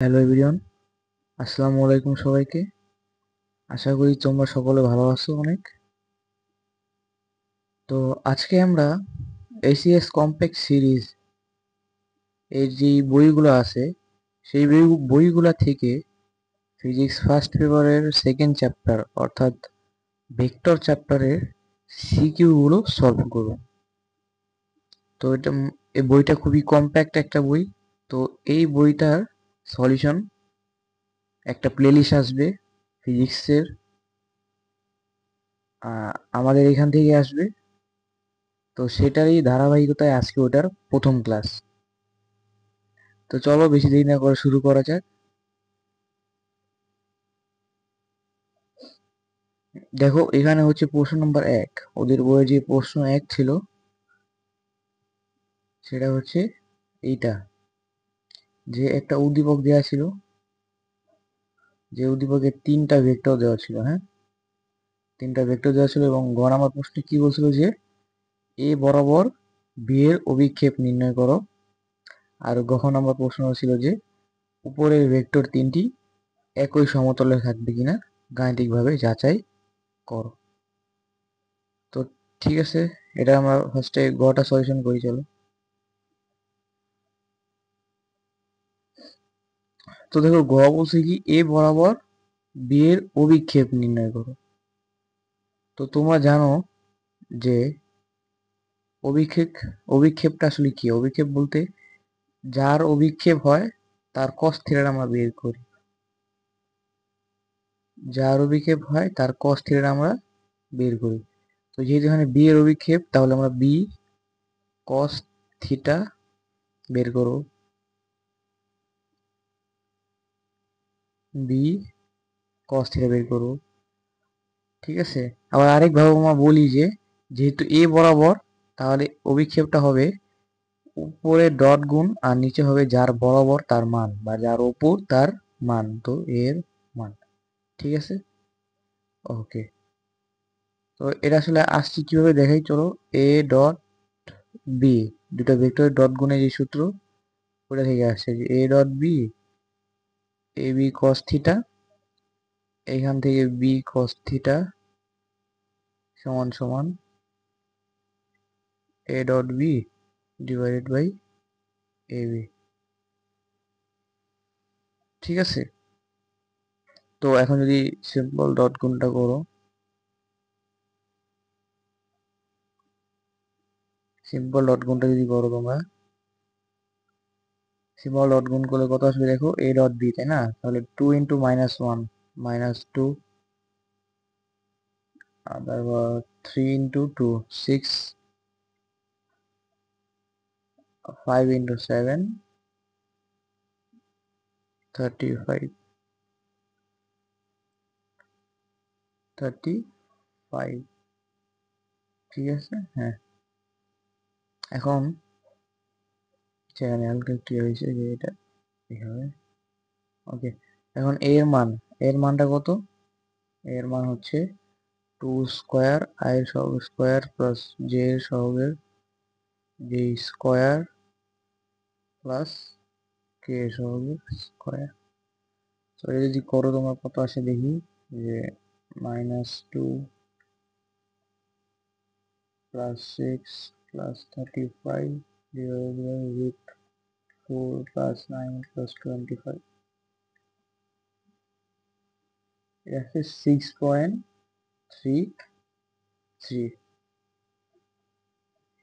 Hello everyone, আসসালামু আলাইকুম সবাইকে। আশা করি তোমরা সকলে ভালো আছো অনেক। তো আজকে আমরা এসিএস কমপ্লেক্স সিরিজ এর যে বইগুলো আছে সেই বইগুলা থেকে ফিজিক্স ফার্স্ট পেপারের সেকেন্ড চ্যাপ্টার অর্থাৎ ভেক্টর চ্যাপ্টারের সিকিউ গুলো সলভ করব। তো এই বইটা খুবই কম্প্যাক্ট একটা বই। তো এই বইটার সলিউশন একটা প্লেলিস্ট আসবে ফিজিক্সের, আমাদের এখান থেকে আসবে। তো সেটারই ধারাবাহিকতায় আজকে ওটার প্রথম ক্লাস। তো চলো বেশি দেরি না করে শুরু করা যাক। দেখো এখানে হচ্ছে প্রশ্ন নম্বর 1। ওদের বইয়ে যে প্রশ্ন 1 ছিল সেটা হচ্ছে এইটা, যে একটা উদ্দীপক দেওয়া ছিল, যে উদ্দীপকের তিনটা ভেক্টর দেওয়া ছিল। হ্যাঁ, তিনটা ভেক্টর দেওয়া ছিল এবং গ নাম্বার প্রশ্নে কি বলছিল যে এ বরাবর বি এর অভিক্ষেপ নির্ণয় করো। আর গ নাম্বার প্রশ্ন ছিল যে উপরের ভেক্টর তিনটি একই সমতলে থাকবে কিনা গাণিতিকভাবে যাচাই করো। তো ঠিক আছে, এটা আমরা ফার্স্টে গটা সলিউশন করি, চলো। তো দেখো গ বলছে কি এ বরাবর বি এর অভিক্ষেপ নির্ণয় করো। তো তোমরা জানো যে অভিক্ষেপ অভিক্ষেপটা আসলে কি? অভিক্ষেপ বলতে যার অভিক্ষেপ হয় তার কস থিটাটা আমরা বের করি। যার অভিক্ষেপ হয় তার কস থিটাটা আমরা বের করি। তো যেহেতু এখানে বি এর অভিক্ষেপ, তাহলে আমরা বি কস থিটা বের করব। বি কস থিটা বের করব, ঠিক আছে। আবার আরেকভাবে আমরা বলি যে যেহেতু এ বরাবর, তাহলে অভিক্ষেপটা হবে উপরে ডট গুণ আর নিচে হবে যার বরাবর তার মান বা যার উপর তার মান, তো এর মান, ঠিক আছে। ওকে, তো এটা আসলে আসছে কিভাবে দেখাই, চলো। এ ডট বি, দুটো ভেক্টরের ডট গুণের যে সূত্র ওটা থেকে আসছে যে A dot B, A B cos theta, এখান থেকে বি কস থিটা সমান সমান A dot B divided by A B, ঠিক আছে। তো এখন যদি সিম্পল ডট গুণটা করো, সিম্পল ডট গুণটা যদি করো তোমরা, সিম্পল ডট গুণ করলে কত আসবে দেখো, এ ডট বি, তাই না? তাহলে 2 ইন্টু -1 -2, তারপর 3 ইন্টু 2 6, 5 ইন্টু 7 35, 35, ঠিক আছে। হ্যাঁ, এখন সেখানে হালকা কি হয়েছে যে এটা এইভাবে। ওকে, এখন এর মানটা কত? এর মান হচ্ছে 2 স্কোয়ার আই এর সহগ স্কোয়ার প্লাস জে এর সহগের জে স্কোয়ার প্লাস কে এর সহগের স্কোয়ার। তো এটা যদি করো তোমরা কত আসে দেখি, যে -2 plus 6 plus 35 divided by √4 plus 9 plus 25, এটা হচ্ছে 6.33।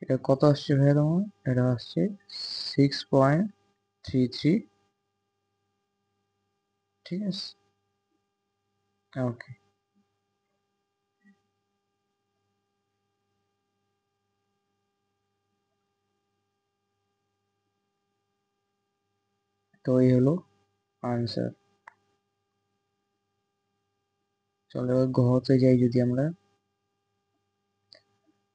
এটা কত আসছে ভাইয়া তোমার? এটা আসছে 6.33, ঠিক আছে। ওকে, তো এই হলো আনসার। চলো এবার ঘতে যাই। যদি আমরা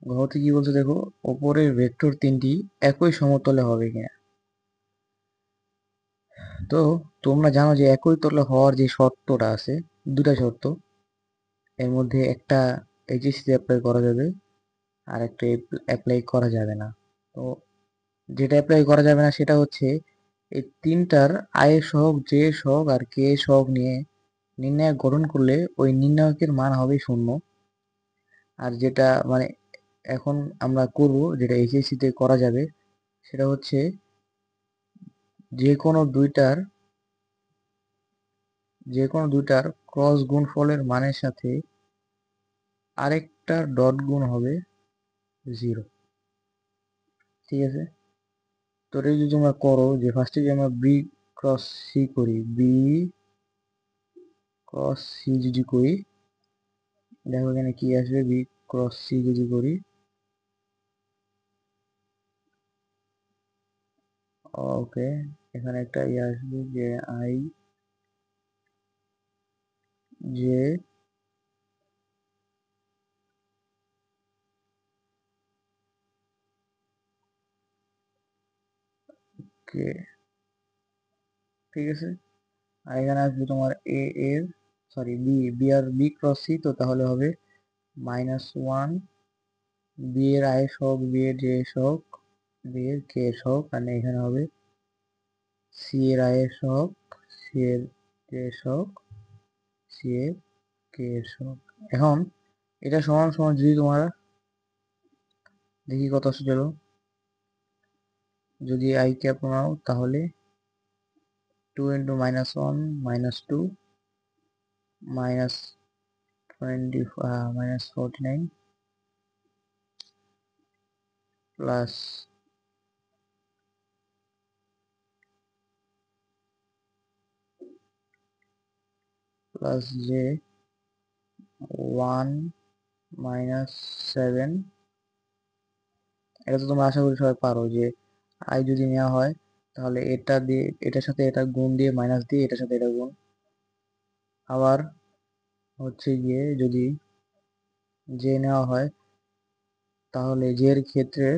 ঘতে কি বলছে দেখো, ওপরের ভেক্টর তিনটি একই সমতলে হবে কিনা। তো তোমরা জানো যে একই তলে হওয়ার যে শর্তটা আছে, দুটা শর্ত, এর মধ্যে একটা এইচএসসি অ্যাপ্লাই করা যাবে আর একটা অ্যাপ্লাই করা যাবে না। তো যেটা অ্যাপ্লাই করা যাবে না সেটা হচ্ছে এই তিনটার আই সহগ, জে সহগ আর কে সহগ নিয়ে নির্ণায়ক গঠন করলে ওই নির্ণায়কের মান হবে 0। আর যেটা মানে এখন আমরা করব, যেটা এইচএসসি তে করা যাবে, সেটা হচ্ছে যে কোনো দুইটার ক্রস গুণফলের মানের সাথে আরেকটা ডট গুণ হবে 0। ঠিক আছে? তো এটা যদি তোমরা করো, যে ফার্স্টে যে আমরা বি ক্রস সি করি, বি ক্রস সি যদি করি, দেখো এখানে কি আসবে। বি ক্রস সি যদি করি, ওকে, এখানে একটা ইয়ে আসবে যে আই জে কে। ঠিক আছে? আর এখানে আসবে তোমার এ এর, সরি, বি, বি আর বি ক্রস সি, তো তাহলে হবে -1 বি এর আই সহগ, বি এর জে সহগ, বি এর কে সহগ, আর এখানে হবে সি এর আই এর সহগ, সি এর জে সহগ, সি এর কে এর সহগ। এখন এটা সমান সমান যদি তোমরা দেখি কত আসছে, চলো, যদি আই ক্যাপ নাও তাহলে 2 × -1 -2 -20 -49 প্লাস জে 1 -7। এটা তো তোমরা আশা করি সবাই পারো, যে আই যদি নেওয়া হয় তাহলে এটা দিয়ে এটার সাথে এটা গুণ দিয়ে মাইনাস দিয়ে এটার সাথে এটা গুণ। আবার হচ্ছে গিয়ে যদি জে নেওয়া হয় তাহলে জে এর ক্ষেত্রে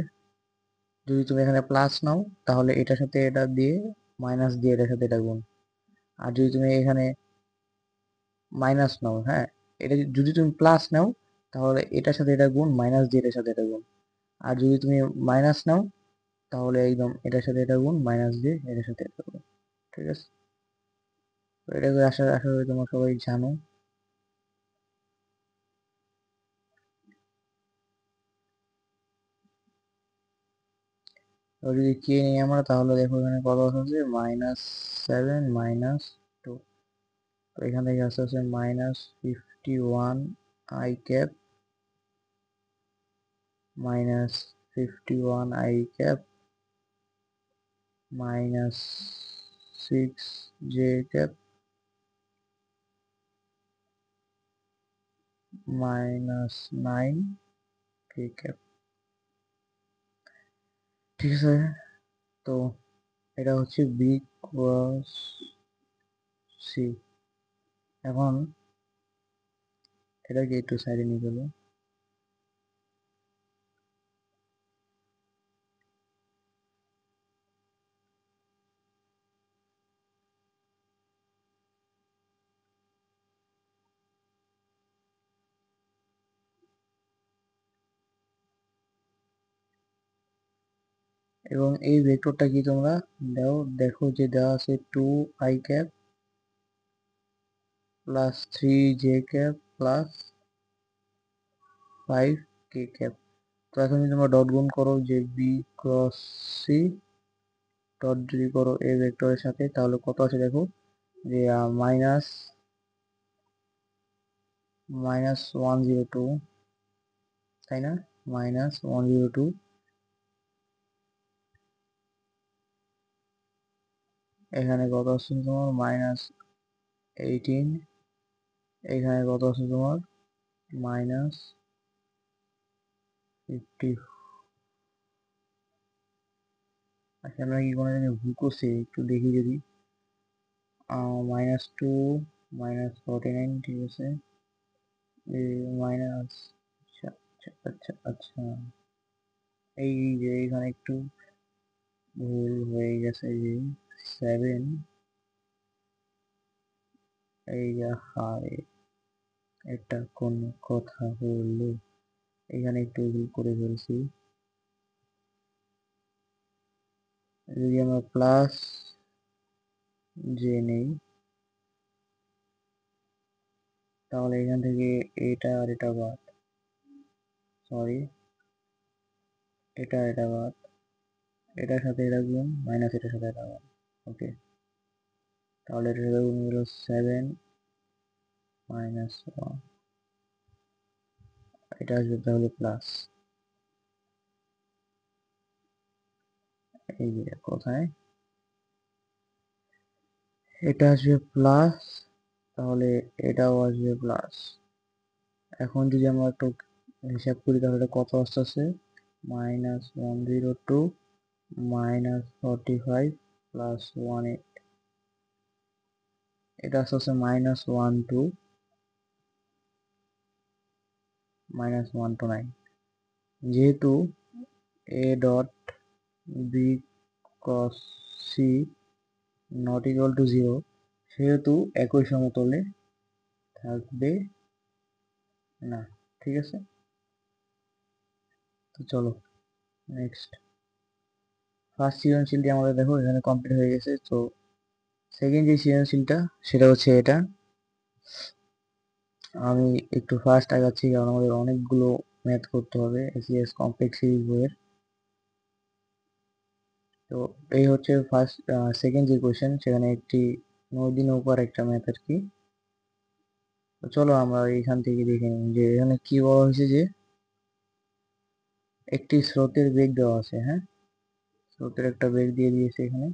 যদি তুমি এখানে প্লাস নাও তাহলে এটার সাথে এটা দিয়ে মাইনাস দিয়ে এটার সাথে এটা গুণ। আর যদি তুমি এখানে মাইনাস নাও, হ্যাঁ, এটা যদি তুমি প্লাস নাও তাহলে এটার সাথে এটা গুণ, মাইনাস দিয়ে এটার সাথে এটা গুণ। আর যদি তুমি মাইনাস নাও তাহলে একদম এটার সাথে এটা গুণ, মাইনাস দিয়ে এটার সাথে এটা গুণ। ঠিক আছে? তো এটা করে আশা আশা করি তোমরা সবাই জানো। এবার যদি কে নিই আমরা, তাহলে দেখো এখানে কত আছে, -7 -2। তো এখান থেকে আসতে হচ্ছে -51 I cap, -51 I cap, -6 J cap, -9 K cap. ঠিক আছে? তো এটা হচ্ছে বি ক্রস সি। এখন এটাকে একটু সাইডে নিয়ে গেল। এবং এই ভেক্টরটা কি তোমরা দেখো যে দেওয়া আছে 2 I cap plus 3 J cap plus 5 K cap. তো এখন যদি তোমরা ডট গুণ করো, যে বি ক্রস সি ডট যদি করো এই ভেক্টরের সাথে, তাহলে কত আছে দেখো, যে -102, তাই না? -102, এখানে কত আছে তোমার -18, এখানে কত আছে তোমার -50। আচ্ছা, আমরা কি কোনো জায়গায় ভুল করছি একটু দেখি যদি। -2 -49, ঠিক আছে, মাইনাস, আচ্ছা আচ্ছা আচ্ছা আচ্ছা, এই যে এখানে একটু ভুল হয়ে গেছে, যে 7, এই যে হারে, এটা কোন কথা হলো, এখানে একটু ভুল করে ফেলছি। যদি আমরা প্লাস যে নেই, তাহলে এখান থেকে এটা আর এটা বাদ, সরি এটা এটা বাদ, এটার সাথে এটা গুণ মাইনাস এটার সাথে এটা বাদ। ওকে, তাহলে এটার সাথে গুণ হলো 7 মাইনাস 1, এটা আসবে তাহলে প্লাস। এই যে কোথায় এটা আসবে প্লাস, তাহলে এটাও আসবে প্লাস। এখন যদি আমরা একটু হিসাব করি তাহলে কত আসতেছে, -102 -45 +18, এটা আসতেছে -12 -129। যেহেতু a dot B cos c not equal to 0, সেহেতু একই সমতলে থাকবে না। ঠিক আছে, তো চলো নেক্সট। ফার্স্ট সৃজনশীলটি আমাদের দেখো এখানে কমপ্লিট হয়ে গেছে। তো সেকেন্ড যে সৃজনশীলটা সেটা হচ্ছে এটা। আমি একটু ফার্স্ট আগাচ্ছি কারণ আমাদের অনেকগুলো ম্যাথ করতে হবে এসিএস কমপ্লেক্স সিরিজ বইয়ের। তো এই হচ্ছে ফার্স্ট সেকেন্ড যে কোয়েশ্চেন, সেখানে একটি নদী নৌকার একটা ম্যাথ আর কি। তো চলো আমরা এখান থেকে দেখে নিই যে এখানে কি বলা হয়েছে, যে একটি স্রোতের বেগ দেওয়া আছে। হ্যাঁ, স্রোতের একটা বেগ দিয়ে দিয়েছে এখানে।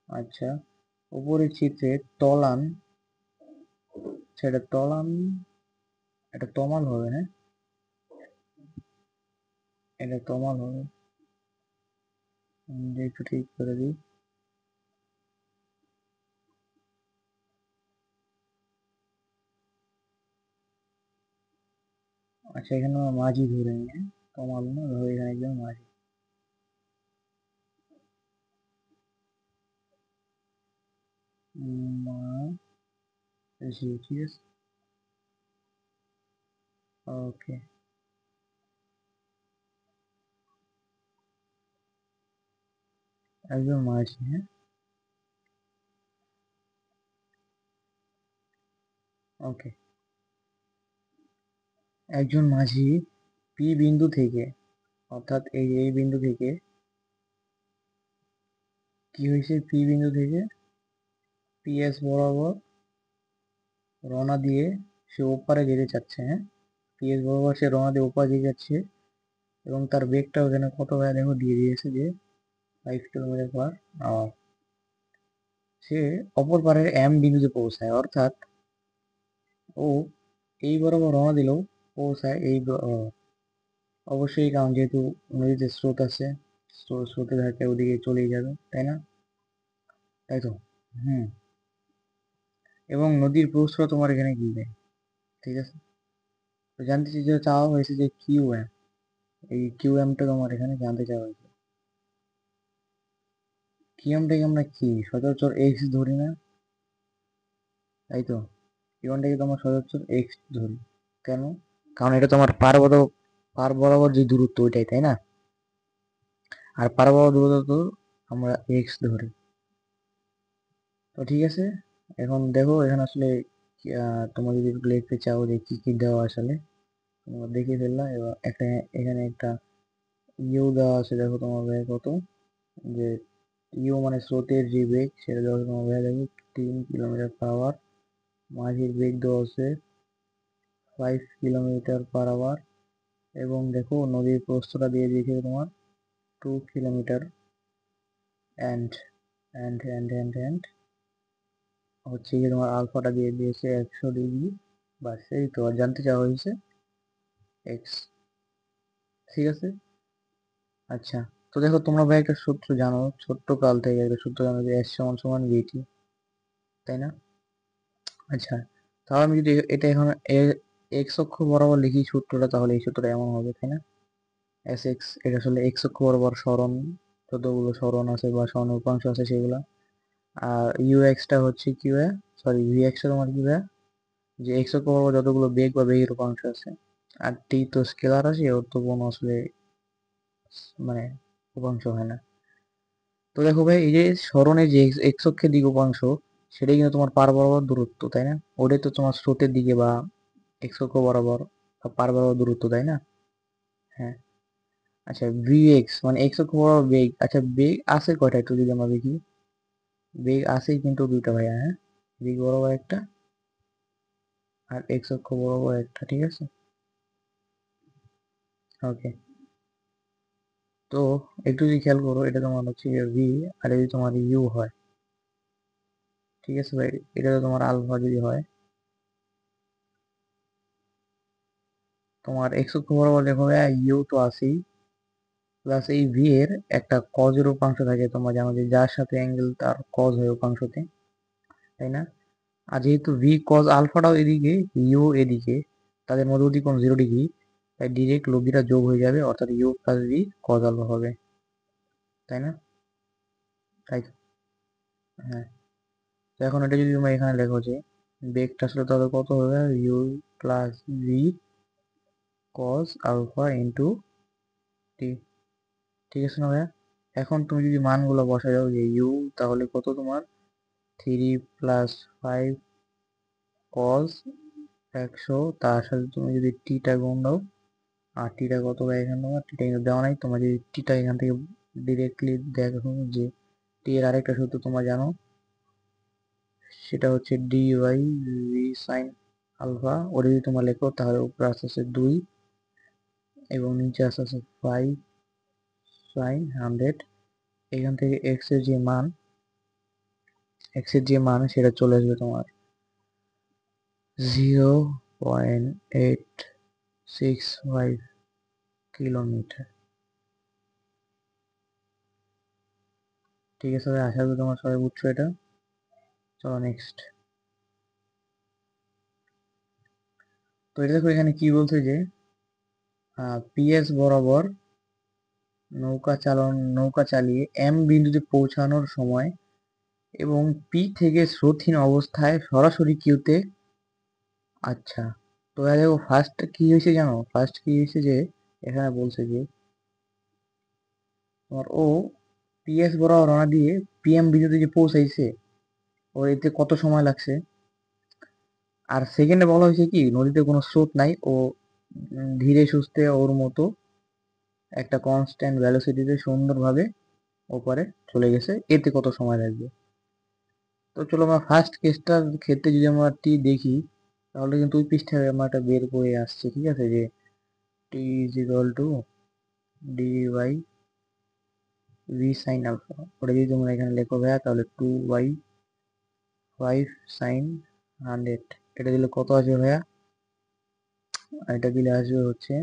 আচ্ছা, উপরের চিত্রে তলান, সেটা তলান, এটা তমাল হবে। হ্যাঁ, এটা তমাল হবে, একটু ঠিক করে দিই। আচ্ছা, এখানে আমরা মাঝি ধরে নিই। হ্যাঁ, তমাল না, ধরে এখানে একজন মাঝি। মাঝি, ঠিক আছে, ওকে। একজন মাঝি, হ্যাঁ, ওকে। একজন মাঝি পি বিন্দু থেকে, অর্থাৎ এই বিন্দু থেকে, কি হয়েছে, পি বিন্দু থেকে পিএস বরাবর রওনা দিয়ে সে ওপারে যেতে চাচ্ছে। হ্যাঁ, পিএস বরাবর সে রওনা দিয়ে ওপারে যেতে যাচ্ছে, এবং তার বেগটা ওখানে কত ভাই দেখো দিয়ে দিয়েছে, যে 5 কিলোমিটার/আওয়ার। সে অপর পারের এম বিন্দুতে পৌঁছায়, অর্থাৎ ও এই বরাবর রওনা দিলেও পৌঁছায় এই অবশ্যই, কারণ যেহেতু নদীতে স্রোত আছে, স্রোতের ধাক্কা ওদিকে চলেই যাবে, তাই না? তাই তো, হুম। এবং নদীর প্রস্থ তোমার এখানে কি দেয়, ঠিক আছে। তো জানতে চাওয়া হয়েছে যে কিউ এম, এই কিউ এমটা তোমার এখানে জানতে চাওয়া হয়েছে। কিউ এমটাকে আমরা কি সচরাচর এক্স ধরি না, তাই তো। কিউ এমটাকে তোমার সচরাচর এক্স ধরি, কেন? কারণ এটা তোমার পার বরাবর যে দূরত্ব ওইটাই, তাই না। আর পার বরাবর দূরত্ব তো আমরা এক্স ধরি। তো ঠিক আছে, এখন দেখো এখানে আসলে তোমরা যদি লিখতে চাও যে কি কি দেওয়া আসলে তোমরা দেখে ফেললা। এবার একটা এখানে একটা ইউ দেওয়া আছে, দেখো তোমার বেগ কত, যে ইউ মানে স্রোতের যে বেগ সেটা দেওয়া আছে তোমার বেগ দেখো 3 কিলোমিটার/আওয়ার। মাঝির বেগ দেওয়া আছে 5 কিলোমিটার/আওয়ার, এবং দেখো নদীর প্রস্থটা দিয়ে দিয়েছে তোমার 2 কিলোমিটার, অ্যান্ড অ্যান্ড হচ্ছে গিয়ে তোমার আলফাটা দিয়ে দিয়েছে 100 ডিগ্রি। বাস, এই তো। আর জানতে চাওয়া হয়েছে এক্স, ঠিক আছে। আচ্ছা, তো দেখো তোমরা ভাই একটা সূত্র জানো, ছোট্ট কাল থেকে একটা সূত্র জানো, যে এস সমান সমান ভিটি, তাই না? আচ্ছা, তাহলে আমি যদি এটা এখন এক্স অক্ষ বরাবর লিখি সূত্রটা, তাহলে এই সূত্রটা এমন হবে, তাই না। এস এক্স, এটা আসলে এক্স অক্ষ বরাবর সরণ, যতগুলো সরণ আছে বা সরণ উপাংশ আছে সেগুলা। আর ইউ এক্সটা হচ্ছে কিউ এ, সরি ভি এক্সটা তোমার কিউ এ, যে এক্স অক্ষ বরাবর যতগুলো বেগ বা বেগের উপাংশ আছে। আর টি তো স্কেলার আছে, ওর তো কোনো আসলে মানে উপাংশ হয় না। তো দেখো ভাই, এই যে সরণের যে এক্স অক্ষের দিক উপাংশ, সেটাই কিন্তু তোমার পার বরাবর দূরত্ব, তাই না? ওটাই তো তোমার স্রোতের দিকে বা এক্স অক্ষ বরাবর বা পার বরাবর দূরত্ব, তাই না? হ্যাঁ। আচ্ছা, ভি এক্স মানে এক্স অক্ষ বরাবর বেগ। আচ্ছা, বেগ আছে কয়টা একটু যদি আমরা দেখি। বেগ আছেই কিন্তু দুইটা ভাইয়া, হ্যাঁ। বেগ বরাবর একটা আর এক্স অক্ষ বরাবর একটা, ঠিক আছে। ওকে। তো একটু যদি খেয়াল করো, এটা তোমার হচ্ছে ভি, আর যদি তোমার ইউ হয়, ঠিক আছে ভাই, এটা তো তোমার আলফা যদি হয়, তোমার এক্স অক্ষ বরাবর দেখো ভাই ইউ তো আছেই, প্লাস এই ভি এর একটা কজের উপাংশ থাকে, তোমরা জানো যে যার সাথে অ্যাঙ্গেল তার কজ হয় উপাংশতে, তাই না? আর যেহেতু ভি কজ আলফাটাও এদিকে, ইউ এদিকে, তাদের মধ্যবর্তী কোণ 0 ডিগ্রি, তাই ডিরেক্ট লব্ধিটা যোগ হয়ে যাবে, অর্থাৎ U plus V cos alpha হবে, তাই না? তাই তো? হ্যাঁ। তো এখন এটা যদি তোমরা এখানে লেখো যে বেগটা আসলে তবে কত হবে, U plus V cos alpha into T, ঠিক আছে না ভাইয়া? এখন তুমি যদি মানগুলো বসা যাও যে ইউ তাহলে কত তোমার 3 + 5 কজ 100, তার সাথে তুমি যদি টিটা গুণ দাও, আর টিটা কত ভাই এখানে, তোমার টিটা কিন্তু দেওয়া নাই, তোমার যদি টিটা এখান থেকে ডিরেক্টলি দেখো যে টি এর আরেকটা সূত্র তোমরা জানো, সেটা হচ্ছে D Y V sine alpha. ওটা যদি তোমরা লেখো তাহলে উপরে আসতে আছে 2 এবং নিচে আসতে আছে 5 সাইন 100। এখান থেকে এক্স এর যে মান সেটা চলে আসবে তোমার 0.865 কিলোমিটার। ঠিক আছে ভাই, আশা করি তোমার সবাই বুঝছো এটা। চলো নেক্সট। তো এটা দেখো এখানে কি বলছে যে পিএস বরাবর নৌকা চালিয়ে এম বিন্দুতে পৌঁছানোর সময় এবং পি থেকে স্রোতহীন অবস্থায় সরাসরি কিউতে। আচ্ছা, তো দেখো ফার্স্ট কি হয়েছে জানো, ফার্স্ট কি হয়েছে যে এখানে বলছে যে তোমার ও পিএস বরাবর রওনা দিয়ে পিএম বিন্দুতে যে পৌঁছাইছে, ও এতে কত সময় লাগছে। আর সেকেন্ডে বলা হয়েছে কি নদীতে কোনো স্রোত নাই, ও ধীরে সুস্থে ওর মতো একটা কনস্ট্যান্ট ভ্যালোসিটিতে সুন্দরভাবে ওপারে চলে গেছে, এতে কত সময় লাগবে। তো চলো আমরা ফার্স্ট কেসটার ক্ষেত্রে যদি আমরা টি দেখি, তাহলে কিন্তু ওই পৃষ্ঠায় আমরা একটা বের করে আসছে, ঠিক আছে, যে T is equal to D by V sine alpha. ওটা যদি তোমরা এখানে লেখো ভাইয়া তাহলে 2/5 সাইন 100। এটা দিলে কত আসবে ভাইয়া? এটা দিলে আসবে হচ্ছে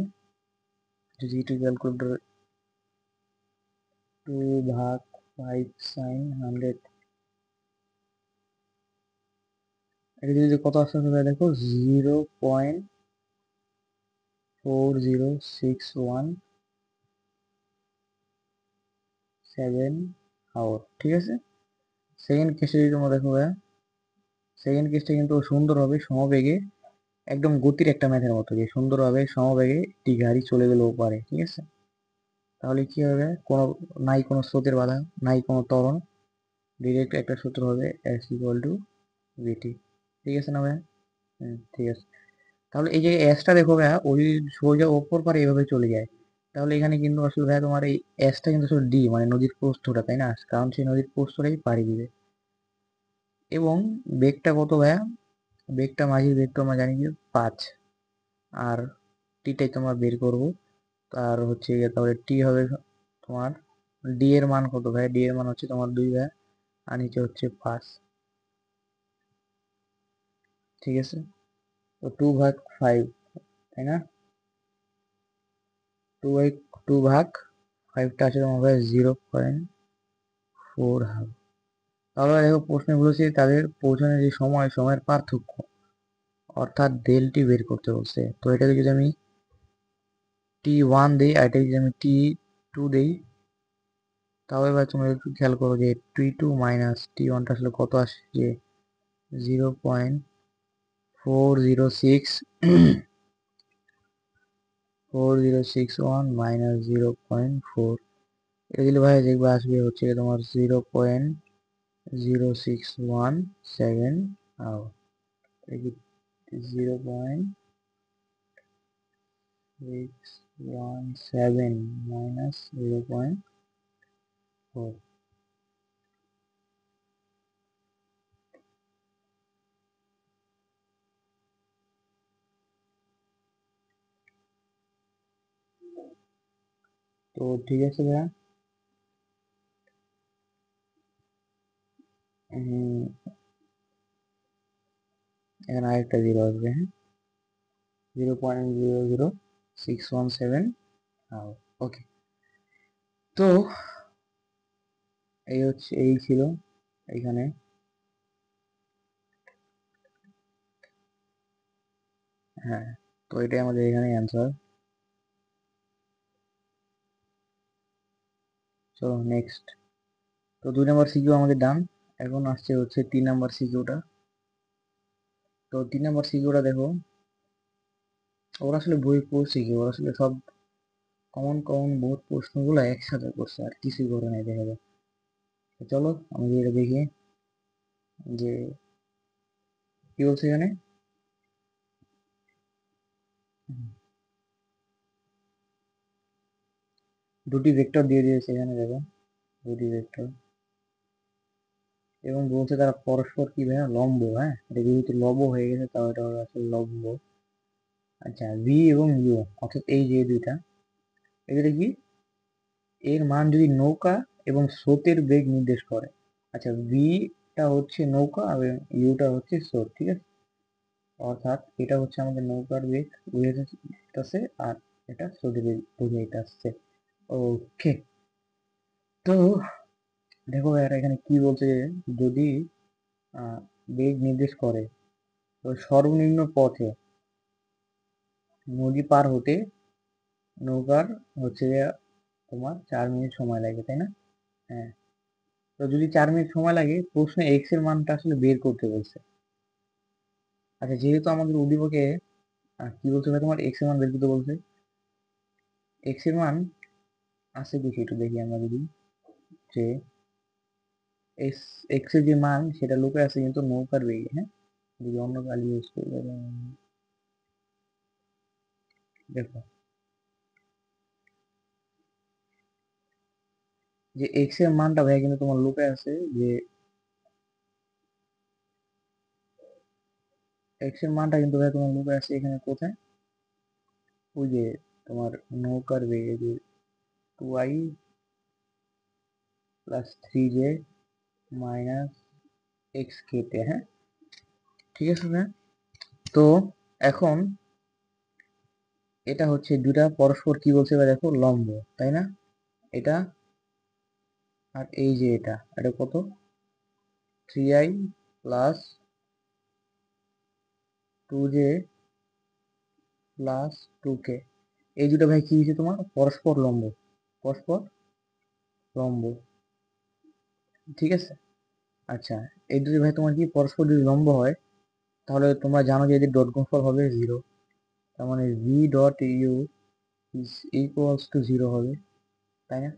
যদি একটু ক্যালকুলেটর 2/5 সাইন 100, এটা যদি কত আসছে ভাইয়া দেখো 0.4061 7 আওয়ার, ঠিক আছে। সেকেন্ড কেসে যদি তোমরা দেখো ভাইয়া, সেকেন্ড কেসটা কিন্তু সুন্দর হবে সমবেগে, একদম গতির একটা ম্যাথের মতো, যে সুন্দরভাবে সমবেগে একটি গাড়ি চলে গেলেও পারে, ঠিক আছে। তাহলে কি হবে, কোনো নাই কোনো স্রোতের বাধা, নাই কোনো ত্বরণ, ডিরেক্ট একটা সূত্র হবে এস ইকুয়াল টু ভিটি, ঠিক আছে না ভাইয়া? ঠিক আছে। তাহলে এই যে এসটা দেখো ভাইয়া, ওই সোজা ওপর পারে এভাবে চলে যায়, তাহলে এখানে কিন্তু আসলে ভাইয়া তোমার এই এসটা কিন্তু আসলে ডি মানে নদীর প্রস্থটা, তাই না? কারণ সেই নদীর প্রস্থটাই পাড়ি দিবে। এবং বেগটা কত ভাইয়া? বেগটা মাঝির বেগ তো আমরা জানি যে 5, আর টিটাই তোমার বের করবো। আর হচ্ছে গিয়ে তাহলে টি হবে তোমার, ডি এর মান কত ভাই? ডি এর মান হচ্ছে তোমার 2 ভাই, আর নিচে হচ্ছে 5, ঠিক আছে। তো 2/5, তাই না? 2/5টা আছে তোমার ভাই 0.4 হাফ। তাহলে দেখো প্রশ্নে বলেছে তাদের পৌঁছানোর যে সময়ের পার্থক্য, অর্থাৎ ডেল টি বের করতে বলছে। তো এটাকে যদি আমি T1 দিই আর এটাকে যদি আমি T2 দিই, তাহলে এবার তোমরা একটু খেয়াল করো যে T2 মাইনাস T1টা আসলে কত আসে, যে 0.406406 0.4, এটা দিলে ভাই দেখবে আসবে হচ্ছে তোমার 0.0617 0.617 মাইনাস 0.4। তো ঠিক আছে ভাইয়া, এখানে আরেকটা জিরো আসবে, হ্যাঁ, 0.00617। ওকে, তো এই ছিল এখানে। হ্যাঁ, তো এটাই আমাদের এখানে অ্যান্সার। চলো নেক্সট। তো 2 নম্বর সিকিউ আমাদের ডান। এখন আসছে হচ্ছে 3 নম্বর সিকিউটা। তো 3 নম্বর সিকিউটা দেখো, ওরা আসলে বই পড়ছে কি, ওরা আসলে সব কমন কমন বহুত প্রশ্নগুলো একসাথে করছে, আর কিছুই করে নাই দেখা যায়। তো চলো আমাদের এটা দেখি যে কি বলছে এখানে। দুটি ভেক্টর দিয়ে দিয়েছে এখানে দেখো, দুটি ভেক্টর, এবং বলছে তারা পরস্পর কি ভাইয়া লম্ব। হ্যাঁ, এটা যেহেতু লম্ব হয়ে গেছে তাও এটা হবে আসলে লম্ব। আচ্ছা, ভি এবং ইউ অর্থাৎ এই যে দুইটা, এগুলো কি, এর মান যদি নৌকা এবং স্রোতের বেগ নির্দেশ করে। আচ্ছা, ভিটা হচ্ছে নৌকা এবং ইউটা হচ্ছে স্রোত, ঠিক আছে। অর্থাৎ এটা হচ্ছে আমাদের নৌকার বেগ বুঝাইতেছে, আর এটা স্রোতের বেগ বুঝাইতেছে। ওকে, তো দেখো এরা এখানে কি বলছে, যদি বেগ নির্দেশ করে, তো সর্বনিম্ন পথে নদী পার হতে নৌকার হচ্ছে তোমার 4 মিনিট সময় লাগে, তাই না? হ্যাঁ, তো যদি 4 মিনিট সময় লাগে, প্রশ্নে এক্স এর মানটা আসলে বের করতে বলছে। আচ্ছা, যেহেতু আমাদের উদ্দীপকে কি বলছে ভাই, তোমার এক্স এর মান বের করতে বলছে। এক্স এর মান আছে দেখি, একটু দেখি আমরা যদি, যে এক্স এক্স এর যে মান সেটা লুকায় আছে কিন্তু নৌকার বেগে। হ্যাঁ, যদি অন্য কালি ইউজ করি দেখো, যে এক্স এর মানটা ভাই কিন্তু তোমার লুকায় আছে, যে এক্স এর মানটা কিন্তু ভাই তোমার লুকায় আছে এখানে কোথায়, ওই যে তোমার নৌকার বেগে, যে 2i plus 3j minus x কেটে। হ্যাঁ, ঠিক আছে ভাই। তো এখন এটা হচ্ছে দুটা পরস্পর কি বলছে ভাই, দেখো লম্ব, তাই না? এটা আর এই যে এটা কত, 3i plus 2j plus 2k, এই দুটো ভাই কি হয়েছে তোমার পরস্পর লম্ব, পরস্পর লম্ব, ঠিক আছে। আচ্ছা, এই দুটো ভাই তোমার কি পরস্পর যদি লম্ব হয়, তাহলে তোমরা জানো যে এদের ডট গুণফল হবে 0। তার মানে V dot U is equals to 0 হবে, তাই না?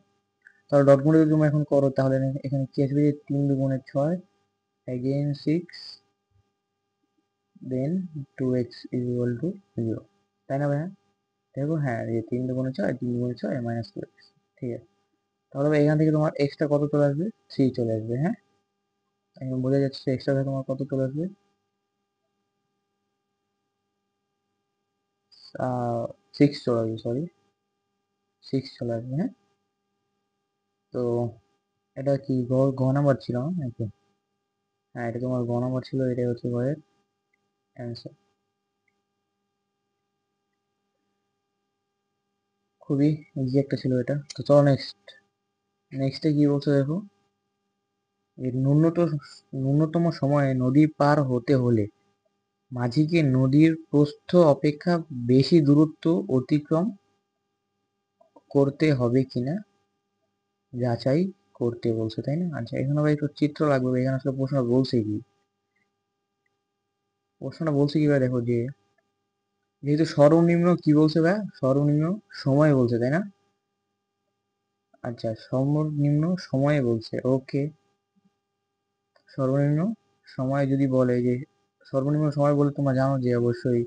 তাহলে ডট গুণ যদি তোমরা এখন করো, তাহলে এখানে কি আসবে, 3 × 2 = 6, again 6, then 2x is equal to 0, তাই না ভাইয়া? দেখো, হ্যাঁ, এই 3 × 2 = 6, 3 × 6 মাইনাস 2x, ঠিক আছে। তাহলে এখান থেকে তোমার এক্সট্রা কত চলে আসবে, 3 চলে আসবে। হ্যাঁ, এখন বোঝা যাচ্ছে এক্সট্রা তোমার কত চলে আসবে, 6 চলে আসবে, সরি 6 চলে আসবে। হ্যাঁ, তো এটা কি ঘ নাম্বার ছিল নাকি? হ্যাঁ, এটা তোমার ঘ নাম্বার ছিল, এটাই হচ্ছে ঘরের অ্যান্সার। খুবই ইজি একটা ছিল এটা। তো চলো নেক্সট। নেক্সটে কি বলছো দেখো, এর ন্যূনতম সময়ে নদী পার হতে হলে মাঝিকে নদীর প্রস্থ অপেক্ষা বেশি দূরত্ব অতিক্রম করতে হবে কিনা যাচাই করতে বলছে, তাই না? আচ্ছা, এখানে ভাই একটু চিত্র লাগবে। এখানে আসলে প্রশ্ন বলছে কি, প্রশ্নটা বলছে কি ভাই, দেখো যে যেহেতু সর্বনিম্ন কি বলছে ভাই, সর্বনিম্ন সময় বলছে, তাই না? আচ্ছা, সর্বনিম্ন সময়ে বলছে, ওকে। সর্বনিম্ন সময় যদি বলে যে, সর্বনিম্ন সময় বলে তোমরা জানো যে অবশ্যই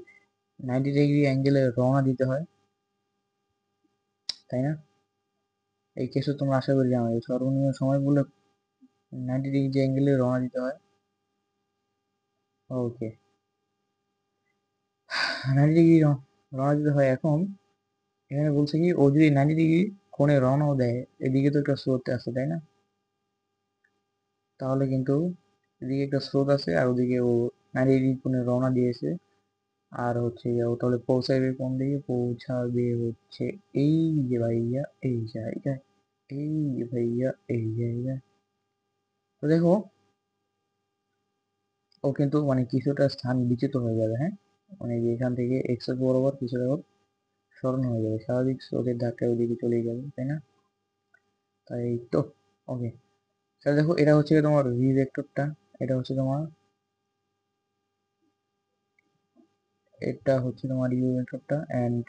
90 ডিগ্রি অ্যাঙ্গেলে রওনা দিতে হয়, তাই না? এই কেসও তোমরা আশা করি জানো যে সর্বনিম্ন সময় বলে 90 ডিগ্রি অ্যাঙ্গেলে রওনা দিতে হয়। ওকে, 90 ডিগ্রি রওনা দিতে হয়। এখন এখানে বলছে কি, ও যদি 90 ডিগ্রি কোণে রওনাও দেয়, এদিকে তো একটা স্রোত আছে, তাই না? তাহলে কিন্তু এদিকে একটা স্রোত আছে, আর ওদিকে ও 90 ডিগ্রি কোণে রওনা দিয়েছে। আর হচ্ছে ও তাহলে পৌঁছাবে কোন দিকে? পৌঁছাবে হচ্ছে এই যে ভাইয়া এই জায়গায়, এই যে ভাইয়া এই জায়গায়। তো দেখো, ও কিন্তু মানে কিছুটা স্থান বিচ্যুত হয়ে যাবে, হ্যাঁ, মানে যে এখান থেকে এক্স বরাবর কিছুটা ওর স্মরণ হয়ে যাবে, স্বাভাবিক স্রোতের ধাক্কায় ওদিকে চলে যাবে, তাই না? তাই তো। ওকে, তাহলে দেখো, এটা হচ্ছে তোমার ভি ভেক্টরটা, এটা হচ্ছে তোমার, এটা হচ্ছে তোমার ইউ ভেক্টরটা, অ্যান্ড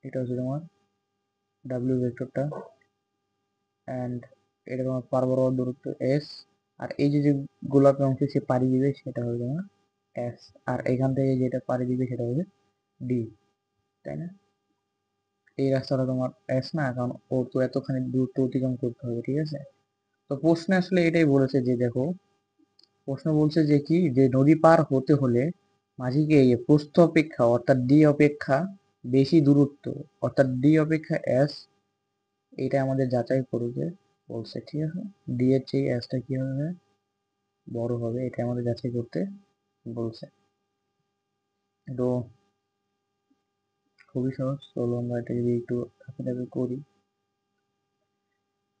এটা হচ্ছে তোমার ডাব্লিউ ভেক্টরটা, অ্যান্ড এটা তোমার পার বরাবর দূরত্ব এস। আর এই যে যে গোলাপি অংশ সে পাড়ি দিবে সেটা হবে তোমার এস। আর এখান থেকে যেটা পাড়ি দিবে সেটা হবে ডি, তাই না? এই রাস্তাটা তোমার এস না, কারণ ওর তো এতখানি দূরত্ব অতিক্রম করতে হবে, ঠিক আছে? তো প্রশ্নে আসলে এটাই বলেছে যে দেখো, প্রশ্ন বলছে যে কি, যে নদী পার হতে হলে মাঝিকে এই প্রস্থ অপেক্ষা অর্থাৎ ডি অপেক্ষা বেশি দূরত্ব, অর্থাৎ ডি অপেক্ষা এস, এটা আমাদের যাচাই করবে বলছে, ঠিক আছে? ডি এর চেয়ে এসটা কি হবে? বড় হবে, এটা আমাদের যাচাই করতে বলছে। তো খুবই সহজ, চলো আমরা এটা যদি একটু ধাপে ধাপে করি।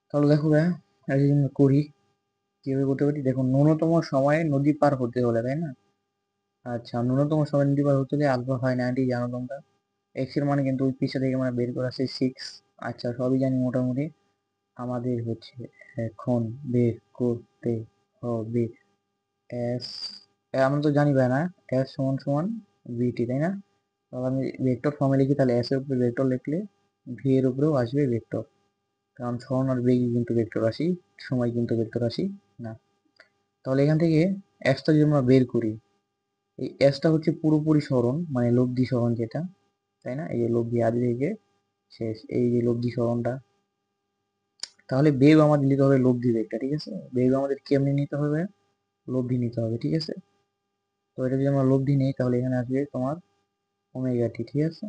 তাহলে দেখো ভাইয়া, এটা যদি আমরা করি, কিভাবে করতে পারি দেখো, ন্যূনতম সময়ে নদী পার হতে হলে, তাই না? আচ্ছা, ন্যূনতম সময় নদী পার হতে হলে আলফা হয় 90, জানো তোমরা। এক্স এর মানে কিন্তু ওই পিছা থেকে মানে বের করা আছে 6। আচ্ছা, সবই জানি মোটামুটি। আমাদের হচ্ছে এখন বের করতে হবে এস, আমরা তো জানি ভাই না, এস সমান সমান ভিটি, তাই না? তাহলে আমি ভেক্টর ফর্মে লিখি, তাহলে এস এর উপরে ভেক্টর লিখলে ভি এর উপরেও আসবে ভেক্টর, কারণ সরণ আর বেগই কিন্তু ভেক্টর রাশি, সময় কিন্তু ভেক্টর রাশি না। তাহলে এখান থেকে এসটা যদি আমরা বের করি, এই এসটা হচ্ছে পুরোপুরি সরণ, মানে লব্ধি সরণ যেটা, তাই না? এই যে লব্ধি আদি থেকে শেষ, এই যে লব্ধি সরণটা। তাহলে বেগ আমাদের নিতে হবে লব্ধি বেগটা, ঠিক আছে? বেগ আমাদের কেমনি নিতে হবে? লব্ধি নিতে হবে, ঠিক আছে? তো এটা যদি আমরা লব্ধি নিই, তাহলে এখানে আসবে তোমার ওমেগা টি, ঠিক আছে?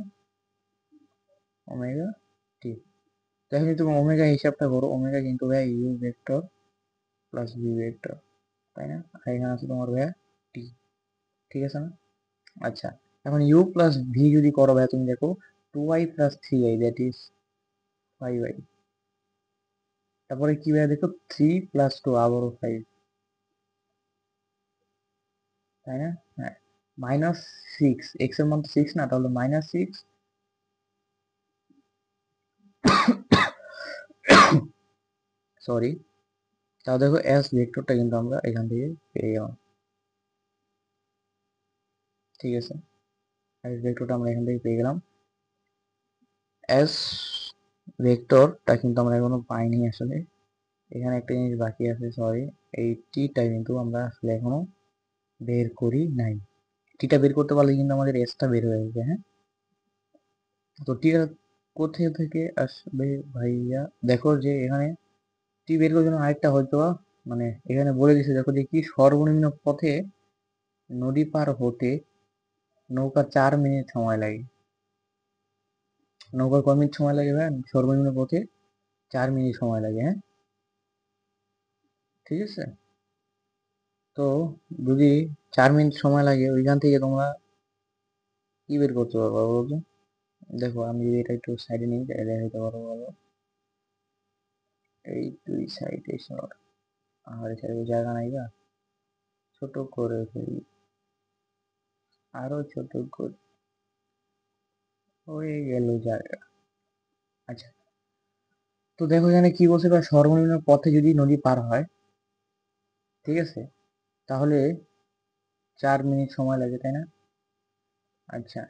Omega t. তো এখন যদি তুমি ওমেগা হিসাবটা করো, ওমেগা কিন্তু ভাই U vector plus V vector, তাই না? আর এখানে আছে তোমার ভাইয়া টি, ঠিক আছে না? আচ্ছা, এখন ইউ প্লাস ভি যদি করো ভাই, তুমি দেখো 2i plus 3i, that is 5i। তারপরে কি ভাই দেখো, 3 প্লাস 2 আবারও 5, তাই না? হ্যাঁ, মাইনাস 6, এক্স এর মান তো 6 না, তাহলে -6। সরি, তাও দেখো এস ভেক্টরটা কিন্তু আমরা এখান থেকে পেয়ে গেলাম, ঠিক আছে? এস ভেক্টরটা আমরা এখান থেকে পেয়ে গেলাম। এস ভেক্টরটা কিন্তু আমরা এখনো পাইনি আসলে, এখানে একটা জিনিস বাকি আছে, সরি। এই টিটা কিন্তু আমরা আসলে এখনো বের করি নাই। টিটা বের করতে পারলে কিন্তু আমাদের এসটা বের হয়ে যাবে, হ্যাঁ? তো টিটা কোথা থেকে আসবে ভাইয়া? দেখো যে এখানে টি বের করার জন্য আরেকটা হয়তো মানে এখানে বলে দিছে, দেখো যে কি, সর্বনিম্ন পথে নদী পার হতে নৌকা 4 মিনিট সময় লাগে। নৌকার কয় মিনিট সময় লাগে ভাই? সর্বনিম্ন পথে 4 মিনিট সময় লাগে, হ্যাঁ, ঠিক আছে? তো যদি 4 মিনিট সময় লাগে, ওইখান থেকে তোমরা কি বের করতে পারবো বলো তো? দেখো, আমি যদি এটা একটু সাইডে নিই, তাহলে দেখাইতে পারবো ভালো। এই দুই সাইডে সর, আর এখানে জায়গা নাই বা, ছোট করে ফেলি, আরো ছোট করে, হয়ে গেল জায়গা। আচ্ছা, তো দেখো এখানে কি বলছে, বা সর্বনিম্ন পথে যদি নদী পার হয়, ঠিক আছে, তাহলে 4 মিনিট সময় লাগে, তাই না? আচ্ছা,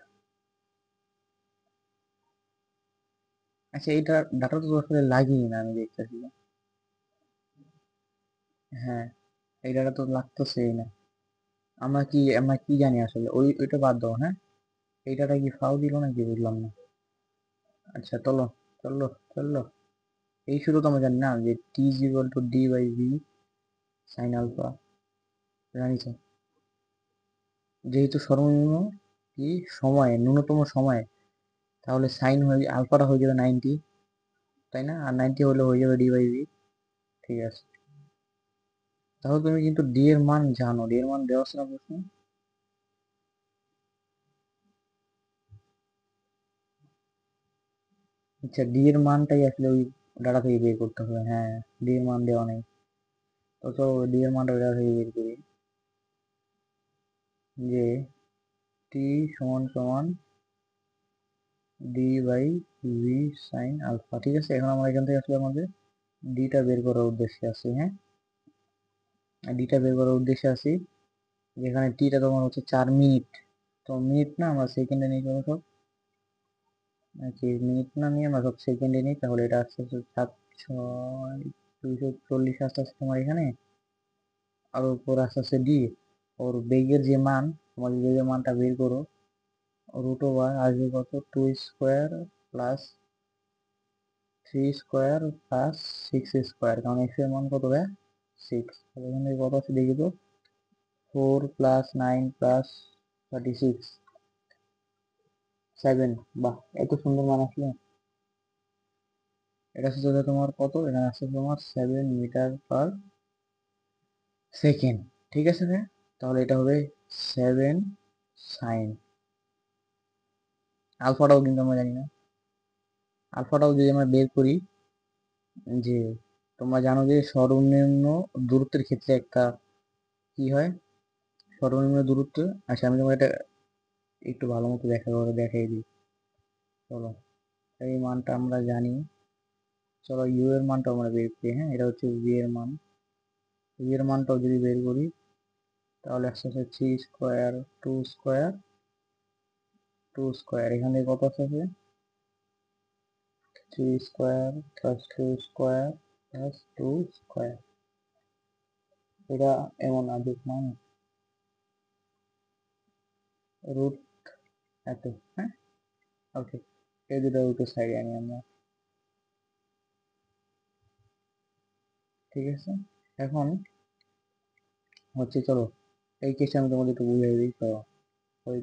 আচ্ছা, এইটা ডাটা তো আসলে লাগিয়ে না, আমি দেখতেছি। হ্যাঁ, এই ডাটা তো লাগতেছেই না। আমরা কি জানি আসলে, ওইটা বাদ দাও, হ্যাঁ। এই ডাটা কি ফাও দিল নাকি, বুঝলাম না। আচ্ছা, চলো চলো চলো, এই শুধু তো আমরা জানি না যে T is equal to D by V sine alpha, জানিস? যেহেতু সর্বনিম্ন কি সময়, ন্যূনতম সময়, তাহলে সাইন হয়ে আলফাটা হয়ে যাবে 90, তাই না? আর 90 হলে হয়ে যাবে ডি বাই ভি। ঠিক আছে, তাহলে তুমি কিন্তু ডি এর মান জানো, ডি এর মান দেওয়া আছে না প্রশ্ন? আচ্ছা, ডি এর মানটাই আসলে ওই ডাটা থেকে বের করতে হবে। হ্যাঁ, ডি এর মান দেওয়া নেই, তো তো ডি এর মানটা ডাটা থেকে বের করি, যে টি সমান সমান D by V sine alpha. ঠিক আছে, এখন আমরা এখান থেকে আসলে আমাদের ডিটা বের করার উদ্দেশ্যে আছি, হ্যাঁ। ডিটা বের করার উদ্দেশ্যে আছি, যেখানে টিটা তোমার হচ্ছে 4 মিনিট। তো মিনিট না, আমরা সেকেন্ডে নিই কোনো সব, নাকি মিনিট না নিয়ে আমরা সব সেকেন্ডে নিই, তাহলে এটা আসছে হচ্ছে 7 6 240 আসতে আসছে তোমার এখানে। আর উপর আসতে আসছে ডি, ওর বেগের যে মান, তোমার বেগের মানটা বের করো। রুট ওভার আসবে কত, 2 square plus 3 square plus 6 square, কারণ এক্স এর মান কত ভাই, 6। তাহলে এখানে কত আছে দেখি তো, 4 + 9 + 36, 7। বাহ, এত সুন্দর মান আসলে। এটা হচ্ছে তোমার কত, এখানে আসছে তোমার 7 মিটার পার সেকেন্ড। ঠিক আছে ভাই, তাহলে এটা হবে 7 সাইন। আলফাটাও কিন্তু আমরা জানি না, আলফাটাও যদি আমরা বের করি, যে তোমরা জানো যে সর্বনিম্ন দূরত্বের ক্ষেত্রে একটা কি হয়, সর্বনিম্ন দূরত্ব। আচ্ছা, আমি তোমাকে এটা একটু ভালো মতো দেখাই দিই। চলো, এই মানটা আমরা জানি। চলো, ইউ এর মানটা আমরা বের করি, হ্যাঁ। এটা হচ্ছে ভি এর মান, ভি এর মানটাও যদি বের করি, তাহলে আসছে 3 স্কোয়ার 2 স্কোয়ার 2 স্কোয়ার, এখান থেকে কত আসছে, 3 square plus 2 square plus 2 square. এটা এমন আদিক মান, রুট এত, হ্যাঁ। ওকে, এই দুটো রুটের সাইডে আনি আমরা। ঠিক আছে, এখন হচ্ছে, চলো এই কেসটা আমি তোমাদের একটু বুঝিয়ে দিই। তো ওই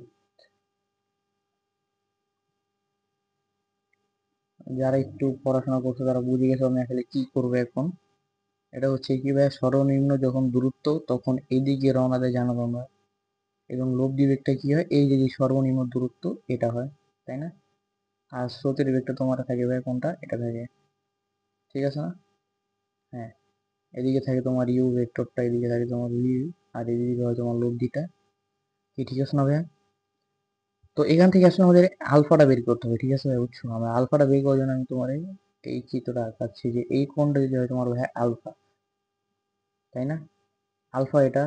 যারা একটু পড়াশোনা করছে তারা বুঝে গেছে আমি আসলে কি করবো এখন। এটা হচ্ছে কি ভাই, সর্বনিম্ন যখন দূরত্ব তখন এইদিকে রওনা দেয়, জানো তোমরা। এবং লব্ধি বেগটা কি হয়, এই যে যে সর্বনিম্ন দূরত্ব, এটা হয়, তাই না? আর স্রোতের বেগটা তোমার থাকে ভাই কোনটা, এটা থাকে। ঠিক আছে না? হ্যাঁ, এদিকে থাকে তোমার ইউ ভেক্টরটা, এদিকে থাকে তোমার ইউ, আর এদিকে হয় তোমার লব্ধিটা। কি ঠিক আছে না ভাই? তো এখান থেকে আসলে আমাদের আলফাটা বের করতে হবে। ঠিক আছে ভাই, বুঝছো? আমরা আলফাটা বের করার জন্য আমি তোমার এই চিত্রটা আঁকাচ্ছি, যে এই কোণটা যদি হয় তোমার ভাই আলফা, তাই না? আলফা এটা।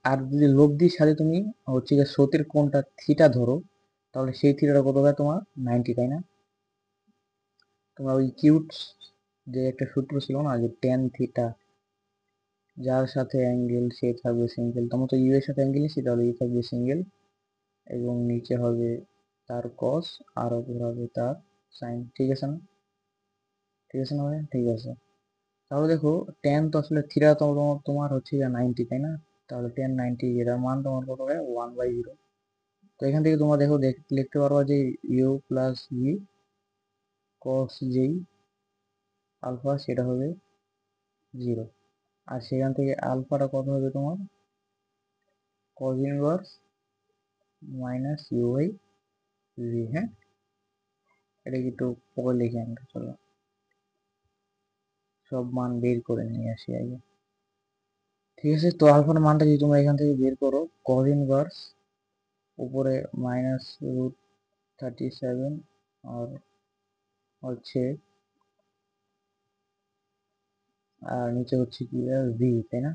আর যদি লব্ধির সাথে তুমি হচ্ছে গিয়ে স্রোতের কোণটা থিটা ধরো, তাহলে সেই থিটাটা কত হবে তোমার, 90, তাই না? তোমার ওই কিউট যে একটা সূত্র ছিল না, যে টেন থিটা, যার সাথে অ্যাঙ্গেল সে থাকবে সিঙ্গেল। তোমার তো ইউ এর সাথে অ্যাঙ্গেল নিচ্ছি, তাহলে ইউ থাকবে সিঙ্গেল, এবং নিচে হবে তার কস, আর উপর হবে তার সাইন। ঠিক আছে না? ঠিক আছে না ভাই? ঠিক আছে, তাহলে দেখো, টেন তো আসলে থিটা তো তোমার হচ্ছে গিয়ে 90, তাই না? তাহলে 10 90, এটার মান তোমার কত হয়, 1/0। তো এখান থেকে তোমরা দেখো, লিখতে পারবা যে ইউ প্লাস ভি কস যেই আলফা, সেটা হবে 0। আর সেখান থেকে আলফাটা কত হবে তোমার, cos inverse minus U by V, হ্যাঁ। এটা একটু পরে লিখে আনতে, চলো সব মান বের করে নিয়ে আসি আগে। ঠিক আছে, তো আলফার মানটা যদি তোমরা এখান থেকে বের করো, কজ ইনভার্স উপরে -√37, আর হচ্ছে, আর নিচে হচ্ছে কি ভি, তাই না?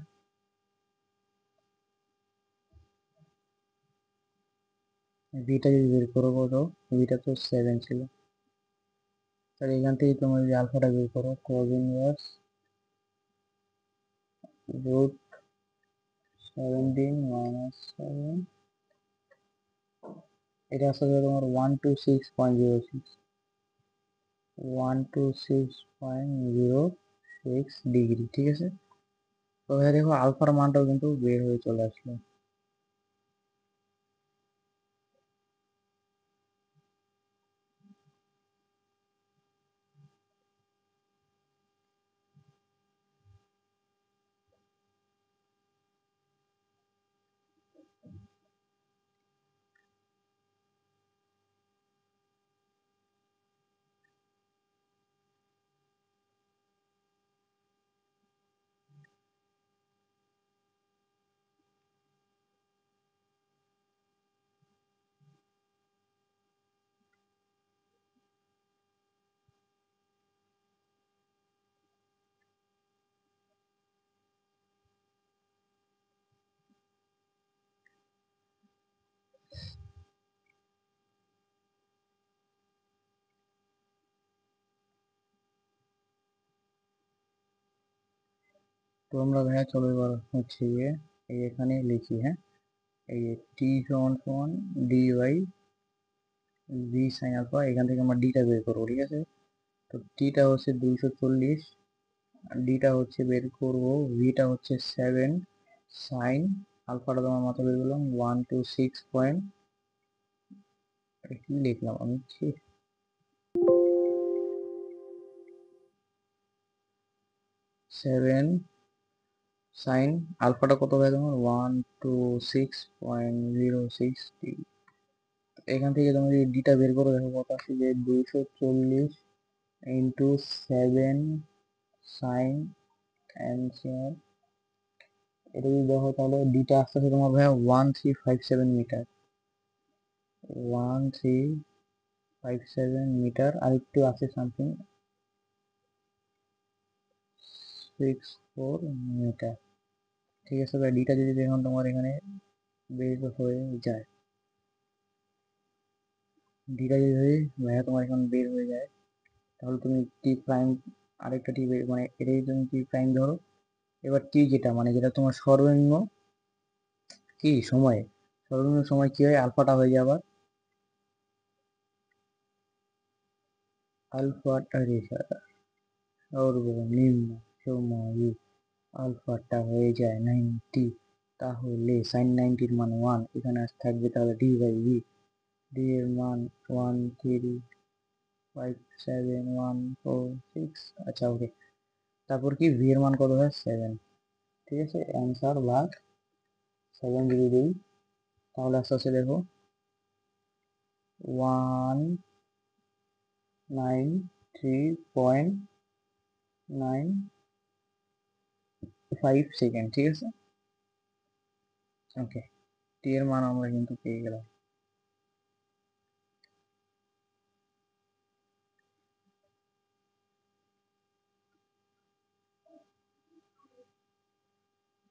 ভিটা যদি বের করবো, তো ভিটা তো 7 ছিল, তাহলে এখান থেকে তুমি যদি আলফাটা বের করো, cos ইনভার্স রুট 17 মাইনাস 7, এটা আসলে তোমার 126.06 126.06 ডিগ্রি, ঠিক আছে। তো ভাই দেখো আলফার মানটাও কিন্তু বের হয়ে চলে আসলো। তো আমরা ভাইয়া চলো এবার হচ্ছে গিয়ে এই এখানে লিখি, হ্যাঁ, এই টি সমান সমান D by V sine alpha, এখান থেকে আমরা ডিটা বের করবো, ঠিক আছে। তো টিটা হচ্ছে 240, ডিটা হচ্ছে বের করবো, ভিটা হচ্ছে 7 সাইন আলফাটা তোমার মাথা বের করলাম 126 পয়েন্ট, কি লিখলাম আমি, 7 সাইন আলফাটা কত হয় তোমার 126.06 ডিগ্রি। এখান থেকে তুমি যদি ডিটা বের করো, দেখো কত আসছে যে 240 ইন্টু 7 সাইন অ্যান্সার, এটা যদি দেখো তাহলে ডিটা আসতেছে তোমার ভাইয়া 1357 মিটার, 1357 মিটার, আর একটু আছে সামথিং 64 মিটার, ঠিক আছে ভাই। ডিটা যদি দেখুন তোমার এখানে বের হয়ে যায়, ডিটা যদি ভাইয়া তোমার এখন বের হয়ে যায়, তাহলে তুমি টি প্রাইম, আরেকটা টি মানে এটাই তুমি টি প্রাইম ধরো। এবার টি যেটা মানে যেটা তোমার সর্বনিম্ন কি সময়, সর্বনিম্ন সময় কি হয়, আলফাটা হয়ে যায় আবার আলফাটা রেখা সর্বনিম্ন সময়ে আলফাটা হয়ে যায় 90, তাহলে সাইন 90-র মান 1, এখানে থাকবে তাহলে ডি বাই ভি, ডি এর মান 1357.146, আচ্ছা ওকে। তারপর কি ভি এর মান কত হয় 7, ঠিক আছে। অ্যান্সার ভাগ 7 যদি দিই, তাহলে আস্তে আস্তে দেখো 193.95 সেকেন্ড, ঠিক আছে। ওকে, টি এর মান আমরা কিন্তু পেয়ে গেলাম।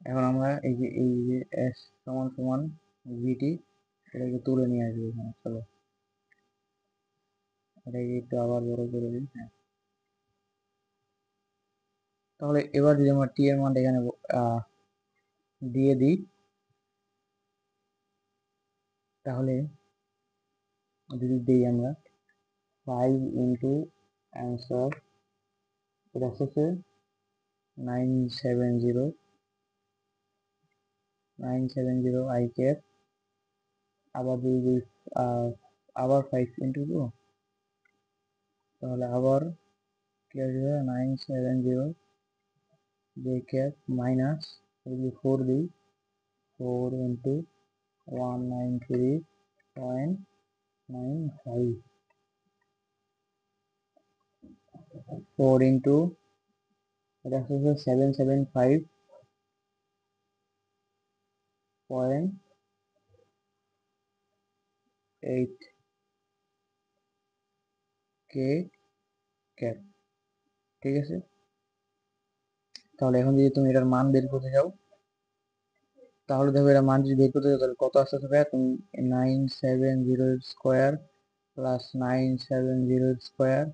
এখন আমরা এই যে এস সমান সমান ভিটি, এটাকে তুলে নিয়ে আসবো এখানে, চলো এটাকে একটু আবার বড় করে দিই, হ্যাঁ। তাহলে এবার যদি আমরা টি এর মানটা এখানে দিয়ে দিই, তাহলে যদি দিই আমরা 5 ইন্টু অ্যান্সার, এটা হচ্ছে 970 আই ক্যাপ, আবার যদি দিই আবার 5 ইন্টু 2, তাহলে আবার কি আসবে 970 জে ক্যাপ মাইনাস, যদি 4 দিই 4 ইন্টু 193.95, 4 ইন্টু এটা হচ্ছে 775.8 কে ক্যাপ, ঠিক আছে। তাহলে এখন যদি তুমি এটার মান বের করতে যাও, তাহলে দেখো এটা মান যদি বের করতে যাও তাহলে কত আসতে হবে, তুমি 970 square plus 970 square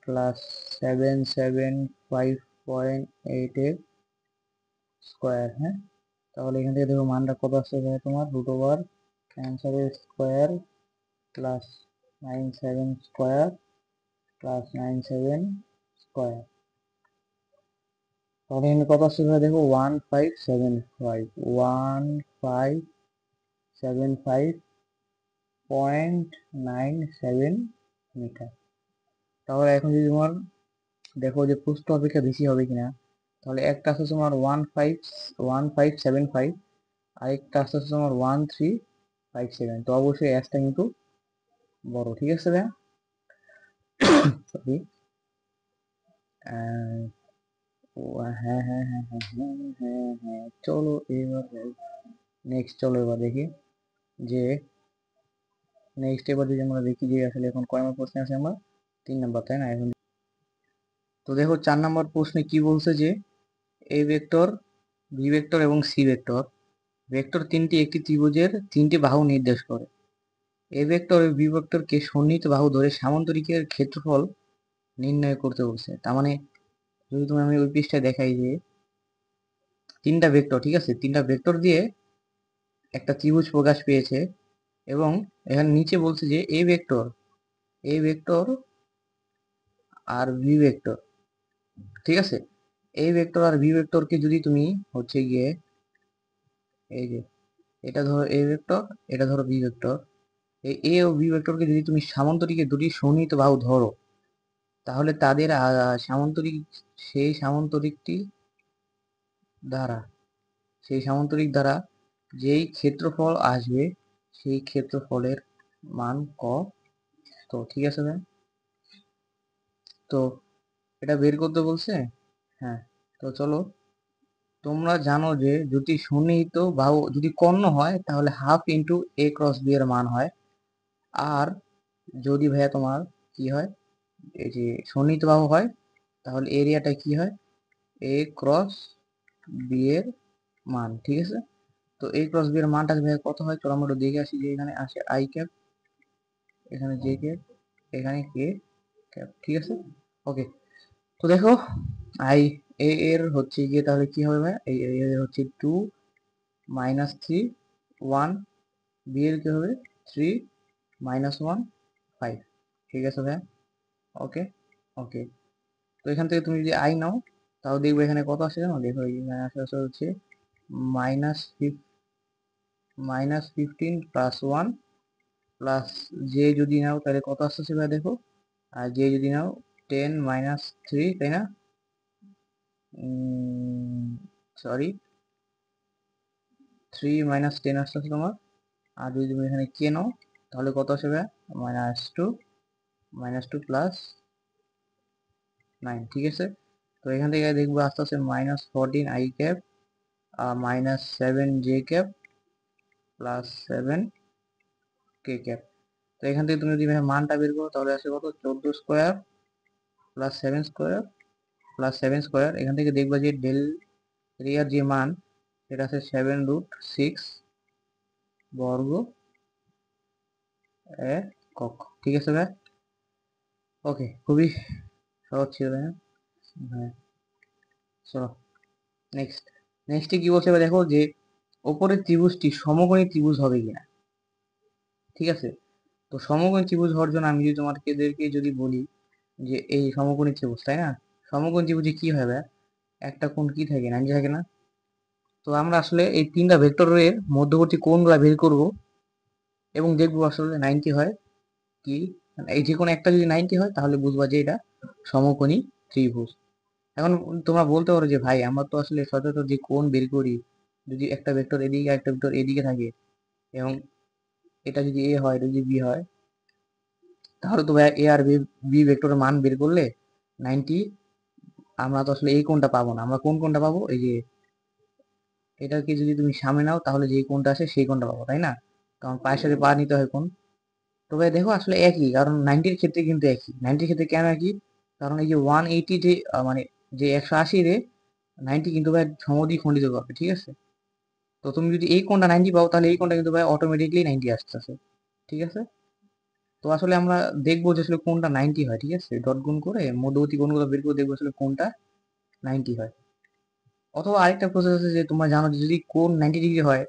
plus 775.88 square. হ্যাঁ, তাহলে এখান থেকে দেখো মানটা কত আসছে ভাই তোমার, রুট ওভার ক্যান্সারের square plus 97 square plus 97 square. তাহলে এখানে কত আসছে ভাই দেখো 1575.97 মিটার। তাহলে এখন যদি তোমার দেখো যে প্রস্থ অপেক্ষা বেশি হবে কিনা, তাহলে একটা আসছে তোমার 1575, আরেকটা আসছে তোমার 1357। তো অবশ্যই অ্যাসটা কিন্তু বড়, ঠিক আছে ভাই। সরি, হ্যাঁ হ্যাঁ হ্যাঁ হ্যাঁ হ্যাঁ হ্যাঁ হ্যাঁ, চলো এবার নেক্সট, চলো এবার দেখি যে নেক্সট, এবার যদি আমরা দেখি যে আসলে এখন কয় নম্বর প্রশ্নে আছে, আমরা 3 নাম্বার, তাই না? এখন তো দেখো 4 নম্বর প্রশ্নে কি বলছে যে এ ভেক্টর, বি ভেক্টর এবং সি ভেক্টর, ভেক্টর তিনটি একটি ত্রিভুজের তিনটি বাহু নির্দেশ করে। এ ভেক্টর ও বি ভেক্টরকে সন্নিহিত বাহু ধরে সামান্তরিকের ক্ষেত্রফল নির্ণয় করতে বলছে। তার মানে যদি তুমি, আমি ওই পৃষ্ঠায় দেখাই যে তিনটা ভেক্টর, ঠিক আছে, তিনটা ভেক্টর দিয়ে একটা ত্রিভুজ প্রকাশ পেয়েছে, এবং এখানে নিচে বলছে যে এ ভেক্টর আর বি ভেক্টর, ঠিক আছে, এই ভেক্টর আর বি ভেক্টরকে যদি তুমি হচ্ছে গিয়ে এই যে এটা ধরো এ ভেক্টর, এটা ধরো বি ভেক্টর, এই এ ও বি ভেক্টরকে যদি তুমি সামান্তরিকে দুটি সন্নিহিত বাহু ধরো, তাহলে তাদের সামান্তরিক, সেই সামান্তরিকটি দ্বারা, সেই সামান্তরিক দ্বারা যেই ক্ষেত্রফল আসবে সেই ক্ষেত্রফলের মান কত। তো ঠিক আছে ভাই, তো এটা বের করতে বলছে। হ্যাঁ, তো চলো, তোমরা জানো যে যদি সন্নিহিত বাহু যদি কর্ণ হয় তাহলে হাফ ইন্টু এ ক্রস বি এর মান হয়, আর যদি ভাইয়া তোমার কি হয়, এই যে সন্নিহিত বাহু হয়, তাহলে এরিয়াটা কি হয়, এ ক্রস বি এর মান, ঠিক আছে। তো এ ক্রস বি এর মানটা ভাইয়া কত হয়, চলো আমরা একটু দেখে আসি যে এখানে আসে আই ক্যাপ, এখানে জে ক্যাপ, এখানে কে ক্যাপ, ঠিক আছে। ওকে, তো দেখো আই এ এর হচ্ছে গিয়ে তাহলে কি হবে ভাই, এই এর হচ্ছে 2 মাইনাস 3 1, বি এর কি হবে 3 মাইনাস 1 5, ঠিক আছে ভাই। ওকে, ওকে, তো এখান থেকে তুমি যদি আই নাও, তাও দেখবে এখানে কত আসে জানো, দেখো এখানে আসে হচ্ছে মাইনাস -15 প্লাস 1 প্লাস জে যদি নাও তাহলে কত আসতেছে ভাই দেখো, আর জে যদি নাও 10 মাইনাস 3, তাই না, সরি 3 মাইনাস 10 আসতেছে তোমার। আর যদি তুমি এখানে কে নাও তাহলে কত আসবে, -2 প্লাস 9, ঠিক আছে। তো এখান থেকে দেখবো আস্তে আস্তে -14 I cap, -7 J cap plus 7 K cap. তো এখান থেকে তুমি যদি মানটা বের করো তাহলে আসে কত, 14 square plus 7 square plus 7 square. এখান থেকে দেখবা যে ডেল এরিয়ার যে মান সেটা আছে 7√6 বর্গ একক, ঠিক আছে ভাই। ওকে, খুবই সহজ ছিল তাই না? হ্যাঁ, চলো নেক্সট, নেক্সটে কি বলছে এবার দেখো যে ওপরের ত্রিভুজটি সমকোণী ত্রিভুজ হবে কিনা, ঠিক আছে। তো সমকোণী ত্রিভুজ হওয়ার জন্য আমি যদি তোমাদেরকে যদি বলি যে এই সমকোণী ত্রিভুজ, তাই না, সমকোণী ত্রিভুজে কি হবে, একটা কোণ কি থাকে, 90 থাকে না। তো আমরা আসলে এই তিনটা ভেক্টরের মধ্যবর্তী কোণগুলো বের করব এবং দেখবো আসলে 90 হয় কি, এই যে কোনো একটা যদি 90 হয় তাহলে বুঝবা যে এটা সমকোণী ত্রিভুজ। এখন তোমরা বলতে পারো যে ভাই আমরা তো আসলে সচরাচর যে কোণ বের করি, যদি একটা ভেক্টর এদিকে একটা ভেক্টর এদিকে থাকে এবং এটা যদি এ হয় এটা যদি বি হয়, তাহলে তো ভাই এ আর বি ভেক্টরের মান বের করলে 90, আমরা তো আসলে এই কোণটা পাবো না, আমরা কোন কোণটা পাবো, এই যে এটাকে যদি তুমি সামনে নাও তাহলে যে কোণটা আসে সেই কোণটা পাবো, তাই না। কারণ পায়ের সাথে পা নিতে হয় কোণ। তো ভাই দেখো আসলে একই, কারণ 90-র ক্ষেত্রে কিন্তু একই, 90-র ক্ষেত্রে কেন একই, কারণ এই যে 180 যে মানে যে 180 রে 90 কিন্তু ভাই সমদ্বিখণ্ডিত করবে, ঠিক আছে। তো তুমি যদি এই কোণটা 90 পাও তাহলে এই কোণটা কিন্তু ভাই অটোমেটিকলি 90 আসতেছে, ঠিক আছে। তো আসলে আমরা দেখবো যে আসলে কোনটা 90 হয়, ঠিক আছে, ডট গুণ করে মধ্যবর্তী কোণগুলো বের করে দেখবো আসলে কোনটা 90 হয়। অথবা আরেকটা প্রসেস আছে যে তোমরা জানো যে যদি কোণ 90 ডিগ্রি হয়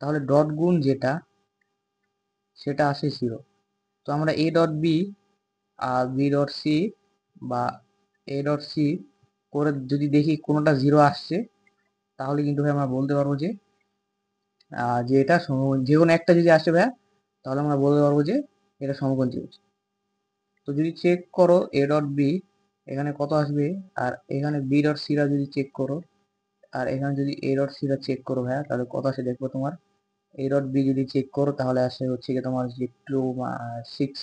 তাহলে ডট গুণ যেটা সেটা আসে 0। তো আমরা এ ডট বি আর বি ডট সি বা এ ডট সি করে যদি দেখি কোনোটা 0 আসছে তাহলে কিন্তু ভাই আমরা বলতে পারবো যে যে এটা যে কোনো একটা যদি আসে ভাইয়া তাহলে আমরা বলতে পারবো যে এটা সমকোণ ত্রিভুজ। তো যদি চেক করো এ ডট বি এখানে কত আসবে, আর এখানে বি ডট সিরা যদি চেক করো, আর এখানে যদি এ ডট সিরা চেক করো ভাইয়া তাহলে কত আসে দেখবো তোমার। এ ডট বি যদি চেক করো তাহলে আসে হচ্ছে কি তোমার যে 6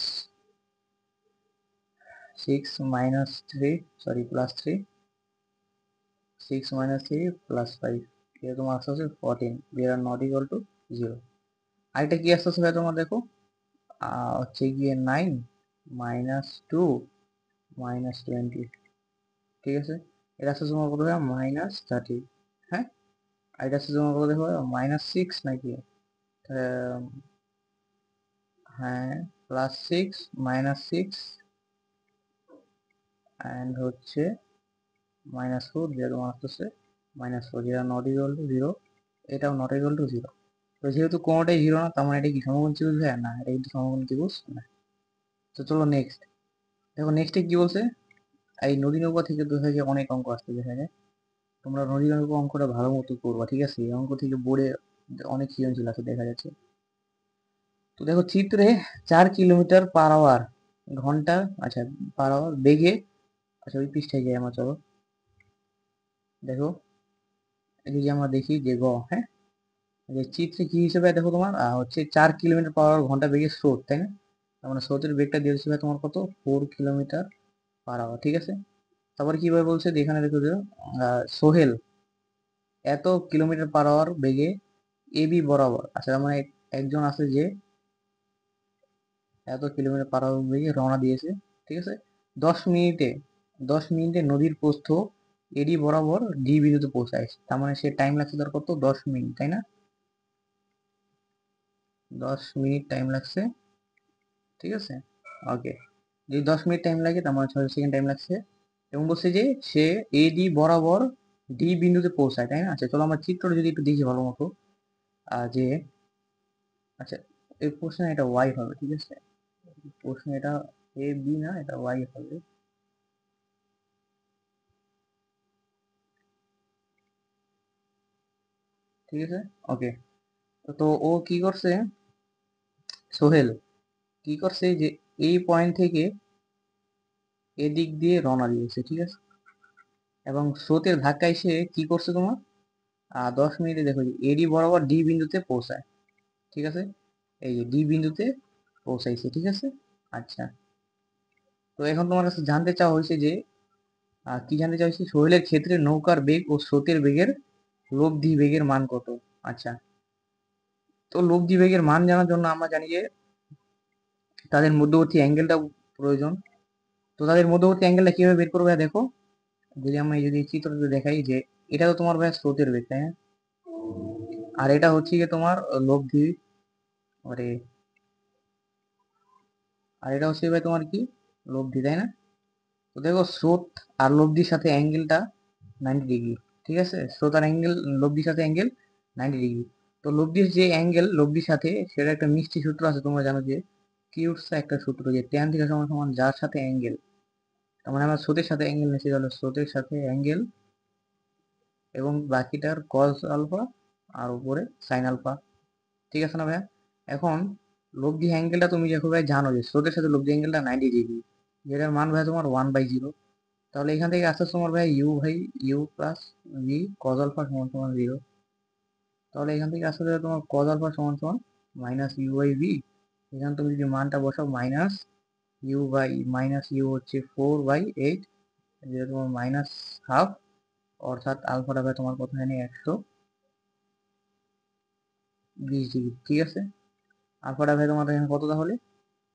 6 minus 3, sorry plus 3, 6 minus 3 plus 5, এটা তোমার আসতে হচ্ছে 14, they are not equal to 0। আরেকটা কি আসতেছে ভাই তোমার দেখো, হচ্ছে গিয়ে 9 মাইনাস 2 মাইনাস 20, ঠিক আছে, এটা আসছে তোমার কত ভাই -30। হ্যাঁ, আর এটা আসছে তোমার কত দেখো -6 নাকি, হ্যাঁ +6 -6 অ্যান্ড হচ্ছে -4, যেটা তোমার আসতেছে -4, যেটা নট ইকুয়াল টু 0, এটাও নট ইকুয়াল টু 0। তো যেহেতু কোনোটাই 0 না তার মানে এটা কি সমকোণ ত্রিভুজ ভাই? না, এটা কিন্তু সমকোণ ত্রিভুজ না। তো চলো নেক্সট দেখো, নেক্সটে কি বলছে, এই নদী নৌকা থেকে দেখা যায় অনেক অঙ্ক আসতে দেখা যায়, তোমরা নদী নৌকা অঙ্কটা ভালো মতো করবা, ঠিক আছে, এই অঙ্ক থেকে বোর্ডে অনেক সৃজনশীল আছে দেখা যাচ্ছে। তো দেখো চিত্রে 4 কিলোমিটার পার আওয়ার ঘন্টা, আচ্ছা পার আওয়ার বেগে, আচ্ছা ওই পৃষ্ঠায় যাই আমরা, চলো দেখো এদিকে আমরা দেখি যে হ্যাঁ, যে চিত্রে কি হিসেবে দেখো তোমার হচ্ছে 4 কিলোমিটার পার আওয়ার ঘন্টা বেগে স্রোত, তাই না, তার মানে স্রোতের বেগটা দিয়েছে ভাই তোমার কত 4 কিলোমিটার পার আওয়ার, ঠিক আছে। তারপরে কিভাবে বলছে যে এখানে দেখো যে সোহেল এত কিলোমিটার পার আওয়ার বেগে এবি বরাবর, আচ্ছা তার মানে একজন আছে যে এত কিলোমিটার পার আওয়ার বেগে রওনা দিয়েছে, ঠিক আছে, 10 মিনিটে 10 মিনিটে নদীর প্রস্থ এডি বরাবর ডি বিন্দুতে পৌঁছায়, তার মানে সে টাইম লাগছে তার কত 10 মিনিট, তাই না, 10 মিনিট টাইম লাগছে, ঠিক আছে। ওকে, যদি 10 মিনিট টাইম লাগে তার মানে 6 সেকেন্ড টাইম লাগছে, এবং বলছে যে সে এডি বরাবর ডি বিন্দুতে পৌঁছায়, তাই না। আচ্ছা চলো আমরা চিত্রটা যদি একটু দেখি ভালো মতো, যে আচ্ছা এই প্রশ্নে এটা ওয়াই হবে, ঠিক আছে, প্রশ্নে এটা এ বি না, এটা ওয়াই হবে, ঠিক আছে। ওকে, তো ও কি করছে, সোহেল কি করছে যে এই পয়েন্ট থেকে এদিক দিয়ে রওনা দিয়েছে, ঠিক আছে, এবং স্রোতের ধাক্কায় সে কি করছে তোমার 10 মিনিটে দেখো যে এডি বরাবর ডি বিন্দুতে পৌঁছায়, ঠিক আছে, এই যে ডি বিন্দুতে পৌঁছাইছে, ঠিক আছে। আচ্ছা, তো এখন তোমার কাছে জানতে চাওয়া হয়েছে যে কি জানতে চাইছি, সোহেলের ক্ষেত্রে নৌকার বেগ ও স্রোতের বেগের লব্ধি বেগের মান কত। আচ্ছা, তো লব্ধি বেগের মান জানার জন্য আমরা জানি যে তাদের মধ্যবর্তী অ্যাঙ্গেলটা প্রয়োজন। তো তাদের মধ্যবর্তী অ্যাঙ্গেলটা কিভাবে বের করবে দেখো, যদি আমি যদি চিত্রটা দেখাই যে এটা তো তোমার ভাই স্রোতের বেগ, তাই না, আর এটা হচ্ছে গিয়ে তোমার লব্ধি, আরে আর এটা হচ্ছে ভাই তোমার কি লব্ধি, তাই না। তো দেখো স্রোত আর লব্ধির সাথে অ্যাঙ্গেলটা 90 ডিগ্রি, ঠিক আছে, স্রোত আর অ্যাঙ্গেল লব্ধির সাথে অ্যাঙ্গেল 90 ডিগ্রি। তো লব্ধির যে অ্যাঙ্গেল লব্ধির সাথে সেটা একটা মিষ্টি সূত্র আছে, তোমরা জানো যে কিউটসা একটা সূত্র, যে ট্যান থিটা সমান সমান যার সাথে অ্যাঙ্গেল, তার মানে আমরা স্রোতের সাথে অ্যাঙ্গেল নিচ্ছি, তাহলে স্রোতের সাথে অ্যাঙ্গেল এবং বাকিটার কস আলফা আর উপরে সাইন আলফা, ঠিক আছে না ভাইয়া। এখন লব্ধি অ্যাঙ্গেলটা তুমি দেখো ভাই জানো যে স্রোতের সাথে লব্ধি অ্যাঙ্গেলটা 90 ডিগ্রি, যেটার মান ভাই তোমার 1/0। তাহলে এখান থেকে আসতে তোমার ভাই ইউ ভাই U plus V cos alpha সমান সমান 0। তাহলে এখান থেকে আসতে তোমার কজ আলফা সমান সমান -u/v। এখানে তুমি যদি মানটা বসাও মাইনাস ইউ হচ্ছে 4/8, যেটা তোমার -½ অর্থাৎ আলফাটা ভাই তোমার কত জানি 120 ডিগ্রি, ঠিক আছে। আলফাটা ভাই তোমার এখানে কত তাহলে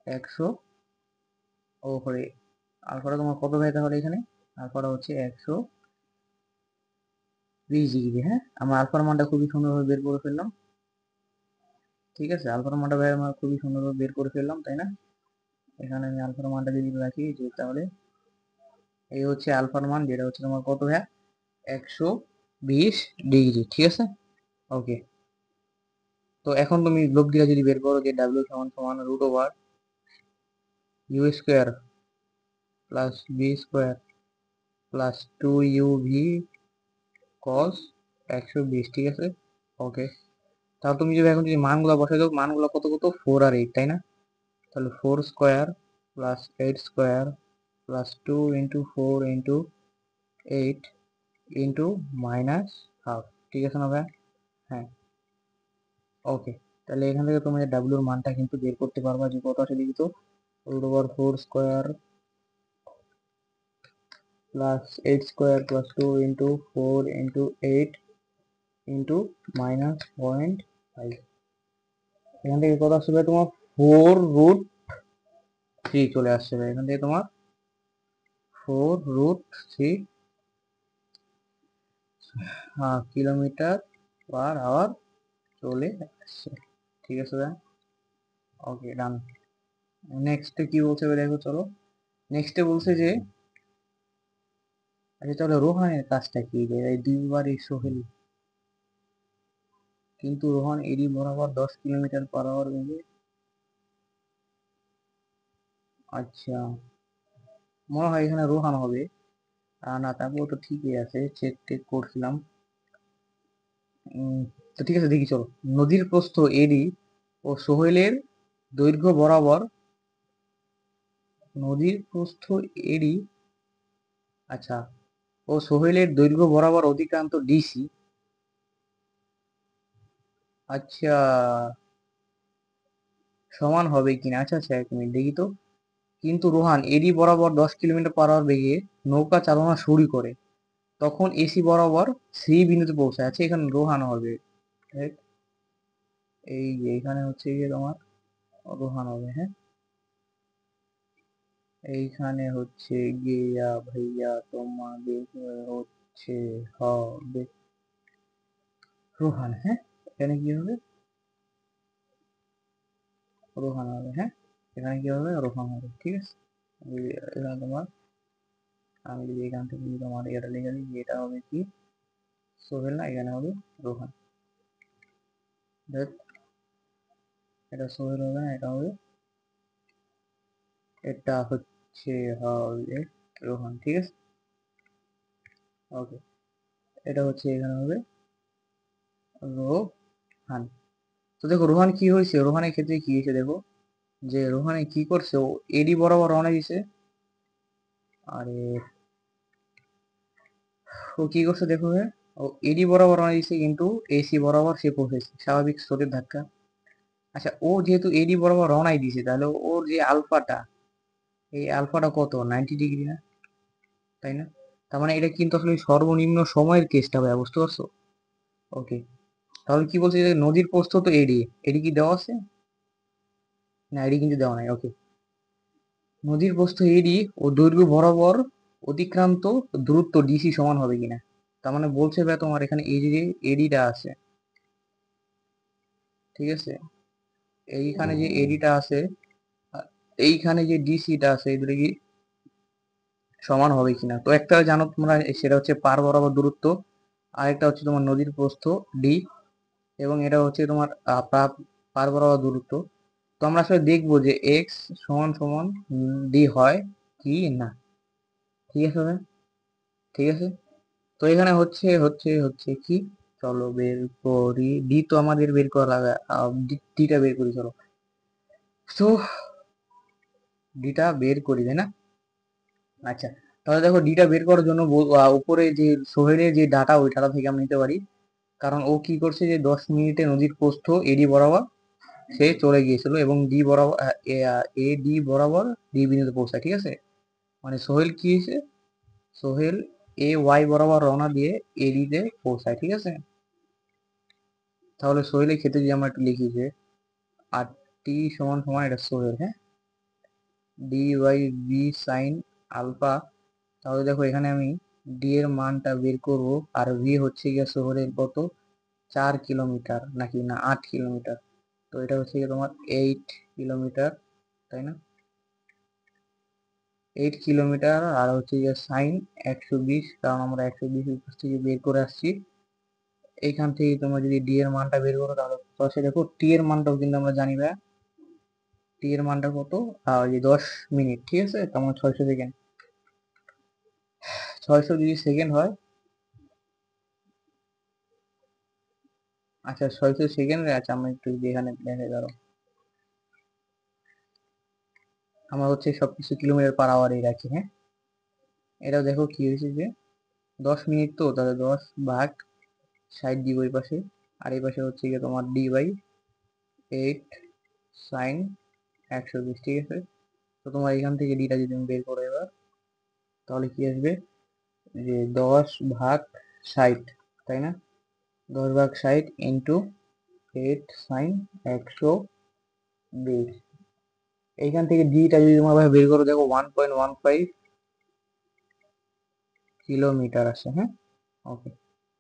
100, ওপরে আলফাটা তোমার কত ভাই তাহলে এখানে আলফাটা হচ্ছে 120 ডিগ্রি। হ্যাঁ, আমরা আলফার মানটা খুবই সুন্দরভাবে বের করে ফেললাম, ঠিক আছে, আলফার মানটা ভাই আমরা খুবই সুন্দরভাবে বের করে ফেললাম, তাই না। এখানে আমি আলফার মানটা যদি রাখি যে তাহলে এই হচ্ছে আলফার মান, যেটা হচ্ছে তোমার কত হ্যাঁ 120 ডিগ্রি, ঠিক আছে। ওকে, তো এখন তুমি লব্ধিটা যদি বের করো যে ডাব্লিউ সমান সমান root over U square plus B square plus 2uv cos 120, ঠিক আছে। ওকে, তাহলে তুমি যদি এখন যদি মানগুলো বসাই দাও, মানগুলো কত কত 4 আর 8, তাই না? তাহলে 4 square plus 8 square plus 2 × 4 × 8 into -12, ঠিক আছে না ভাই? হ্যাঁ, ওকে, তাহলে এখান থেকে তুমি ডাব্লিউর মানটা কিন্তু বের করতে পারবা যে কত আছে দেখি তো। Root over 4 square plus 8 square plus 2 × 4 × 8 into -0.5, এখান থেকে কত আসবে তোমার 4√3 চলে আসছে ভাই। এখান থেকে তোমার 4√3 কিলোমিটার/আওয়ার চলে আসছে, ঠিক আছে ভাই। ওকে, ডান। নেক্সট কি বলছে দেখো, চলো নেক্সটে বলছে যে আচ্ছা তাহলে রোহানের কাজটা কি, যে এই দুইবার এই সোহেল, কিন্তু রোহান এডি বরাবর 10 কিলোমিটার/আওয়ার বেগে, আচ্ছা মনে হয় এখানে রোহান হবে। না তারপর তো ঠিকই আছে, চেক টেক করছিলাম। তো ঠিক আছে দেখি চলো। নদীর প্রস্থ এডি ও সোহেলের দৈর্ঘ্য বরাবর, নদীর প্রস্থ এডি আচ্ছা ও সোহেলের দৈর্ঘ্য বরাবর অতিক্রান্ত ডিসি, আচ্ছা সমান হবে কিনা। আচ্ছা আচ্ছা 1 মিনিট দেখি তো। কিন্তু রোহান এডি বরাবর 10 কিলোমিটার/আওয়ার বেগে নৌকা চালনা শুরু করে, তখন এসি বরাবর সি বিন্দুতে পৌঁছায়। আচ্ছা এখানে রোহান হবে, right? এই যে এখানে হচ্ছে গিয়ে তোমার রোহান হবে, হ্যাঁ এইখানে হচ্ছে গিয়া ভাইয়া তোমাদের হচ্ছে হবে রোহান, হ্যাঁ এখানে কি হবে রোহান হবে, হ্যাঁ এখানে কি হবে রোহান হবে, ঠিক আছে। এখানে তোমার আমি যদি এখান থেকে যদি তোমার এটা লিখে দিই, এটা হবে কি সোহেল, না এখানে হবে রোহান, দেখ এটা সোহেল হবে না, এটা হবে এটা হচ্ছে হবে রোহান, ঠিক আছে। ওকে, এটা হচ্ছে এখানে হবে রোহান। তো দেখো রোহান কি হয়েছে, রোহানের ক্ষেত্রে কি হয়েছে দেখো, যে রোহানে কি করছে, ও এডি বরাবর রওনা দিছে। আরে ও কি করছে দেখো হ্যাঁ, ও এডি বরাবর রওনা দিছে কিন্তু এসি বরাবর সে পৌঁছেছে, স্বাভাবিক স্রোতের ধাক্কা। আচ্ছা ও যেহেতু এডি বরাবর রওনাই দিছে, তাহলে ওর যে আলফাটা, এই আলফাটা কত 90 ডিগ্রি না, তাই না? তার মানে এটা কিন্তু আসলে সর্বনিম্ন সময়ের কেসটা ভাই, বুঝতে পারছো? ওকে, তাহলে কি বলছে যে নদীর প্রস্থ তো এডি, এডি কি দেওয়া আছে? না এডি কিন্তু দেওয়া নাই। ওকে, নদীর প্রস্থ এডি ও দৈর্ঘ্য বরাবর অতিক্রান্ত দূরত্ব ডিসি সমান হবে কিনা। তার মানে বলছে ভাই তোমার এখানে এই যে এডিটা আছে, ঠিক আছে, এইখানে যে এডিটা আছে আর এইখানে যে ডিসিটা আছে, এগুলো কি সমান হবে কিনা। তো একটা জানো তোমরা, সেটা হচ্ছে পার বরাবর দূরত্ব, আরেকটা হচ্ছে তোমার নদীর প্রস্থ ডি, এবং এটা হচ্ছে তোমার পার বরাবর দূরত্ব। তো আমরা আসলে দেখবো যে এক্স সমান সমান ডি হয় কি না, ঠিক আছে ভাই? ঠিক আছে, তো এখানে হচ্ছে হচ্ছে হচ্ছে কি, চলো বের করি। ডি তো আমাদের বের করা লাগে, ডিটা বের করি চলো। তো ডিটা বের করি তাই না। আচ্ছা, তাহলে দেখো ডিটা বের করার জন্য উপরে যে সোহেলের যে ডাটা, ওই ডাটা থেকে আমরা নিতে পারি। কারণ ও কি করছে যে 10 মিনিটে নদীর প্রস্থ এডি বরাবর সে চলে গিয়েছিল, এবং ডি বরাবর এ ডি বরাবর ডি বিন্দুতে পৌঁছায়, ঠিক আছে। মানে সোহেল কি হয়েছে, সোহেল এ ওয়াই বরাবর রওনা দিয়ে এডি তে পৌঁছায়, ঠিক আছে। তাহলে সোহেলের ক্ষেত্রে যদি আমরা একটু লিখি যে আর টি সমান সমান এটা সোহেল, হ্যাঁ D Y V sine alpha. তাহলে দেখো এখানে আমি ডি এর মানটা বের করব, আর ভি হচ্ছে গিয়ে সোহেলের কত 4 কিলোমিটার নাকি না 8 কিলোমিটার, তো এটা হচ্ছে গিয়ে তোমার 8 কিলোমিটার, তাই না। 8 কিলোমিটার, আর হচ্ছে যে সাইন 120, কারণ আমরা 120 উপর থেকে বের করে আসছি। এইখান থেকে তোমরা যদি ডি এর মানটা বের করো তাহলে সরাসরি দেখো টি এর মানটাও কিন্তু আমরা জানি ভাই, টি এর মানটা কত, ওই যে 10 মিনিট, ঠিক আছে, তেমন 600 সেকেন্ড, 600 যদি সেকেন্ড হয়, আচ্ছা 600 সেকেন্ড, আচ্ছা আমরা একটু যদি এখানে দেখে দাঁড়ো, আমরা হচ্ছে সবকিছু কিলোমিটার পার আওয়ারই রাখি, হ্যাঁ। এটাও দেখো কি হয়েছে যে 10 মিনিট, তো তাহলে 10/60 দিব এই পাশে, আর এই পাশে হচ্ছে গিয়ে তোমার D/8 সাইন 120, ঠিক আছে। তো তোমার এখান থেকে ডিটা যদি তুমি বের করো এবার, তাহলে কি আসবে যে 10/60, তাই না, 10/60 ইন্টু 8 সাইন 120। এইখান থেকে ডিটা যদি তোমরা ভাবে বের করো, দেখো 1.15 কিলোমিটার আসে, হ্যাঁ। ওকে,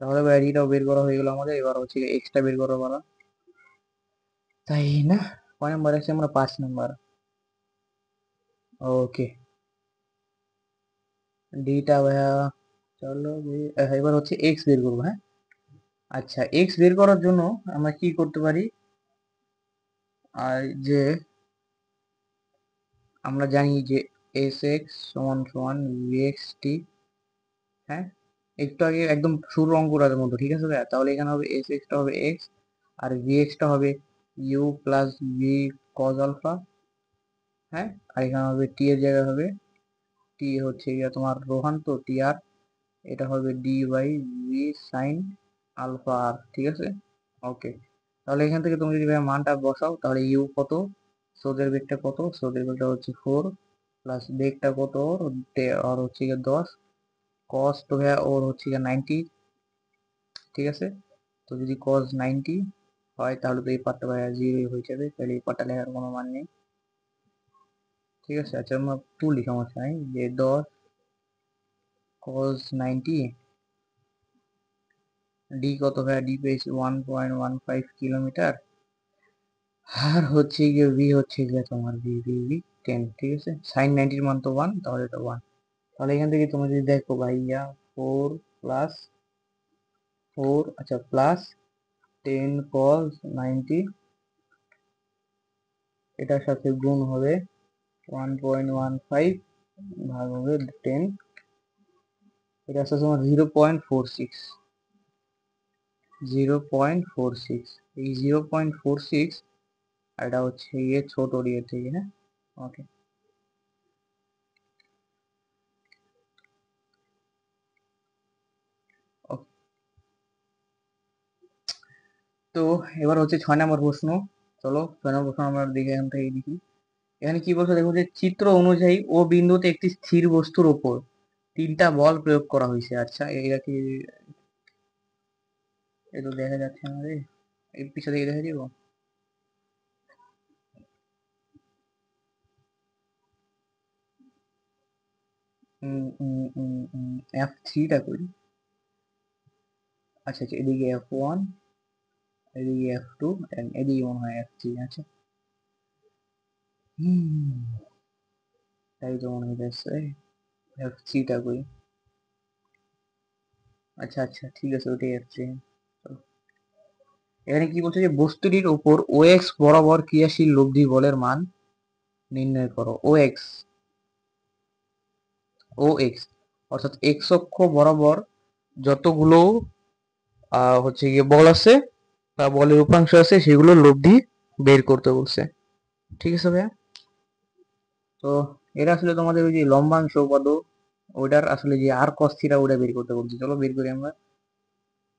তাহলে ভাই ডিটাও বের করা হয়ে গেল আমাদের, এবার হচ্ছে এক্সট্রা বের করো বলা, তাই না। কয় নাম্বার আছে আমরা, 5 নাম্বার। ওকে, ডিটা ভাইয়া, চলো এবার হচ্ছে এক্স বের করবো, হ্যাঁ। আচ্ছা, এক্স বের করার জন্য আমরা কি করতে পারি, আর যে আমরা জানি যে এস এক্স সমান সমান ভিএক্স টি, হ্যাঁ। একটু আগে একদম শুরু অঙ্ক করার মতো, ঠিক আছে ভাইয়া, তাহলে এখানে হবে এস এক্সটা হবে এক্স, আর ভিএক্সটা হবে U plus V cos alpha, হ্যাঁ। আর এখানে হবে টি এর জায়গায় হবে, টি হচ্ছে গিয়ে তোমার রোহান, তো টি আর, এটা হবে D/V সাইন আলফা আর, ঠিক আছে। ওকে, তাহলে এখান থেকে তুমি যদি ভাই মানটা বসাও, তাহলে ইউ কত, স্রোতের বেগটা কত, স্রোতের বেগটা হচ্ছে 4, প্লাস বেগটা কত ওর, আর হচ্ছে গিয়ে 10, কস তো ভাইয়া ওর হচ্ছে গিয়ে 90, ঠিক আছে। তো যদি কস 90 হয়, তাহলে তো এই পার্টটা ভাইয়া 0 হয়ে যাবে, তাহলে এই পার্টটা লেখার কোনো মান নেই, ঠিক আছে। আচ্ছা, আমরা 2 লিখা সমস্যা নাই, যে 10 cos 90, ডি কত ভাইয়া, ডি পেয়েছি 1.15 কিলোমিটার, আর হচ্ছে গিয়ে ভি হচ্ছে গিয়ে তোমার ভি 10, ঠিক আছে। সাইন 90-র মান তো 1, তাহলে এটা 1। তাহলে এখান থেকে তুমি যদি দেখো ভাইয়া 4 + 4, আচ্ছা প্লাস 10 cos 90, এটার সাথে গুণ হবে 1.15 ভাগ হবে 10, এটা আসলে তোমার 0.46, এই 0.46, আর এটা হচ্ছে গিয়ে ছোট ডিএর থেকে, হ্যাঁ। ওকে, তো এবার হচ্ছে 6 নম্বর প্রশ্ন। চলো 6 নম্বর প্রশ্ন আমরা দেখে এখান থেকে দেখি, এখানে কি বলছে দেখো, যে চিত্র অনুযায়ী ও বিন্দুতে একটি স্থির বস্তুর ওপর 3টা বল প্রয়োগ করা হয়েছে। আচ্ছা, এটা কি, এটা দেখা যাচ্ছে আমাদের এই পিছনে থেকে দেখা দিব, F3টা করি, আচ্ছা আচ্ছা, এদিকে F1, এদিকে F2, এদিকে মনে হয় F3, আচ্ছা। হুম, তাই তো মনে হইতেছে, F3টা করি, আচ্ছা আচ্ছা, ঠিক আছে, ওটাই F3। এখানে কি বলছে, যে বস্তুটির উপর ও এক্স বরাবর ক্রিয়াশীল লব্ধি বলের মান নির্ণয় করো। ও এক্স অর্থাৎ এক্স অক্ষ বরাবর যতগুলো হচ্ছে গিয়ে বল আছে বা বলের উপাংশ আছে, সেগুলো লব্ধি বের করতে বলছে, ঠিক আছে ভাইয়া। তো এটা আসলে তোমাদের ওই যে লম্বাংশ উপাদ্য, ওইটার আসলে যে আর কস থিটা, ওটা বের করতে বলছে, চলো বের করি আমরা।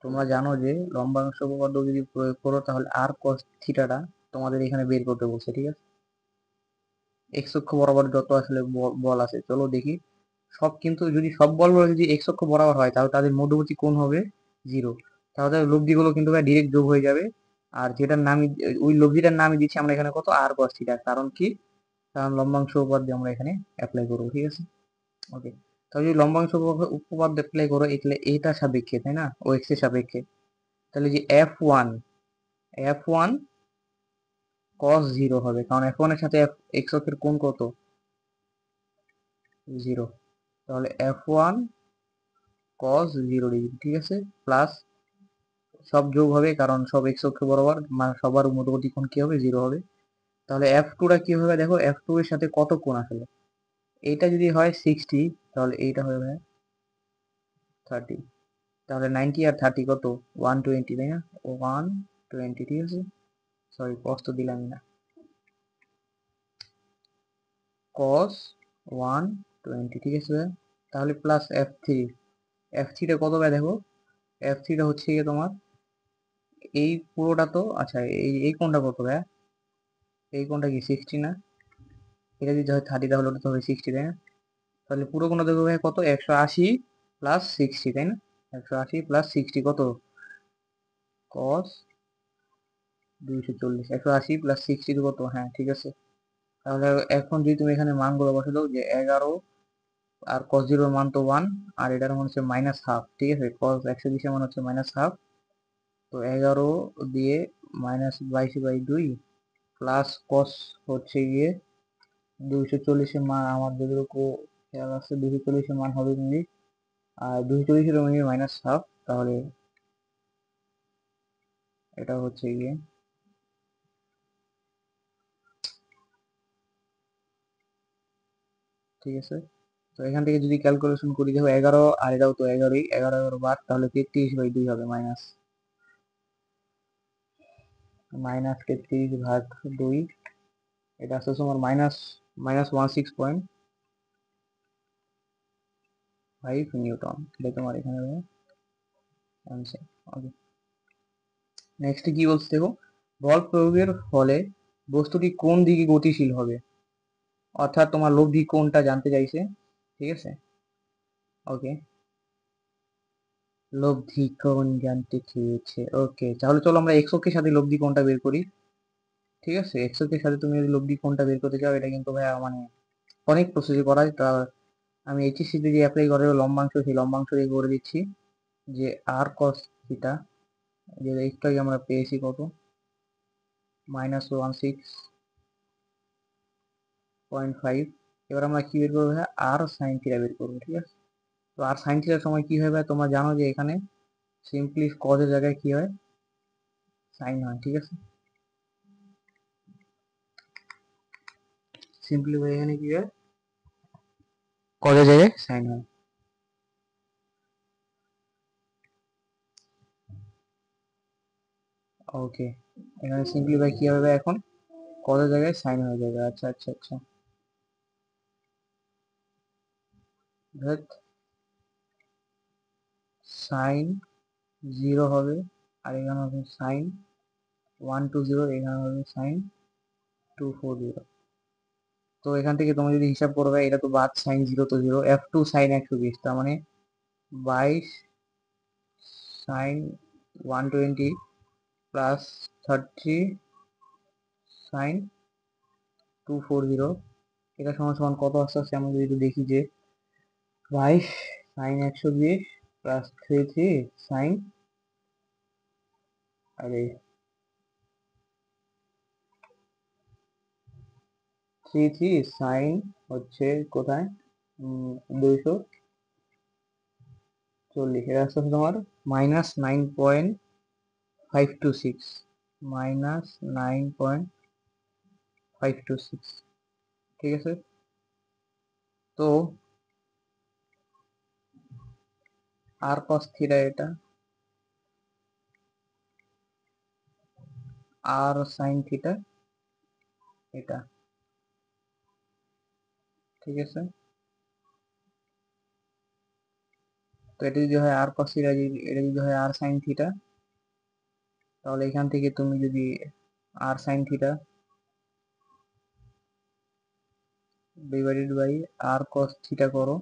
তোমরা জানো যে লম্বাংশ উপপাদ্য যদি প্রয়োগ করো, তাহলে আর কস থিটাটা তোমাদের এখানে বের করতে বলছে, ঠিক আছে। এক্স অক্ষ বরাবর যত আসলে বল আছে, চলো দেখি। সব কিন্তু যদি সব বল যদি এক্স অক্ষ বরাবর হয়, তাহলে তাদের মধ্যবর্তী কোণ হবে 0, তাহলে লব্ধিগুলো কিন্তু ডিরেক্ট যোগ হয়ে যাবে। আর যেটার নামই, ওই লব্ধিটার নামই দিচ্ছি আমরা এখানে কত, আর cos থিটা, কারণ কি, কারণ লম্বাংশ উপপাদ্য আমরা এখানে অ্যাপ্লাই করবো, ঠিক আছে। ওকে, তাহলে যদি লম্বাংশ উপপাদ্য অ্যাপ্লাই করো, এখানে এটা সাপেক্ষে, তাই না, ও এক্স এর সাপেক্ষে, তাহলে যে F1 cos 0 হবে, কারণ F1 এর সাথে এক্স অক্ষের কোণ কত, 0, তাহলে f1 cos 0 ডিগ্রি, ঠিক আছে, প্লাস সব যোগ হবে কারণ সব x অক্ষ বরাবর, মানে সবার মধ্যবর্তী কোণ কি হবে, 0 হবে। তাহলে f2 টা কি হবে, দেখো f2 এর সাথে কত কোণ আসলে, এইটা যদি হয় 60, তাহলে এইটা হবে 30, তাহলে 90 আর 30 কত, 120, তাই না, 120, ঠিক আছে, সরি cos তো দিলামই না, cos 120, ঠিক আছে। তাহলে প্লাস f3 টা কত ভাই, দেখো f3 টা হচ্ছে গিয়ে তোমার এই পুরোটা তো, আচ্ছা এই কোণটা কত ভাই, এই কোণটা কি 60 না, এটা যদি হয় 30 তাহলে ওটা তো হবে 60, তাই না, তাহলে পুরো কোণটা দেখো ভাই কত, 180 প্লাস 60, তাই না, 180 প্লাস 60 কত, cos 240, 180 প্লাস 60 কত, হ্যাঁ ঠিক আছে। তাহলে এখন যদি তুমি এখানে মানগুলো বসে দাও, যে 11 আর cos 0 এর মান তো 1, আর এটার মান হচ্ছে -1/2, ঠিক আছে, cos 120 এর মান হচ্ছে -1/2, তো 11 দিয়ে -22/2 প্লাস cos হচ্ছে গিয়ে 240 এর মান, আমার যতটুকু খেয়াল আছে 240 এর মান হবে মিনিট, আর 240 এর মিনিট -1/2, তাহলে এটা হচ্ছে গিয়ে, ঠিক আছে। তো এখান থেকে যদি ক্যালকুলেশন করি, দেখো 11 আর এটাও তো 11ই, 11 বাদ, তাহলে 33/2 হবে, মাইনাস মাইনাস 33/2, এটা আসলে তোমার -16.5 নিউটন, এটা তোমার এখানে অ্যান্সার। ওকে, নেক্সট কি বলছে দেখো, বল প্রয়োগের ফলে বস্তুটি কোন দিকে গতিশীল হবে, অর্থাৎ তোমার লব্ধি কোনটা জানতে চাইছে, ঠিক আছে। ওকে, লব্ধি কোণ জানতে চেয়েছে, ওকে, তাহলে চলো আমরা এক্স অক্ষের সাথে লব্ধি কোণটা বের করি, ঠিক আছে। এক্স অক্ষের সাথে তুমি যদি লব্ধি কোণটা বের করতে চাও, এটা কিন্তু ভাই মানে অনেক প্রসেসে করা যায়, তা আমি এইচএসসি তে যে অ্যাপ্লাই করে লম্বাংশ, সেই লম্বাংশ দিয়ে করে দিচ্ছি, যে আর কস থিটা, যে এইটাকে আমরা পেয়েছি কত, -16.5, এবার আমরা কি বের করবো, আর সাইন থিটা বের করবো, ঠিক আছে। তো আর সাইন থিটার সময় কি হবে, তোমরা জানো যে এখানে সিম্পলি কজের জায়গায় কি হয়, সাইন হয়, ঠিক আছে, সিম্পলি এখানে কি হয়, কজের জায়গায় সাইন হয়। ওকে, এখানে সিম্পলিফাই কি হবে এখন, কজের জায়গায় সাইন হয়ে যাবে, আচ্ছা আচ্ছা আচ্ছা, সাইন 0 হবে, আর এখানে হবে সাইন 120, এখানে হবে সাইন 240। তো এখান থেকে তুমি যদি হিসাব করবে, এটা তো বাদ, সাইন 0 তো 0, f2 সাইন 120, তার মানে 22 সাইন 120 প্লাস 30 সাইন 240, এটা সমান সমান কত আসতে আসছে, আমরা যদি একটু দেখি, যে 22 সাইন 120 প্লাস 33 সাইন, আরে 33 সাইন হচ্ছে কোথায়, 240, এটা আসছে তোমার -9.526, -9.526, ঠিক আছে। তো আর কস থিটা, এটা আর সাইন থিটা, এটা, ঠিক আছে। তো এটা যদি হয় আর কস থিটা, এটা যদি হয় আর সাইন থিটা, তাহলে এখান থেকে তুমি যদি R sine theta divided by R cos theta করো,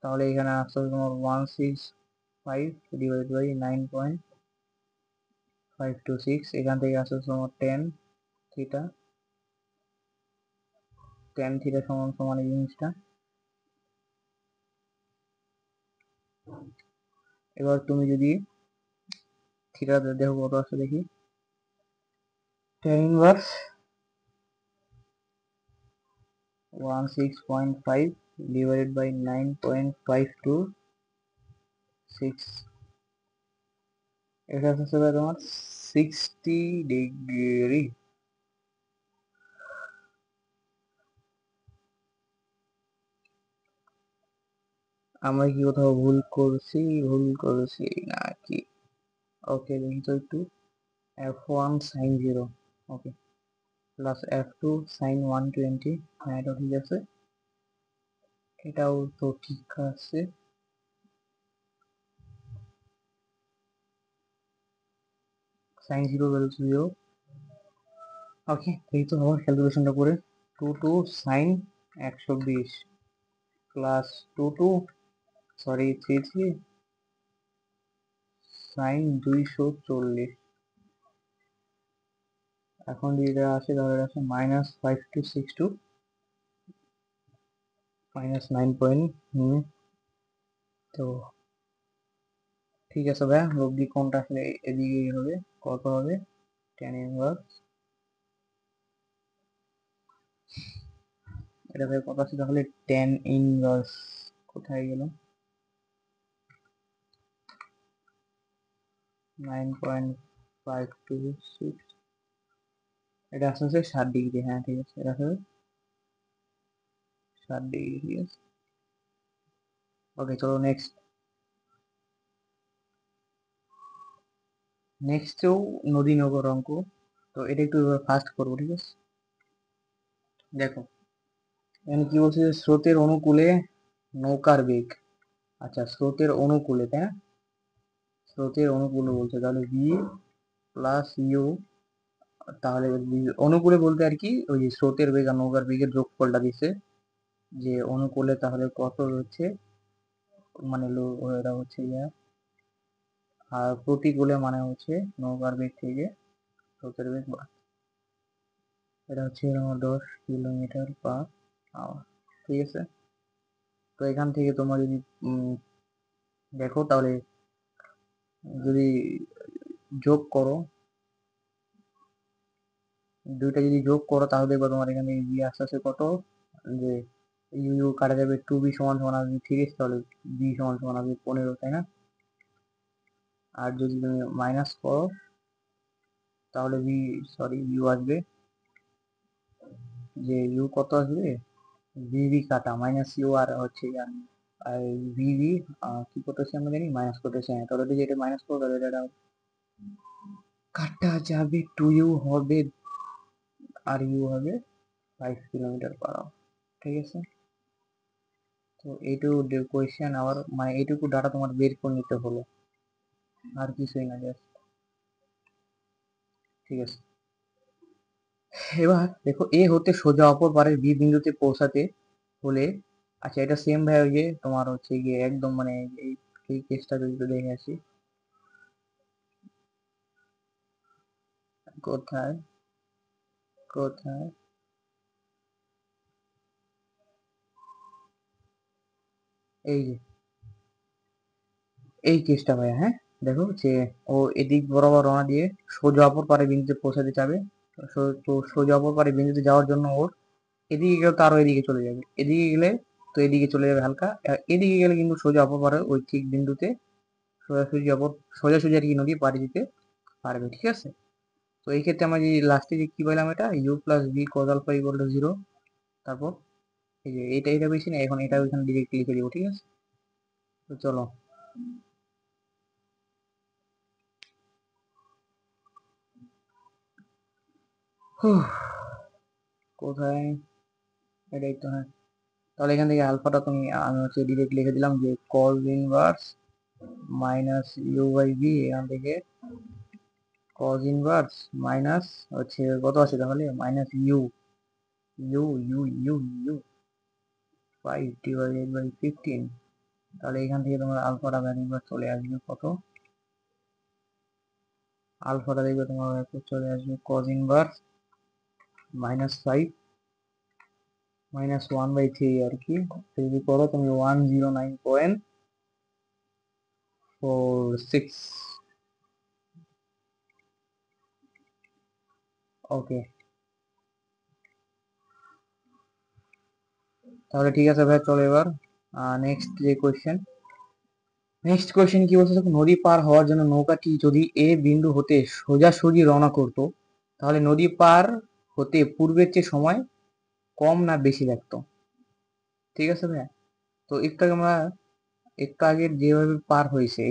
তাহলে এখানে আসছে তোমার 165 ডিভাইড বাই 9.526, এখান থেকে আসছে তোমার থিটা টেন থিটা সমান সমান এই জিনিসটা। এবার তুমি যদি থিটা দেখো কত আসছে দেখি, টেন ইনভার্স 16.5 divided by 9.526, এটা হচ্ছে তোমার 60 ডিগ্রি। আমরা কি কোথাও ভুল করছি নাকি? ওকে, দেখি তো একটু। f1 sin 0, ওকে, প্লাস f2 sin 120, হ্যাঁ এটা ঠিক আছে, এটাও তো ঠিক আছে। sin 0 ভ্যালু 0, ওকে, এই তো আবার ক্যালকুলেশনটা করে 2 sin 120 প্লাস 3 sin 240। এখন যদি এটা আসে তাহলে এটা আসে -5262 -9 পয়েন্ট। তো ঠিক আছে ভাইয়া, লব্ধি কোনটা আসলে এদিকে হবে, কত হবে? tan ইনভার্স, এটা ভাই কত আছে তাহলে? tan ইনভার্স কোথায় গেল? 9.526, এটা আসলে 60 ডিগ্রি, হ্যাঁ ঠিক আছে, এটা আসলে 60 ডিগ্রি, ঠিক আছে। ওকে চলো নেক্সটেও নদী নগর অঙ্ক। তো এটা একটু ফাস্ট করবো, ঠিক আছে। দেখো এখানে কি বলছে, স্রোতের অনুকূলে নৌকার বেগ। আচ্ছা, স্রোতের অনুকূলে, তাই না? স্রোতের অনুকূলে বলছে, তাহলে ভি প্লাস ইউ, তাহলে অনুকূলে বলতে আর কি ওই যে স্রোতের বেগ আর নৌকার বেগের যোগফলটা দিছে, যে অনুকূলে তাহলে কত হচ্ছে, মানে এটা হচ্ছে ইয়া, আর প্রতিকূলে মানে হচ্ছে নৌকার বেগ থেকে স্রোতের বেগ বা, এটা হচ্ছে তোমার 10 কিলোমিটার/আওয়ার, ঠিক আছে। তো এখান থেকে তোমরা যদি দেখো তাহলে যদি যোগ করো, দুইটা যদি যোগ করো তাহলে দেখবো তোমার এখানে ইয়ে আস্তে আস্তে কত, যে ইউ ইউ কাটা যাবে, 2b সমান সমান আসবে 30, তাহলে বি সমান সমান আসবে 15, তাই না? আর যদি তুমি মাইনাস করো তাহলে ইউ আসবে, যে ইউ কত আসবে, ভিভি কাটা মাইনাস ইউ, আর হচ্ছে আর ভিভি কি করতেছি আমরা জানি, মাইনাস করতেছি, হ্যাঁ তাহলে যদি এটা মাইনাস করো তাহলে এটা কাটা যাবে, 2u হবে আর ইউ হবে 5 কিলোমিটার/আওয়ার, ঠিক আছে। তো এইটুকু কোয়েশ্চেন আবার, মানে এইটুকু ডাটা তোমার বের করে নিতে হলো, আর কিছুই না, জাস্ট, ঠিক আছে। এবার দেখো, এ হতে সোজা অপর পারের বি বিন্দুতে পৌঁছাতে হলে, আচ্ছা এটা সেম ভাই ওই যে তোমার হচ্ছে গিয়ে একদম মানে এই এই কেসটা যদি একটু দেখে আসি, কোথায় কোথায় এই যে এই কেসটা ভাইয়া, হ্যাঁ দেখো যে ও এদিক বরাবর রওনা দিয়ে সোজা অপর পারে বিন্দুতে পৌঁছাতে চাবে। তো সোজা অপর পারে বিন্দুতে যাওয়ার জন্য ওর এদিকে গেলে তো আরো এদিকে চলে যাবে, এদিকে গেলে তো এদিকে চলে যাবে হালকা, এদিকে গেলে কিন্তু সোজা অপর পারে ওই ঠিক বিন্দুতে সোজাসুজি আর কি নদী পাড়ি দিতে পারবে, ঠিক আছে। তো এই ক্ষেত্রে আমরা যে লাস্টে যে কি পেলাম, এটা U plus B cos alpha equal to 0, তারপর এই যে এটা বেশি না, এখন এটা ওইখানে ডিরেক্ট লিখে দিব, ঠিক আছে। তো চলো, কোথায়, এটাই তো, হ্যাঁ। তাহলে এখান থেকে আলফাটা আমি হচ্ছে ডিরেক্ট লিখে দিলাম, যে cos inverse minus U by B, এখান থেকে কজ ইনভার্স মাইনাস হচ্ছে কত আছে তাহলে, minus U U U U U 5/15, তাহলে এখান থেকে তোমার আলফাটা ভ্যালু চলে আসবে কত, আলফাটা দেখবে তোমার চলে আসবে কজ ইনভার্স -5 -1/3 আর কি। যদি করো তুমি 109.46, ওকে। তাহলে ঠিক আছে ভাই, চলো এবার নেক্সট যে কোয়েশ্চেন। নেক্সট কোয়েশ্চেন কি বলছে, দেখো, নদী পার হওয়ার জন্য নৌকাটি যদি এ বিন্দু হতে সোজাসুজি রওনা করত, তাহলে নদী পার হতে পূর্বের চেয়ে সময় কম না বেশি লাগতো? ঠিক আছে ভাইয়া। তো একটু আগে যেভাবে পার হয়েছে,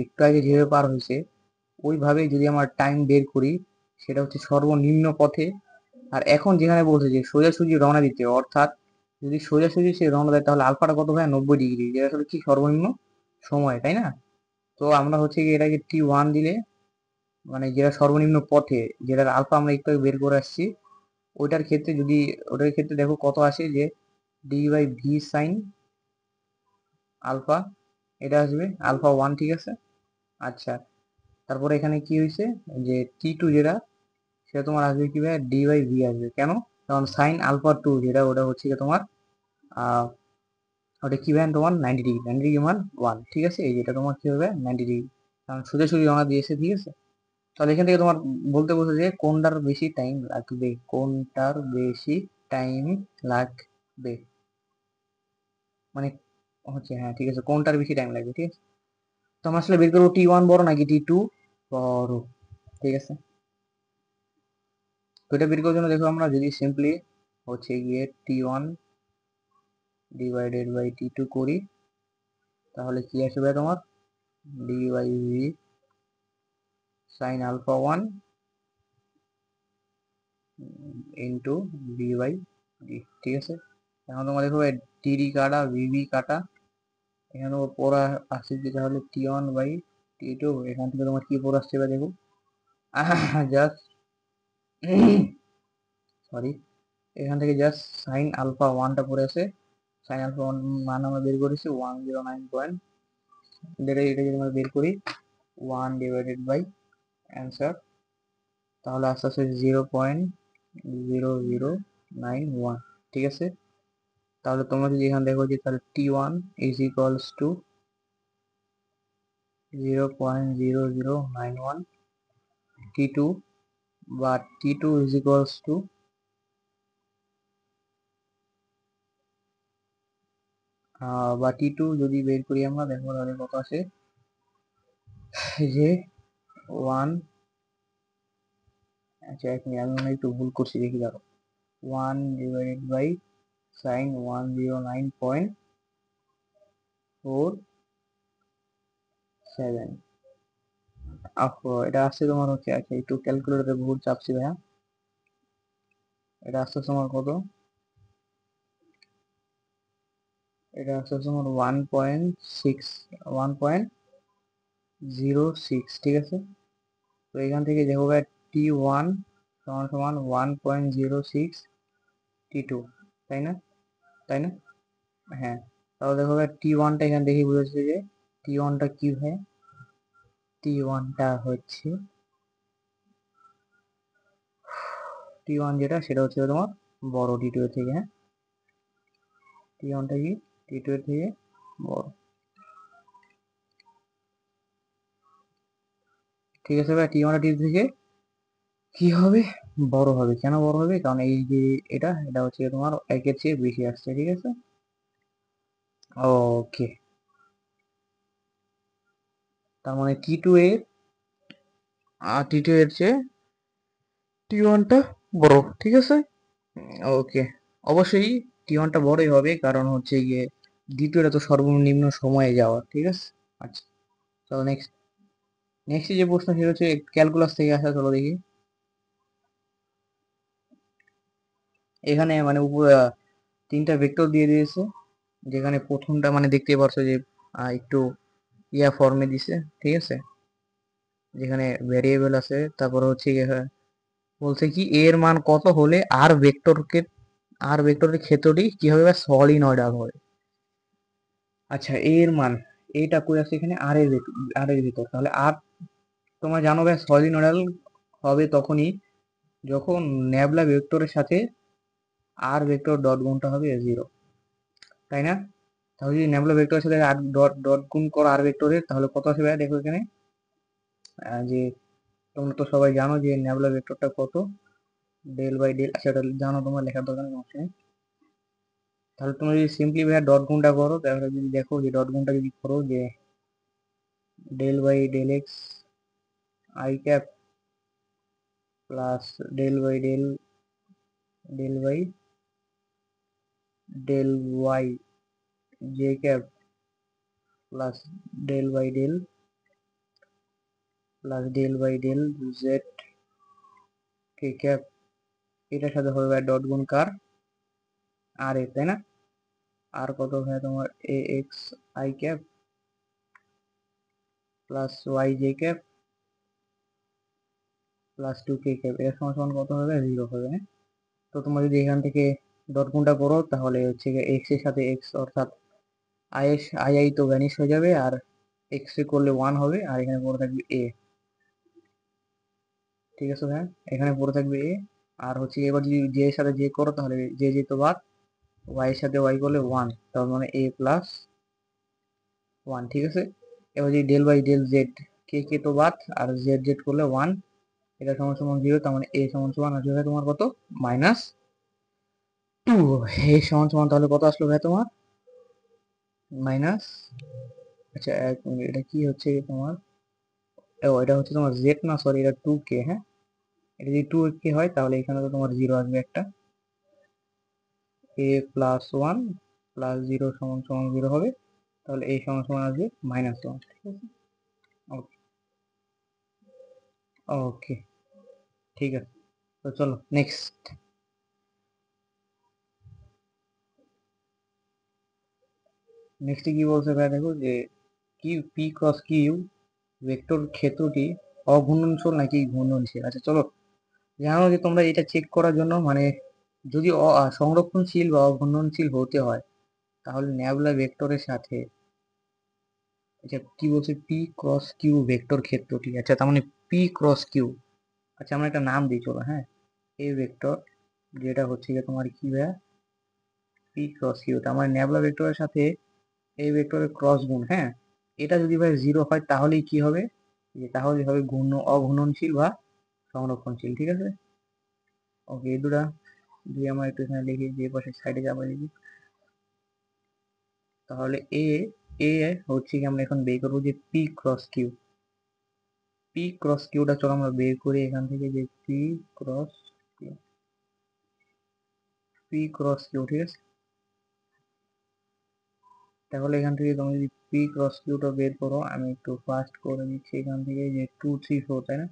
ওইভাবে যদি আমরা টাইম বের করি, সেটা হচ্ছে সর্বনিম্ন পথে। আর এখন যেখানে বলছে যে সোজাসুজি রওনা দিতে, অর্থাৎ যদি সোজাসুজি সে রওনা দেয়, তাহলে আলফাটা কত ভাইয়া? 90 ডিগ্রি, যেটা আসলে কি সর্বনিম্ন সময়, তাই না? তো আমরা হচ্ছে কি এটাকে T1 দিলে, মানে যেটা সর্বনিম্ন পথে, যেটার আলফা আমরা একটু আগে বের করে আসছি, ওইটার ক্ষেত্রে যদি, ওটার ক্ষেত্রে দেখো কত আসে, যে D/V সাইন আলফা, এটা আসবে α1, ঠিক আছে। আচ্ছা, তারপরে এখানে কি হয়েছে, যে T2 যেটা, সেটা তোমার আসবে কি ভাই? D/V আসবে। কেন? কারণ সাইন α2 যেটা, ওটা হচ্ছে কি তোমার আহ ওটা কি ভাই তোমার 90 ডিগ্রি, 90 ডিগ্রি মান 1, ঠিক আছে। এই যেটা তোমার কি হবে 90 ডিগ্রি, কারণ সোজাসুজি রওনা দিয়েছে, ঠিক আছে। তাহলে এখান থেকে তোমার বলতে বলছে যে কোনটার বেশি টাইম লাগবে, মানে হচ্ছে, হ্যাঁ ঠিক আছে, কোনটার বেশি টাইম লাগবে, ঠিক আছে। তো আমরা আসলে বের করবো T1 বড় নাকি T2 বড়, ঠিক আছে। তো এটা বের করার জন্য দেখো, আমরা যদি সিম্পলি হচ্ছে গিয়ে T1 ডিভাইডেড বাই T2 করি, তাহলে কি আসবে তোমার? D/V সাইন α1 ইন্টু V/D, ঠিক আছে। এখন তোমার দেখো ডিডি কাটা, ভিভি কাটা, এখানে তোমার পড়া আসছে যে তাহলে T1/T2, এখান থেকে তোমার কি পড়া আসছে এবার দেখো, জাস্ট সরি, এখান থেকে জাস্ট সাইন α1টা পড়ে আছে। সাইন α1 মান আমরা বের করেছি 109 পয়েন্ট, এটা যদি আমরা বের করি 1 ডিভাইডেড বাই অ্যান্সার, তাহলে আস্তে আস্তে 0.0091, ঠিক আছে। তাহলে তোমরা যদি এখানে দেখো যে তাহলে T1 is equals two 0.0091, T2 বা T2 ইজ ইকুয়ালস টু বা T2 যদি বের করি আমরা, দেখো তাহলে কত আসে, যে 1, আচ্ছা এক মিনিট, আমি মনে হয় একটু ভুল করছি, দেখি দেখো, 1 ডিভাইডেড বাই সাইন 109.47, এটা আসছে তোমার হচ্ছে, আচ্ছা একটু ক্যালকুলেটরে ভুল চাপছি ভাইয়া, এটা আসছে তোমার কত, এটা আসছে তোমার 1.06, ঠিক আছে। তো এখান থেকে দেখো ভাই T1 সমান সমান 1.06 T2, তাই না? তাই না? হ্যাঁ। তাহলে দেখো ভাই T1টা এখান থেকে বুঝেছে যে T1টা কি হয়, T1টা হচ্ছে T1 যেটা, সেটা হচ্ছে তোমার বড় T2 এর থেকে, হ্যাঁ। T1টা কি T2 এর থেকে বড়, ঠিক আছে ভাই। T1টা T2 থেকে কি হবে? বড় হবে। কেন বড় হবে? কারণ এই যে এটা হচ্ছে তোমার একের চেয়ে বেশি আসছে, ঠিক আছে। ওকে, তার মানে T2 এর চেয়ে T1টা বড়, ঠিক আছে। ওকে, অবশ্যই T1টা বড়ই হবে, কারণ হচ্ছে গিয়ে দ্বিতীয়টা তো সর্বনিম্ন সময়ে যাওয়া, ঠিক আছে। আচ্ছা, চলো নেক্সট। নেক্সট যে প্রশ্ন সেটা হচ্ছে ক্যালকুলাস থেকে আসা, চলো দেখি। এখানে মানে তিনটা ভেক্টর দিয়ে দিয়েছে, যেখানে প্রথমটা মানে দেখতে পারছো যে একটু ফর্মে দিছে, ঠিক আছে, যেখানে ভ্যারিয়েবল আছে। তারপর হচ্ছে বলছে কি এর মান কত হলে আর ভেক্টরের ক্ষেত্রটি কি হবে বা সলিনয়েডাল হবে। আচ্ছা, এর মান, এইটা কই আছে এখানে, আর এর ভিতর, তাহলে আর তোমরা জানো ভাই সলিনয়েডাল হবে তখনই যখন ন্যাবলা ভেক্টরের সাথে আর ভেক্টর ডট গুণটা হবে 0, তাই না? তাহলে যদি ন্যাবলা ভেক্টরের সাথে আর ডট ডট গুণ করো আর ভেক্টরের, তাহলে কত আসবে ভাই? দেখো এখানে যে তোমরা তো সবাই জানো যে ন্যাবলা ভেক্টরটা কত, ডেল বাই ডেল, আচ্ছা ওটা জানো তোমরা, লেখার দরকার নেই, সমস্যা নেই। তাহলে তুমি যদি সিম্পলি ভাইয়া ডট গুণটা করো, তাহলে যদি দেখো যে ডট গুণটা যদি করো যে del by del X I cap plus del by del by del Y J cap plus del by del plus del by del Z K cap, এটার সাথে হবে ভাই ডট গুণ কার আর এ, তাই না? আর কত ভাই তোমার A X I cap plus Y J cap plus two K cap, এর সমান সমান কত হবে? 0 হবে, হ্যাঁ? তো তোমরা যদি এখান থেকে ডট গুণটা করো তাহলে হচ্ছে এক্স এর সাথে এক্স অর্থাৎ আই এস আই আই তো ভ্যানিশ হয়ে যাবে, আর এক্স এ করলে 1 হবে, আর এখানে পড়ে থাকবে এ। ঠিক আছে ভাই, এখানে পড়ে থাকবে এ। আর হচ্ছে এবার যদি জে এর সাথে জে করো তাহলে জে জে তো বাদ, ওয়াই এর সাথে ওয়াই করলে 1, তার মানে এ প্লাস 1। ঠিক আছে, এবার যদি ডেল বাই ডেল জেড, কে কে তো বাদ, আর জেড জেড করলে 1, এটা সমান সমান 0, তার মানে এ সমান সমান আসবে ভাই তোমার কত? -2। এ সমান সমান তাহলে কত আসলো ভাই তোমার? মাইনাস, আচ্ছা এক মিনিট, এটা কি হচ্ছে তোমার? ও এটা হচ্ছে তোমার জেড না, সরি এটা 2 কে, হ্যাঁ? এটা যদি 2 কে হয় তাহলে এখানে তো তোমার 0 আসবে একটা, এ প্লাস 1 প্লাস 0 সমান সমান 0 হবে, তাহলে এই সমান সমান আসবে -1। ঠিক আছে, ওকে ওকে, ঠিক আছে। তো চলো নেক্সট। নেক্সটে কি বলছে ভাই, দেখো যে Q P cross Q vector ক্ষেত্রটি অঘূর্ণনশীল নাকি ঘূর্ণনশীল। আচ্ছা চলো, জানো যে তোমরা এটা চেক করার জন্য মানে যদি সংরক্ষণশীল বা অঘূর্ণনশীল হতে হয় তাহলে ন্যাবলা ভেক্টরের সাথে, আচ্ছা কি বলছে, পি ক্রস কিউ ভেক্টর ক্ষেত্রটি, আচ্ছা তার মানে পি ক্রস কিউ, আচ্ছা আমরা একটা নাম দিই চলো, হ্যাঁ? এই ভেক্টর যেটা হচ্ছে গিয়ে তোমার কি ভাইয়া, পি ক্রস কিউ, তার মানে ন্যাবলা ভেক্টরের সাথে এই ভেক্টরের ক্রস গুণ, হ্যাঁ? এটা যদি ভাই 0 হয় তাহলেই কি হবে, যে তাহলে হবে অঘূর্ণনশীল বা সংরক্ষণশীল। ঠিক আছে, ওকে, এই দুটা দুই আমার একটু এখানে লিখি, যে পাশে সাইডে যাবো লিখি। তাহলে এ এ হচ্ছে কি, আমরা এখন বের করবো যে P cross Q, P cross কিউটা চলো আমরা বের করি এখান থেকে, যে cross Q P cross Q, ঠিক আছে? তাহলে এখান থেকে তুমি যদি পি ক্রস কিউটা বের করো, আমি একটু ফাস্ট করে দিচ্ছি এখান থেকে, যে 2 3 4, তাই না?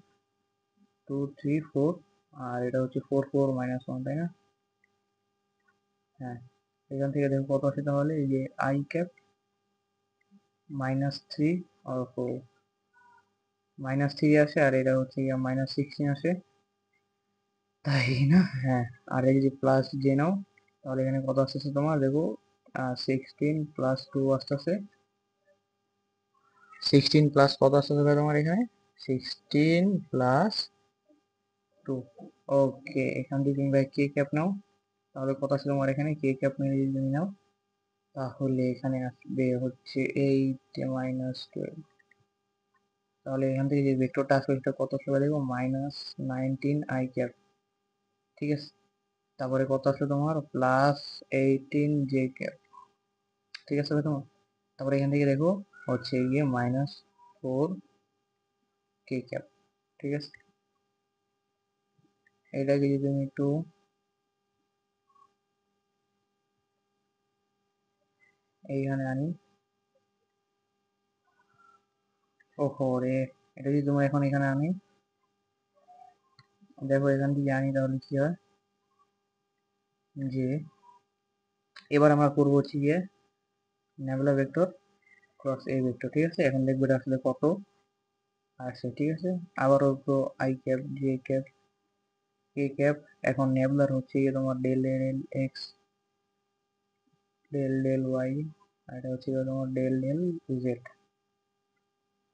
2 3 4, আর এটা হচ্ছে 4 4 -1, তাই না? হ্যাঁ, এখান থেকে দেখো কত আসে, তাহলে এই যে আই ক্যাপ -3 আর 4 -3 আসে, আর এটা হচ্ছে -16 আসে, তাই না? হ্যাঁ, আর এই যে প্লাস জে নাও, তাহলে এখানে কত আসতেছে তোমার দেখো, 16 প্লাস 2 আসতেছে, 16 প্লাস কত আসতেছে তোমার এখানে, 16 প্লাস 2। ওকে, এখান থেকে তুমি কে ক্যাপ নাও, তাহলে কত আসছে তোমার এখানে, কে ক্যাপ নিয়ে যদি তুমি নাও তাহলে এখানে আসবে হচ্ছে 8 -12, তাহলে এখান থেকে যে ভেক্টরটা আসবে সেটা কত আসবে দেখো, -19 আই ক্যাপ। ঠিক আছে, তারপরে কত আসবে তোমার, +18 জে ক্যাপ। ঠিক আছে তোমার, তারপরে এখান থেকে দেখো হচ্ছে গিয়ে -4 কে ক্যাপ। ঠিক আছে, এটাকে যদি তুমি একটু এইখানে আনি, ওহো রে, এটা যদি তোমার এখন এখানে আনি, দেখো এখান থেকে আনি তাহলে কি হয়, যে এবার আমরা করবো হচ্ছে গিয়ে নেবুলা ভেক্টর ক্রস এই ভেক্টর। ঠিক আছে, এখন দেখবো এটা আসলে কত আসছে। ঠিক আছে, আবারও তো I cap J cap K cap, এখন নেবলার হচ্ছে গিয়ে তোমার del del X del del Y, আর এটা হচ্ছে গিয়ে তোমার ডেল ডেল জেড।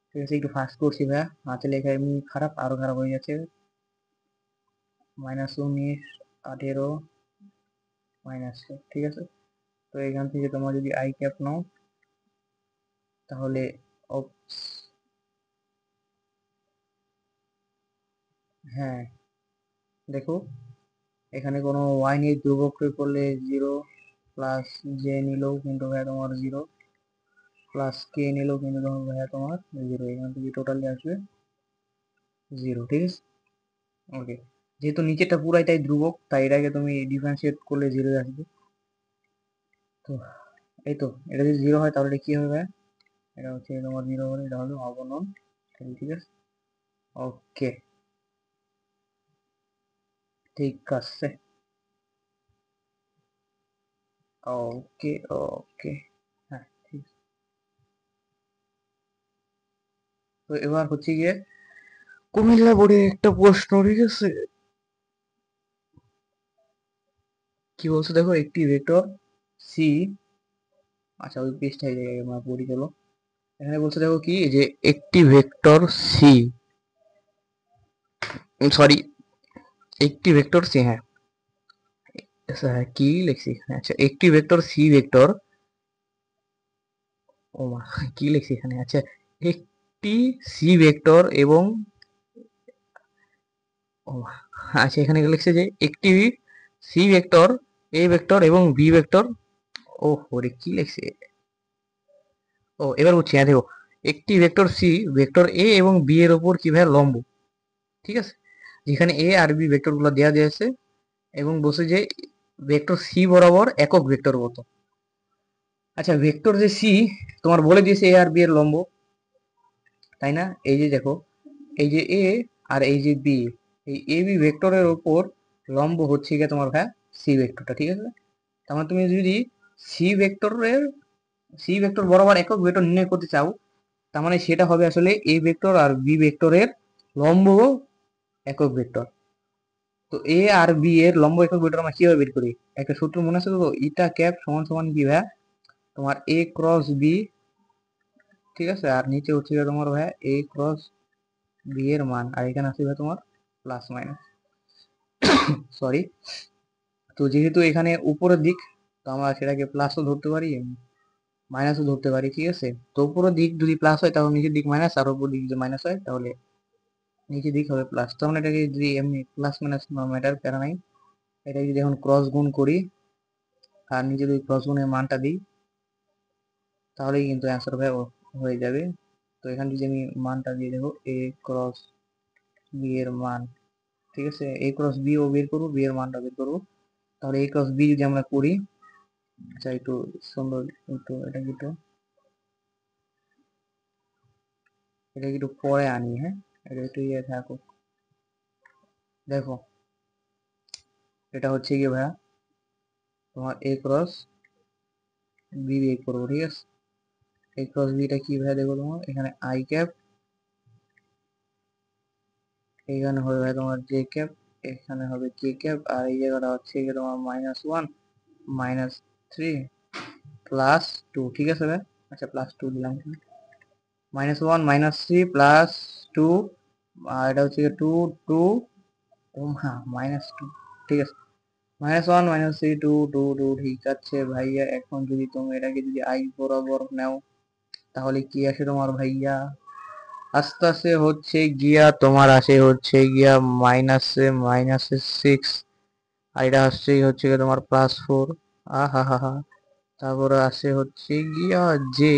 ঠিক আছে, একটু ফাস্ট করছি ভাইয়া, হাতে লেখা এমনি খারাপ, আরো খারাপ হয়ে যাচ্ছে। -19 18 -6, ঠিক আছে। তো এখান থেকে তোমরা যদি আই ক্যাপ নাও তাহলে অপস, হ্যাঁ দেখো এখানে কোনো ওয়াই নিয়ে ধ্রুবক করলে 0, প্লাস জে নিলেও কিন্তু ভাইয়া তোমার 0, প্লাস কে নিলেও কিন্তু ভাইয়া তোমার 0, এখান থেকে টোটালি আসবে 0, ঠিক আছে। ওকে, যেহেতু নিচেরটা পুরাইটাই ধ্রুবক তাই এটাকে তুমি ডিফারেন্সিয়েট করলে 0 আসবে। তো এই তো, এটা যদি 0 হয় তাহলে কি হবে? এটা হচ্ছে তোমার 0 হলে এটা হলো অবনন, ঠিক আছে। ওকে, ঠিক আছে। ওকে ওকে, হ্যাঁ ঠিক আছে। তো এবার হচ্ছে গিয়ে কুমিল্লা বোর্ডে একটা প্রশ্ন, ঠিক আছে। কি বলছে দেখো, একটি ভেক্টর সি, আচ্ছা ওই পেজটাই আমার পড়ি চলো। এখানে বলছে দেখো কি, যে একটি ভেক্টর সি, সরি একটি ভেক্টর সি, হ্যাঁ কি লিখছি এখানে, আচ্ছা একটি ভেক্টর সি ভেক্টর, ও মা কি লিখছি এখানে, আচ্ছা একটি সি ভেক্টর এবং, ও মা, আচ্ছা এখানে লিখছে যে একটি সি ভেক্টর, এ ভেক্টর এবং বি ভেক্টর, ও ওরে কি লিখছে, ও এবার বুঝছি, হ্যাঁ দেখো একটি ভেক্টর সি ভেক্টর এ এবং বি এর উপর কিভাবে লম্ব, ঠিক আছে। যেখানে এ আর বি ভেক্টর গুলো দেওয়া দিয়েছে এবং বলছে যে ভেক্টর সি বরাবর একক ভেক্টর কত। আচ্ছা ভেক্টর যে সি তোমার বলে দিয়েছে এ আর বি এর লম্ব, তাই না? এই যে দেখো, এই যে এ আর এই যে বি, এই এ বি ভেক্টরের উপর লম্ব হচ্ছে গিয়ে তোমার ভাই সি ভেক্টরটা, ঠিক আছে। তার মানে তুমি যদি সি ভেক্টরের, সি ভেক্টর বরাবর একক ভেক্টর নির্ণয় করতে চাও, তার মানে সেটা হবে আসলে এ ভেক্টর আর বি ভেক্টরের লম্ব একক ভেক্টর। তো এ আর বি এর লম্ব একক ভেক্টর আমরা কিভাবে বের করি? একটা সূত্র মনে আছে তো, ইটা ক্যাপ সমান সমান কি ভাই, তোমার এ ক্রস বি, ঠিক আছে, আর নিচে হচ্ছে গিয়ে তোমার ভাই এ ক্রস বি এর মান, আর এখানে আছে ভাই তোমার প্লাস মাইনাস, সরি। তো যেহেতু এখানে উপরের দিক, তো আমরা সেটাকে প্লাসও ধরতে পারি মাইনাসও ধরতে পারি, ঠিক আছে। তো উপরের দিক যদি প্লাস হয় তাহলে নিচের দিক মাইনাস, আর উপর দিক যদি মাইনাস হয় তাহলে নিচের দিক হবে প্লাস। তো আমরা এটাকে যদি এমনি প্লাস মাইনাস ম্যাটার প্যারা নাই, এটা যদি এখন ক্রস গুণ করি আর নিচে যদি ক্রস গুণের মানটা দিই তাহলেই কিন্তু অ্যান্সার হয়ে যাবে। তো এখানে যদি আমি মানটা দিয়ে দেবো এ ক্রস বি এর মান, ঠিক আছে, এ ক্রস বি ও বের করবো, বি এর মানটা বের করবো। তাহলে এ ক্রস বি যদি আমরা করি, আচ্ছা একটু সুন্দর, একটু এটা একটু পরে আনি, হ্যাঁ এটা একটু ইয়ে থাকুক। দেখো এটা হচ্ছে কি ভাইয়া, তোমার এ ক্রস বি বের করবো, ঠিক আছে। এ ক্রস বিটা কি ভাইয়া, দেখো তোমার এখানে আই ক্যাপ, এখানে হবে ভাই তোমার জে ক্যাপ, এখানে হবে কে ক্যাপ, আর এই জায়গাটা হচ্ছে গিয়ে তোমার -1 -3 +2, ঠিক আছে ভাই। আচ্ছা +2 দিলাম, -1 -3 +2, আর এটা হচ্ছে 2 2, ও হ্যাঁ -2, ঠিক আছে। -1 -3 2 2 2, ঠিক আছে ভাইয়া। এখন যদি তুমি এটাকে যদি আই বরাবর নাও তাহলে কি আসে তোমার ভাইয়া, আস্তে আস্তে হচ্ছে গিয়া তোমার আসে হচ্ছে গিয়া -6, আর এটা আসছে হচ্ছে গিয়া তোমার +4, আহা হা হা। তারপরে আসে হচ্ছে গিয়া যে,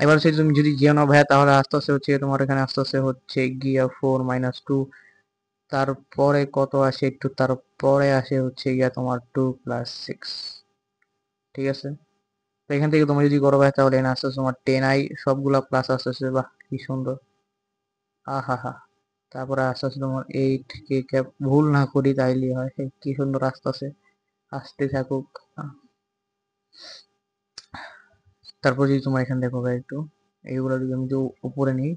এবার হচ্ছে তুমি যদি জিও নাও ভাইয়া তাহলে আস্তে আস্তে হচ্ছে তোমার এখানে আস্তে আস্তে হচ্ছে গিয়া 4 -2, তারপরে কত আসে, একটু তারপরে আসে হচ্ছে গিয়া তোমার 2 + 6, ঠিক আছে। তো এখান থেকে তুমি যদি করো ভাই তাহলে এখানে আস্তে আস্তে তোমার 10i সবগুলা প্লাস আস্তে আস্তে, বাহ কি সুন্দর, আহা হা। তারপরে আস্তে আস্তে তোমার 8 কে ক্যাপ, ভুল না করি তাইলে হয়, কি সুন্দর আস্তে আস্তে আসতে থাকুক। তারপর যদি তোমার এখানে দেখো ভাই একটু, এইগুলা যদি আমি একটু উপরে নিই,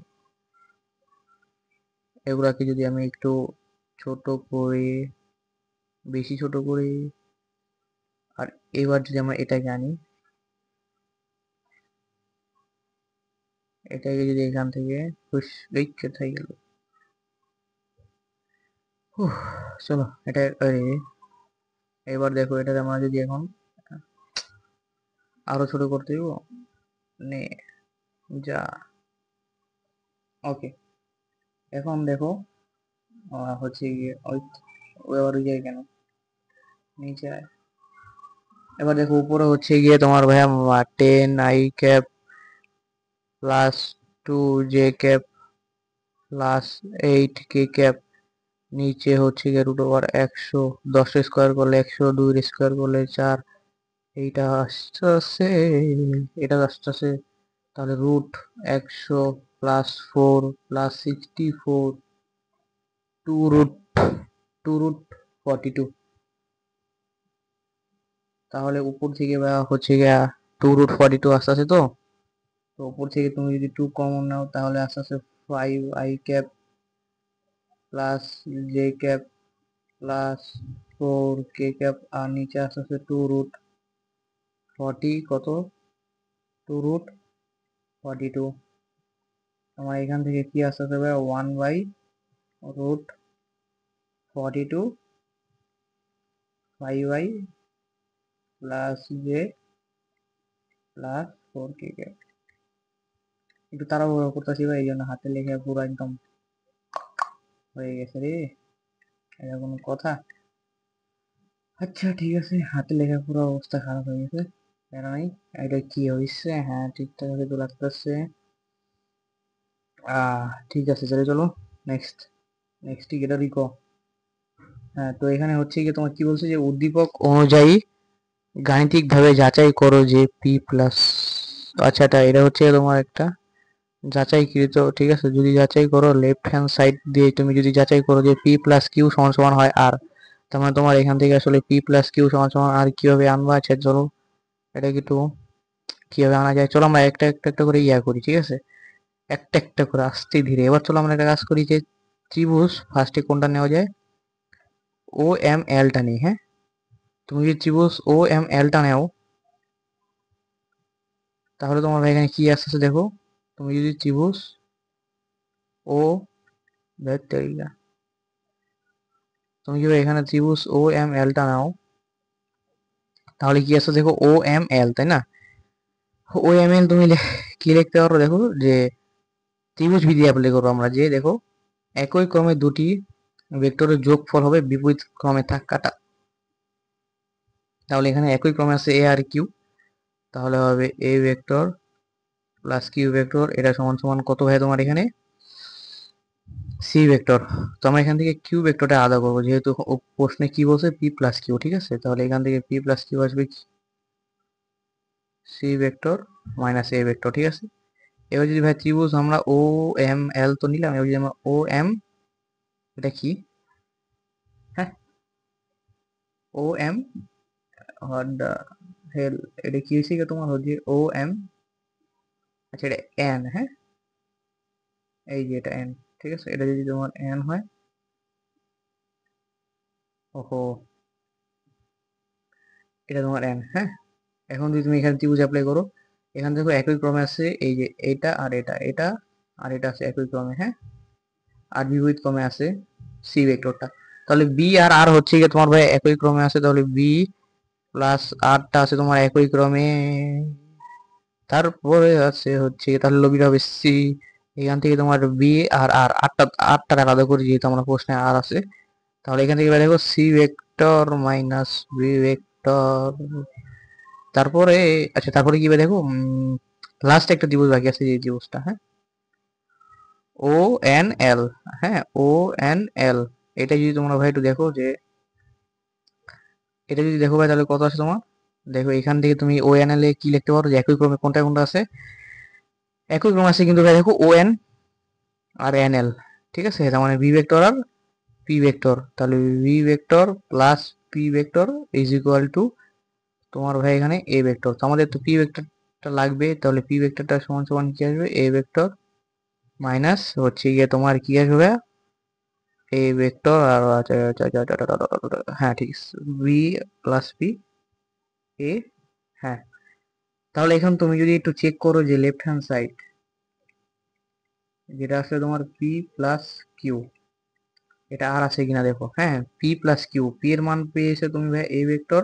এগুলাকে যদি আমি একটু ছোট করে, বেশি ছোট করে, আর এবার যদি আমরা এটাকে আনি, এটাকে যদি এখান থেকে কোথায় গেল, চলো এটা এবার দেখো এটাকে আমরা যদি এখন আরো ছোট করতে দিব, নে যা, ওকে। এখন দেখো হচ্ছে গিয়ে ওই, ওই আবার ওই জায়গায় কেন, নিচে আয়, এবার দেখো উপরে হচ্ছে গিয়ে তোমার ভাইয়া 10 i cap plus 2 j cap plus 8 k cap, নিচে হচ্ছে গিয়ে √ওভার 100, 10 স্কোয়ার করলে 100, 2 স্কোয়ার করলে 4, এইটা আসতেছে, এটা আসতেছে তাহলে √100 প্লাস 4 প্লাস 64, 2√42। তাহলে উপর থেকে বা হচ্ছে গিয়া 2√42 আসতে আছে। তো তো উপর থেকে তুমি যদি 2 কমন নাও তাহলে আসতে আছে 5 i cap plus j cap plus 4 k cap, আর নিচে আসতে আছে 2√40 কত, 2√42। আমার এখান থেকে কি আসতে হবে, 1/√42, 5i plus j plus 4 k cap। একটু তাড়াহুড়ো করতেছি ভাই, এই জন্য হাতে লেখা পুরো একদম হয়ে গেছে রে, এটা কোনো কথা? আচ্ছা ঠিক আছে, হাতে লেখা পুরো অবস্থা খারাপ হয়ে গেছে, প্যারা নাই। এটা কি হয়েছে, হ্যাঁ ঠিকঠাক আছে তো লাগতেছে। ঠিক আছে, চলে চলো নেক্সট, নেক্সট এটা রিকো। হ্যাঁ, তো এখানে হচ্ছে কি তোমার কি বলছে যে উদ্দীপক অনুযায়ী গাণিতিক ভাবে যাচাই করো যে পি প্লাস, আচ্ছা এটা হচ্ছে তোমার একটা যাচাইকৃত, ঠিক আছে। যদি যাচাই করো লেফট হ্যান্ড সাইড দিয়ে, তুমি যদি যাচাই করো যে পি প্লাস কিউ সমান সমান হয় আর, তার মানে তোমার এখান থেকে আসলে পি প্লাস কিউ সমান সমান আর কিভাবে আনবা, আচ্ছা চলো এটা কিন্তু কিভাবে আনা যায়, চলো আমরা একটা একটা একটা করে করি, ঠিক আছে, একটা একটা করে আস্তে ধীরে। এবার চলো আমরা একটা কাজ করি যে ত্রিভুজ ফার্স্টে কোনটা নেওয়া যায়, ও এম এলটা নেই, হ্যাঁ। তুমি যদি ত্রিভুজ ও এম এলটা নেও তাহলে তোমার এখানে কি আসতেছে দেখো, তুমি যদি ত্রিভুজ ও, তুমি যদি এখানে ত্রিভুজ ও এম এলটা নাও তাহলে কি আছে দেখো, ও এম এল, তাই না? ও এম এল তুমি কি লিখতে পারো দেখো, যে ত্রিভুজ বিধি অ্যাপ্লাই করবো আমরা, যে দেখো একই ক্রমে দুটি ভেক্টরের যোগফল হবে বিপরীত ক্রমে থাকাটা। তাহলে এখানে একই ক্রমে আছে এ আর কিউ, তাহলে হবে A vector plus Q vector, এটা সমান সমান কত হয় তোমার এখানে সি ভেক্টর। তো আমরা এখান থেকে কিউ ভেক্টরটা আলাদা করবো, যেহেতু প্রশ্নে কি বলছে পি প্লাস কিউ, ঠিক আছে। তাহলে এখান থেকে পি প্লাস কিউ আসবে C vector minus A vector, ঠিক আছে। এবার যদি ভাই ত্রিভুজ আমরা ও এম এল তো নিলাম, এবার যদি আমরা ও এম, এটা কি, হ্যাঁ ও এম, হোয়াট দ্য হেল, এটা কি হয়েছে কি তোমার হচ্ছে ও এম, আচ্ছা এটা এন, হ্যাঁ এই যে এটা এন, ঠিক আছে। এটা যদি তোমার এন হয়, ওহো এটা তোমার এন, হ্যাঁ। এখন যদি তুমি এখানে ত্রিভুজ অ্যাপ্লাই করো, এখান থেকে একই ক্রমে আছে এই যে এটা আর এটা, এটা আর এটা আছে একই ক্রমে, হ্যাঁ। আর বিপরীত ক্রমে আছে সি ভেক্টরটা। তাহলে বি আর আর হচ্ছে গিয়ে তোমার ভাই একই ক্রমে আছে, তাহলে বি প্লাস আরটা আছে তোমার একই ক্রমে, তারপরে আছে হচ্ছে তাহলে লবিটা হবে সি। এখান থেকে তোমার বি আর আর আটটা, আটটা আলাদা করে যেহেতু আমরা প্রশ্নে আর আছে, তাহলে এখান থেকে দেখো C vector minus B vector, তারপরে আচ্ছা তারপরে কি দেখো লাস্ট একটা ত্রিভুজ বাকি আছে, যে ত্রিভুজটা, হ্যাঁ ও এন এল, হ্যাঁ ও এন এল, এটা যদি তোমরা ভাই একটু দেখো যে এটা যদি দেখো ভাই তাহলে কত আছে তোমার, দেখো এখান থেকে তুমি ও এন এল এ কি লিখতে পারো, যে একই ক্রমে কোনটা কোনটা আছে, একই ক্রমে আছে কিন্তু ভাই দেখো ও এন আর এন এল, ঠিক আছে। তার মানে বি ভেক্টর আর পি ভেক্টর, তাহলে B vector plus P vector is equal to তোমার ভাই এখানে এ ভেক্টর। তো আমাদের তো পি ভেক্টরটা লাগবে, তাহলে পি ভেক্টরটা সমান সমান কি আসবে, এ ভেক্টর মাইনাস হচ্ছে গিয়ে তোমার কি আসবে, এ ভেক্টর আর হ্যাঁ ঠিক আছে, বি প্লাস পি এ, হ্যাঁ। তাহলে এখন তুমি যদি একটু চেক করো যে লেফট হ্যান্ড সাইড যেটা আসলে তোমার পি প্লাস কিউ, এটা আর আছে কিনা দেখো, হ্যাঁ পি প্লাস কিউ, পি এর মান পেয়েছো তুমি ভাই A vector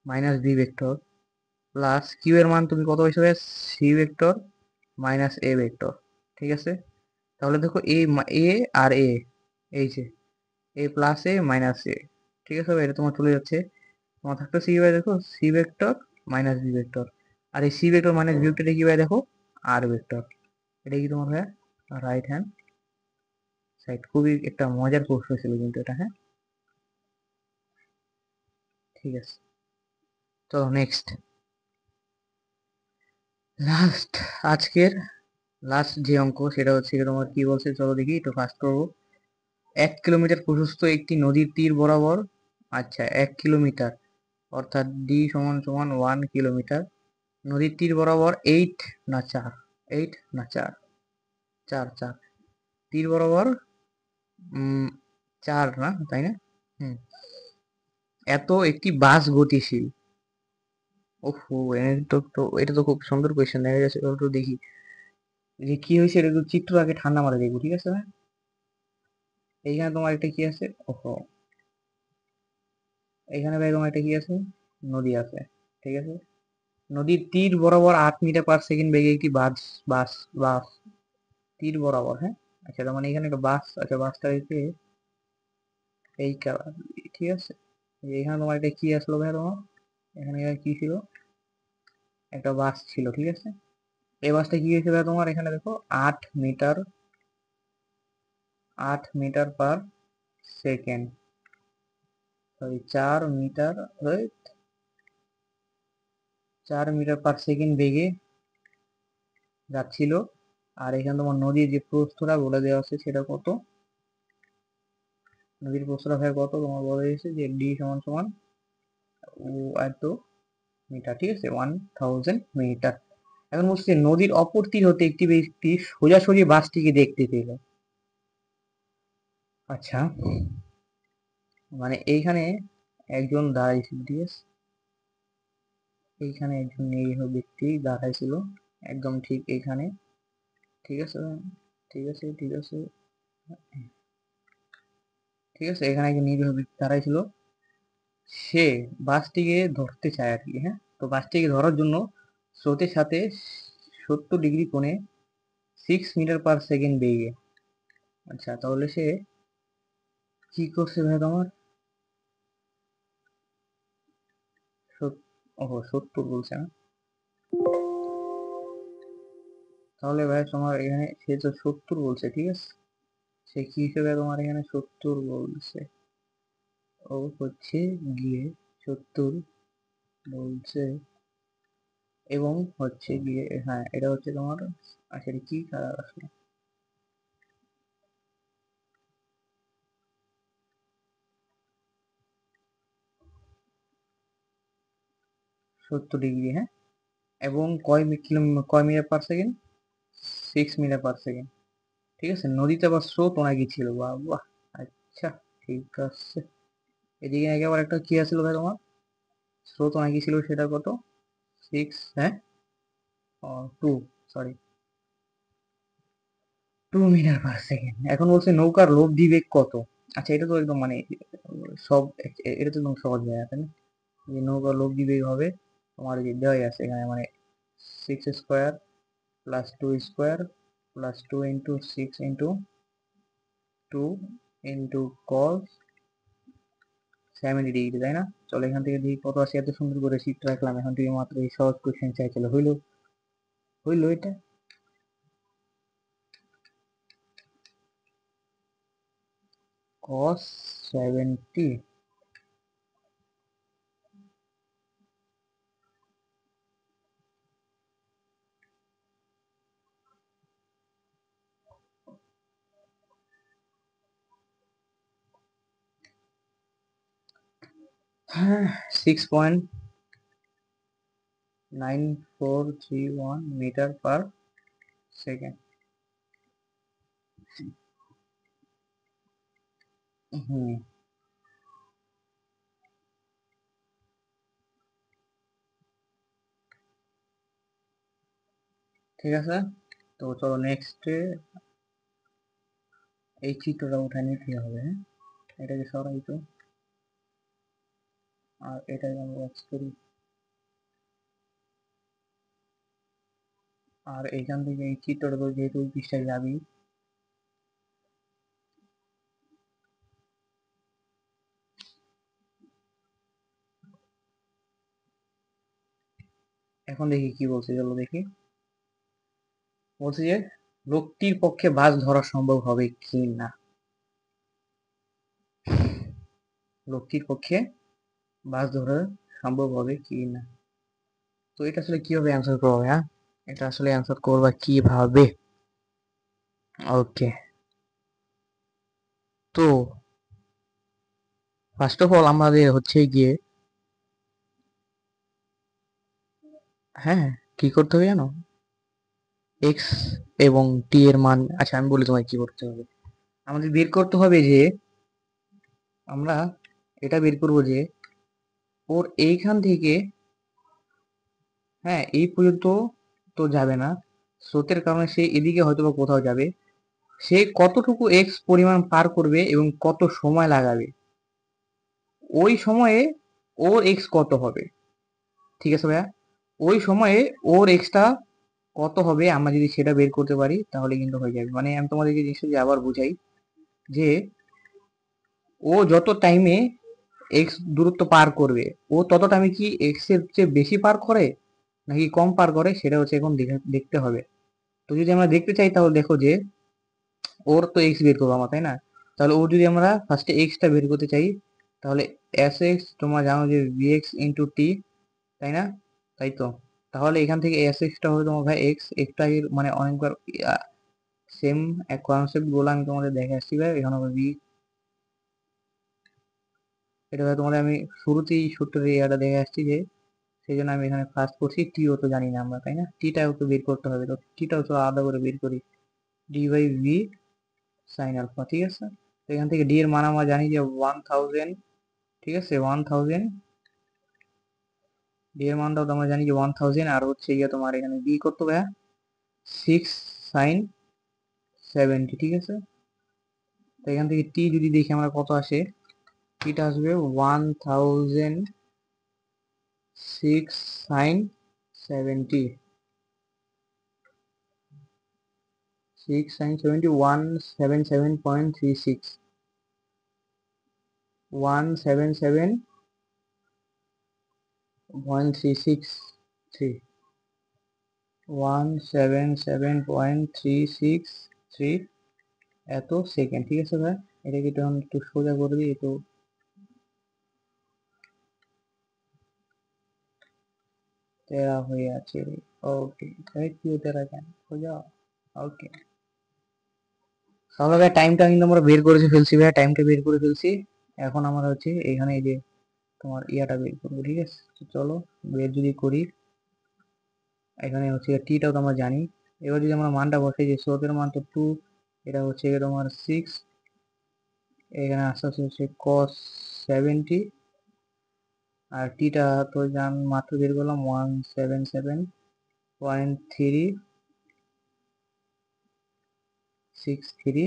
minus B vector, plus Q এর মান তুমি কত হিসেবে C vector minus A vector, ঠিক আছে। তাহলে দেখো এ এ আর এ, এই যে এ প্লাস এ মাইনাস এ, ঠিক আছে ভাই, এটা তোমার চলে যাচ্ছে। তোমার থাকতেছে কি ভাই দেখো, C vector minus B vector, আর এই সি ভেক্টর মাইনাস বি ভেক্টরে কি ভাই দেখো আর ভেক্টর। এটা কি তোমার ভাই রাইট হ্যান্ড সাইড। খুবই একটা মজার প্রশ্ন ছিল কিন্তু এটা, হ্যাঁ ঠিক আছে। চলো নেক্সট, লাস্ট আজকের লাস্ট যে অঙ্ক সেটা হচ্ছে তোমার কি বলছে, চলো দেখি একটু ফাস্ট করবো। 1 কিলোমিটার প্রশস্ত একটি নদীর তীর বরাবর, আচ্ছা 1 কিলোমিটার অর্থাৎ ডি সমান সমান 1 কিলোমিটার, নদীর তীর বরাবর 8 না 4, 8 না 4, 4 4 তীর বরাবর 4 না তাই না, হুম, এত একটি বাস গতিশীল। ওহো, এটা তো খুব সুন্দর কোয়েশ্চেন দেখা গেছে। তো দেখি যে কি হয়েছে, এটা একটু চিত্র আগে ঠান্ডা মারা দেখবো, ঠিক আছে ভাই। এইখানে তোমার একটা কি আছে, ওহো এইখানে ভাই তোমার একটা কি আছে, নদী আছে, ঠিক আছে। নদীর তীর বরাবর 8 মিটার পার সেকেন্ড বেগে একটি বাস, বাস বাস তীর বরাবর, হ্যাঁ আচ্ছা তার মানে এখানে একটা বাস, আচ্ছা বাসটা হচ্ছে এই কালার, ঠিক আছে। এখানে তোমার একটা কি আসলো ভাই তোমার, এখানে কি ছিল, একটা বাস ছিল, ঠিক আছে। এই বাসটা কি হয়েছে ভাই তোমার, এখানে দেখো 8 metre, 8 metre per second, sorry 4 metre, 4 metre per second বেগে যাচ্ছিল। আর এখানে তোমার নদীর যে প্রস্থটা বলে দেওয়া আছে সেটা কত, নদীর প্রস্থটা ভাই কত তোমার বলে দিয়েছে যে ডি সমান সমান এত মিটার, ঠিক আছে 1000 মিটার। এখন বলছে নদীর অপর তীর হতে একটি ব্যক্তি সোজাসুজি বাসটিকে দেখতে পেল। আচ্ছা মানে এইখানে একজন দাঁড়াইছিল, ঠিক আছে, এইখানে একজন নিরীহ ব্যক্তি দাঁড়াইছিল একদম ঠিক এইখানে, ঠিক আছে ঠিক আছে ঠিক আছে ঠিক আছে, এখানে একজন নিরীহ ব্যক্তি দাঁড়াইছিল, সে বাসটিকে ধরতে চায় আর কি, হ্যাঁ। তো বাসটিকে ধরার জন্য স্রোতের সাথে 70 ডিগ্রি কোণে 6 মিটার পার সেকেন্ড বেগে, আচ্ছা তাহলে সে কি করছে ভাই তোমার, ওহো 70 বলছে না, তাহলে ভাই তোমার এখানে সে তো 70 বলছে, ঠিক আছে। সে কি হিসেবে তোমার এখানে 70 বলছে, ও হচ্ছে গিয়ে 70 বলছে, এবং হচ্ছে গিয়ে হ্যাঁ এটা হচ্ছে তোমার, আচ্ছা এটা কি কালার আসলে, 70 ডিগ্রি, হ্যাঁ। এবং কয় metre per second, 6 metre per second, ঠিক আছে। নদীতে আবার স্রোত অনেকই ছিল, বাহ বাহ, আচ্ছা ঠিক আছে। এদিকে নাকি আবার একটা কি আছিল ভাই তোমার, স্রোত অনেকই ছিল, সেটা কত, 6, হ্যাঁ 2, সরি 2 মিটার পার সেকেন্ড। এখন বলছে নৌকার লব্ধি বেগ কত, আচ্ছা এটা তো একদম মানে সব, এটা তো একদম সহজ হয়ে আছে না, যে নৌকার লব্ধি বেগ হবে তোমার যে দেওয়াই আছে এখানে, মানে 6 square plus 2 square plus 2 into 6 into 70 degree, তাই না। চলো এখান থেকে দেখি কত আসে, এত সুন্দর করে শিট রাখলাম, এখন থেকে মাত্র এই সহজ কোয়েশ্চেন চাইছিল, হইলো হইলো এটা। cos 70, হ্যাঁ 6.9431 মিটার পার সেকেন্ড। হুম ঠিক আছে। তো চলো নেক্সট, এই চিত্রটা উঠায় নিতে হবে, হ্যাঁ এটাকে সরাই তো, আর এটাকে আমরা ওয়াচ করি, আর এইখান থেকে এই চিত্রটা তো যেহেতু ওই পৃষ্ঠায় যাবি, এখন দেখি কি বলছে, চলো দেখি। বলছে যে লোকটির পক্ষে বাস ধরা সম্ভব হবে কি না। লোকটির পক্ষে বাস ধরা সম্ভব হবে কি না। তো এটা আসলে কিভাবে অ্যান্সার করবো? হ্যাঁ, এটা আসলে অ্যান্সার করবা কিভাবে? ওকে, তো ফার্স্ট অফ অল আমাদের হচ্ছে গিয়ে, হ্যাঁ, কি করতে হবে জানো? এক্স এবং টি এর মান, আচ্ছা আমি বলি তোমায় কি করতে হবে। আমাদের বের করতে হবে যে, আমরা এটা বের করব যে ওর এইখান থেকে, হ্যাঁ, এই পর্যন্ত তো যাবে না, স্রোতের কারণে সে এদিকে হয়তো বা কোথাও যাবে। সে কতটুকু এক্স পরিমাণ পার করবে এবং কত সময় লাগাবে, ওই সময়ে ওর এক্স কত হবে। ঠিক আছে ভাইয়া, ওই সময়ে ওর এক্সটা কত হবে আমরা যদি সেটা বের করতে পারি তাহলে কিন্তু হয়ে যাবে। মানে আমি তোমাদেরকে জিনিসটা যে আবার বুঝাই, যে ও যত টাইমে এক্স দূরত্ব পার করবে, ও তত টাইমে কি এক্স এর চেয়ে বেশি পার করে নাকি কম পার করে, সেটা হচ্ছে এখন দেখতে হবে। তো যদি আমরা দেখতে চাই তাহলে দেখো যে ওর তো এক্স বের করবো আমরা, তাই না? তাহলে ওর যদি আমরা ফার্স্টে এক্সটা বের করতে চাই, তাহলে এস এক্স তোমরা জানো যে ভি এক্স ইন্টু টি, তাই না? তাই তো, তাহলে এখান থেকে এস এক্সটা হবে তোমার ভাই এক্স, একটা মানে অনেকবার সেম এক কনসেপ্ট গুলো আমি তোমাদের দেখে আসছি ভাই। এখানে হবে ভি, এটা ভাই তোমাদের আমি শুরুতেই সূত্রের ইয়াটা দেখে আসছি, যে সেই জন্য আমি এখানে ফার্স্ট করছি। টিও তো জানি না আমরা, তাই না? টিটাও তো বের করতে হবে, তো টিটাও তো আলাদা করে বের করি, D by V sine alpha, ঠিক আছে? তো এখান থেকে ডি এর মান আমরা জানি যে 1000, ঠিক আছে? 1000 ডি এর মানটাও তো আমরা জানি যে 1000, আর হচ্ছে গিয়ে তোমার এখানে বি কত ভাইয়া, 6 sin 70, ঠিক আছে? তো এখান থেকে টি যদি দেখি আমরা কত আসে, টিটা আসবে 1006 sin 70, 6 sin 70, 177.36, 177.363, 177.363 এত সেকেন্ড, ঠিক আছে ভাই? এটাকে একটু সোজা করে দিই একটু, তেরা হয়ে আছে। ওকে, কি তেরা কেন সোজা? ওকে, তাহলে ভাই টাইমটা কিন্তু আমরা বের করে ফেলছি ভাই, টাইমটা বের করে ফেলছি। এখন আমরা হচ্ছে এখানে এই যে তোমার ইয়াটা বের করবো, ঠিক আছে? তো চলো বের যদি করি, এখানে হচ্ছে টিটাও তো আমরা জানি। এবার যদি আমরা মানটা বসাই, যে স্রোতের মান তো 2, এটা হচ্ছে তোমার 6, এখানে আস্তে আস্তে হচ্ছে cos 70, আর টিটা তো জান মাত্র বের করলাম 177.363।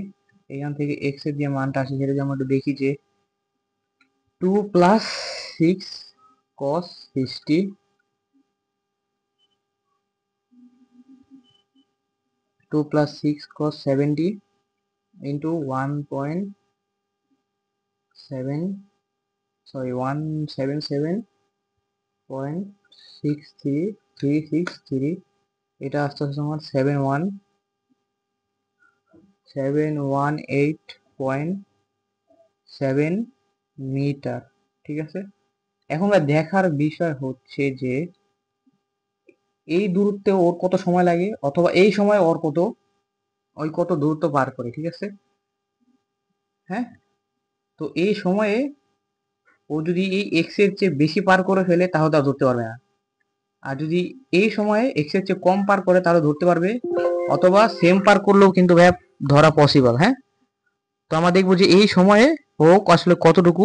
এখান থেকে এক্স এর যে মানটা আসে সেটা যদি আমরা একটু দেখি, যে 2 plus 6 cos 60, 2 plus 6 cos 70 into 1.7, sorry 177.63363, এটা আস্তে আস্তে আমার 71718.7 মিটার, ঠিক আছে? এখন দেখার বিষয় হচ্ছে যে এই দূরত্বে ওর কত সময় লাগে, অথবা এই সময় ওর কত, ওই কত দূরত্ব পার করে, ঠিক আছে? হ্যাঁ, তো এই সময়ে ও যদি এই এক্স এর চেয়ে বেশি পার করে ফেলে তাহলে তা ধরতে পারবে না, আর যদি এই সময়ে এক্স এর চেয়ে কম পার করে তাহলে ধরতে পারবে, অথবা সেম পার করলেও কিন্তু ভাই ধরা পসিবল। হ্যাঁ, তো আমরা দেখবো যে এই সময়ে ও আসলে কতটুকু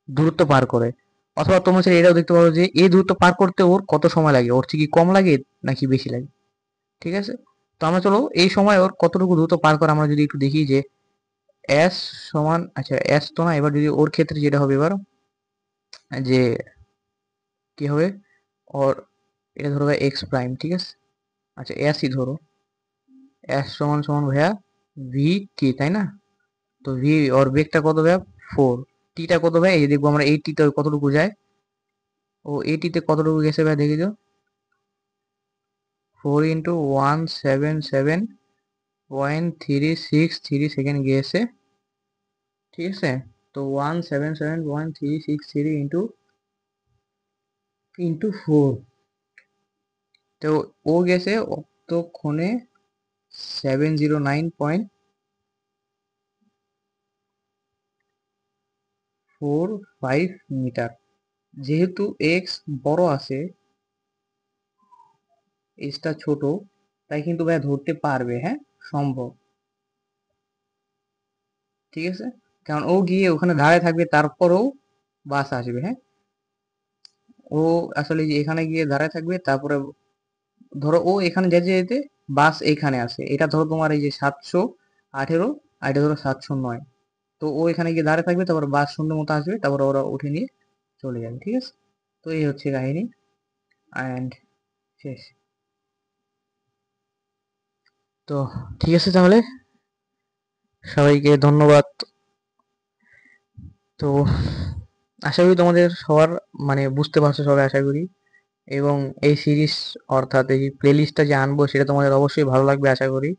দূরত্ব পার করে, অথবা তোমরা সেটা এটাও দেখতে পারো যে এই দূরত্ব পার করতে ওর কত সময় লাগে, ওর চেয়ে কি কম লাগে নাকি বেশি লাগে, ঠিক আছে? তো আমরা চলো এই সময় ওর কতটুকু দূরত্ব পার করে আমরা যদি একটু দেখি, যে এস সমান, আচ্ছা এস তো না, এবার যদি ওর ক্ষেত্রে যেটা হবে এবার, যে কি হবে ওর, এটা ধরো ভাই এক্স প্রাইম, ঠিক আছে? আচ্ছা এসই ধরো, এস সমান সমান ভাইয়া ভি টি, তাই না? তো ভি ওর বেগটা কত ভাইয়া 4, টিটা কত ভাই, এই যে দেখবো আমরা এই টিতে কতটুকু যায়, ও এই টিতে কতটুকু গেছে ভাই দেখি তো, 4 ইন্টু 177.363 সেকেন্ড গিয়েছে, ঠিক আছে। তো 177.363 ইন্টু 4, তো ও গেছে অতক্ষণে 709.45 মিটার। যেহেতু এক্স বড় আছে, এক্সটা ছোট, তাই কিন্তু ভাই ধরতে পারবে, হ্যাঁ সম্ভব, ঠিক আছে। কারণ ও গিয়ে ওখানে দাঁড়ায় থাকবে, তারপরেও বাস আসবে, হ্যাঁ। ও আসলে যে এখানে গিয়ে দাঁড়ায় থাকবে, তারপরে ধরো ও এখানে যেতে যেতে বাস এইখানে আসে, এটা ধরো তোমার এই যে 718, আর এটা ধরো 709, তো ও এখানে গিয়ে দাঁড়ায় থাকবে, তারপর বাস সুন্দর মতো আসবে, তারপর ওরা উঠে নিয়ে চলে যাবে, ঠিক আছে। তো এই হচ্ছে কাহিনী, অ্যান্ড শেষ। তো ঠিক আছে তাহলে, সবাইকে ধন্যবাদ। তো আশা করি তোমাদের সবার মানে বুঝতে পারছো সবাই, আশা করি। এবং এই সিরিজ অর্থাৎ এই প্লেলিস্টটা যে আনবো সেটা তোমাদের অবশ্যই ভালো লাগবে আশা করি।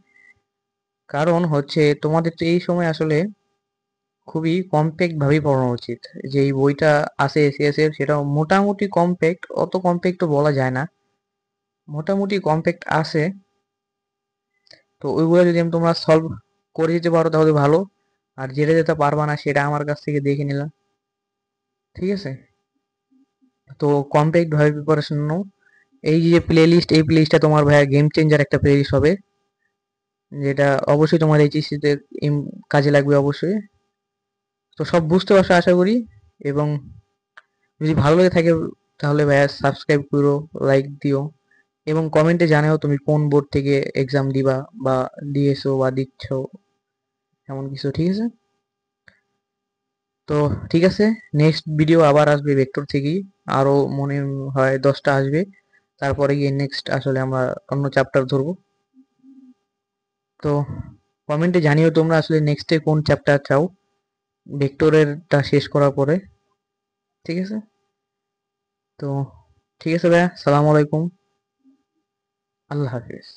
কারণ হচ্ছে তোমাদের তো এই সময় আসলে খুবই কম্প্যাক্ট ভাবেই পড়ানো উচিত। যে এই বইটা আছে এসিএস এর, সেটা মোটামুটি কম্প্যাক্ট, অত কম্প্যাক্ট তো বলা যায় না, মোটামুটি কম্প্যাক্ট আছে। তো ওইগুলো যদি তোমরা সলভ করে দিতে পারো তাহলে ভালো, আর যেটা যেটা পারবা না সেটা আমার কাছ থেকে দেখে নিলাম, ঠিক আছে। তো কম্প্যাক্ট ভাবে প্রিপারেশন নাও। এই যে প্লে লিস্ট, এই প্লে লিস্টটা তোমার ভাইয়া গেম চেঞ্জার একটা প্লে লিস্ট হবে, যেটা অবশ্যই তোমার এইচএসসি তে কাজে লাগবে অবশ্যই। তো সব বুঝতে পারছো আশা করি। এবং যদি ভালো লেগে থাকে তাহলে ভাইয়া সাবস্ক্রাইব করো, লাইক দিও, এবং কমেন্টে জানাও তুমি কোন বোর্ড থেকে এক্সাম দিবা, বা দিয়েছো বা দিচ্ছ, এমন কিছু, ঠিক আছে। তো ঠিক আছে, নেক্সট ভিডিও আবার আসবে ভেক্টর থেকেই, আরো মনে হয় 10টা আসবে, তারপরে গিয়ে নেক্সট আসলে আমরা অন্য চ্যাপ্টার ধরবো। তো কমেন্টে জানিও তোমরা আসলে নেক্সটে কোন চ্যাপ্টার চাও ভেক্টরেরটা শেষ করার পরে, ঠিক আছে। তো ঠিক আছে ভাইয়া, সালাম আলাইকুম, আল্লাহ হাফিজ।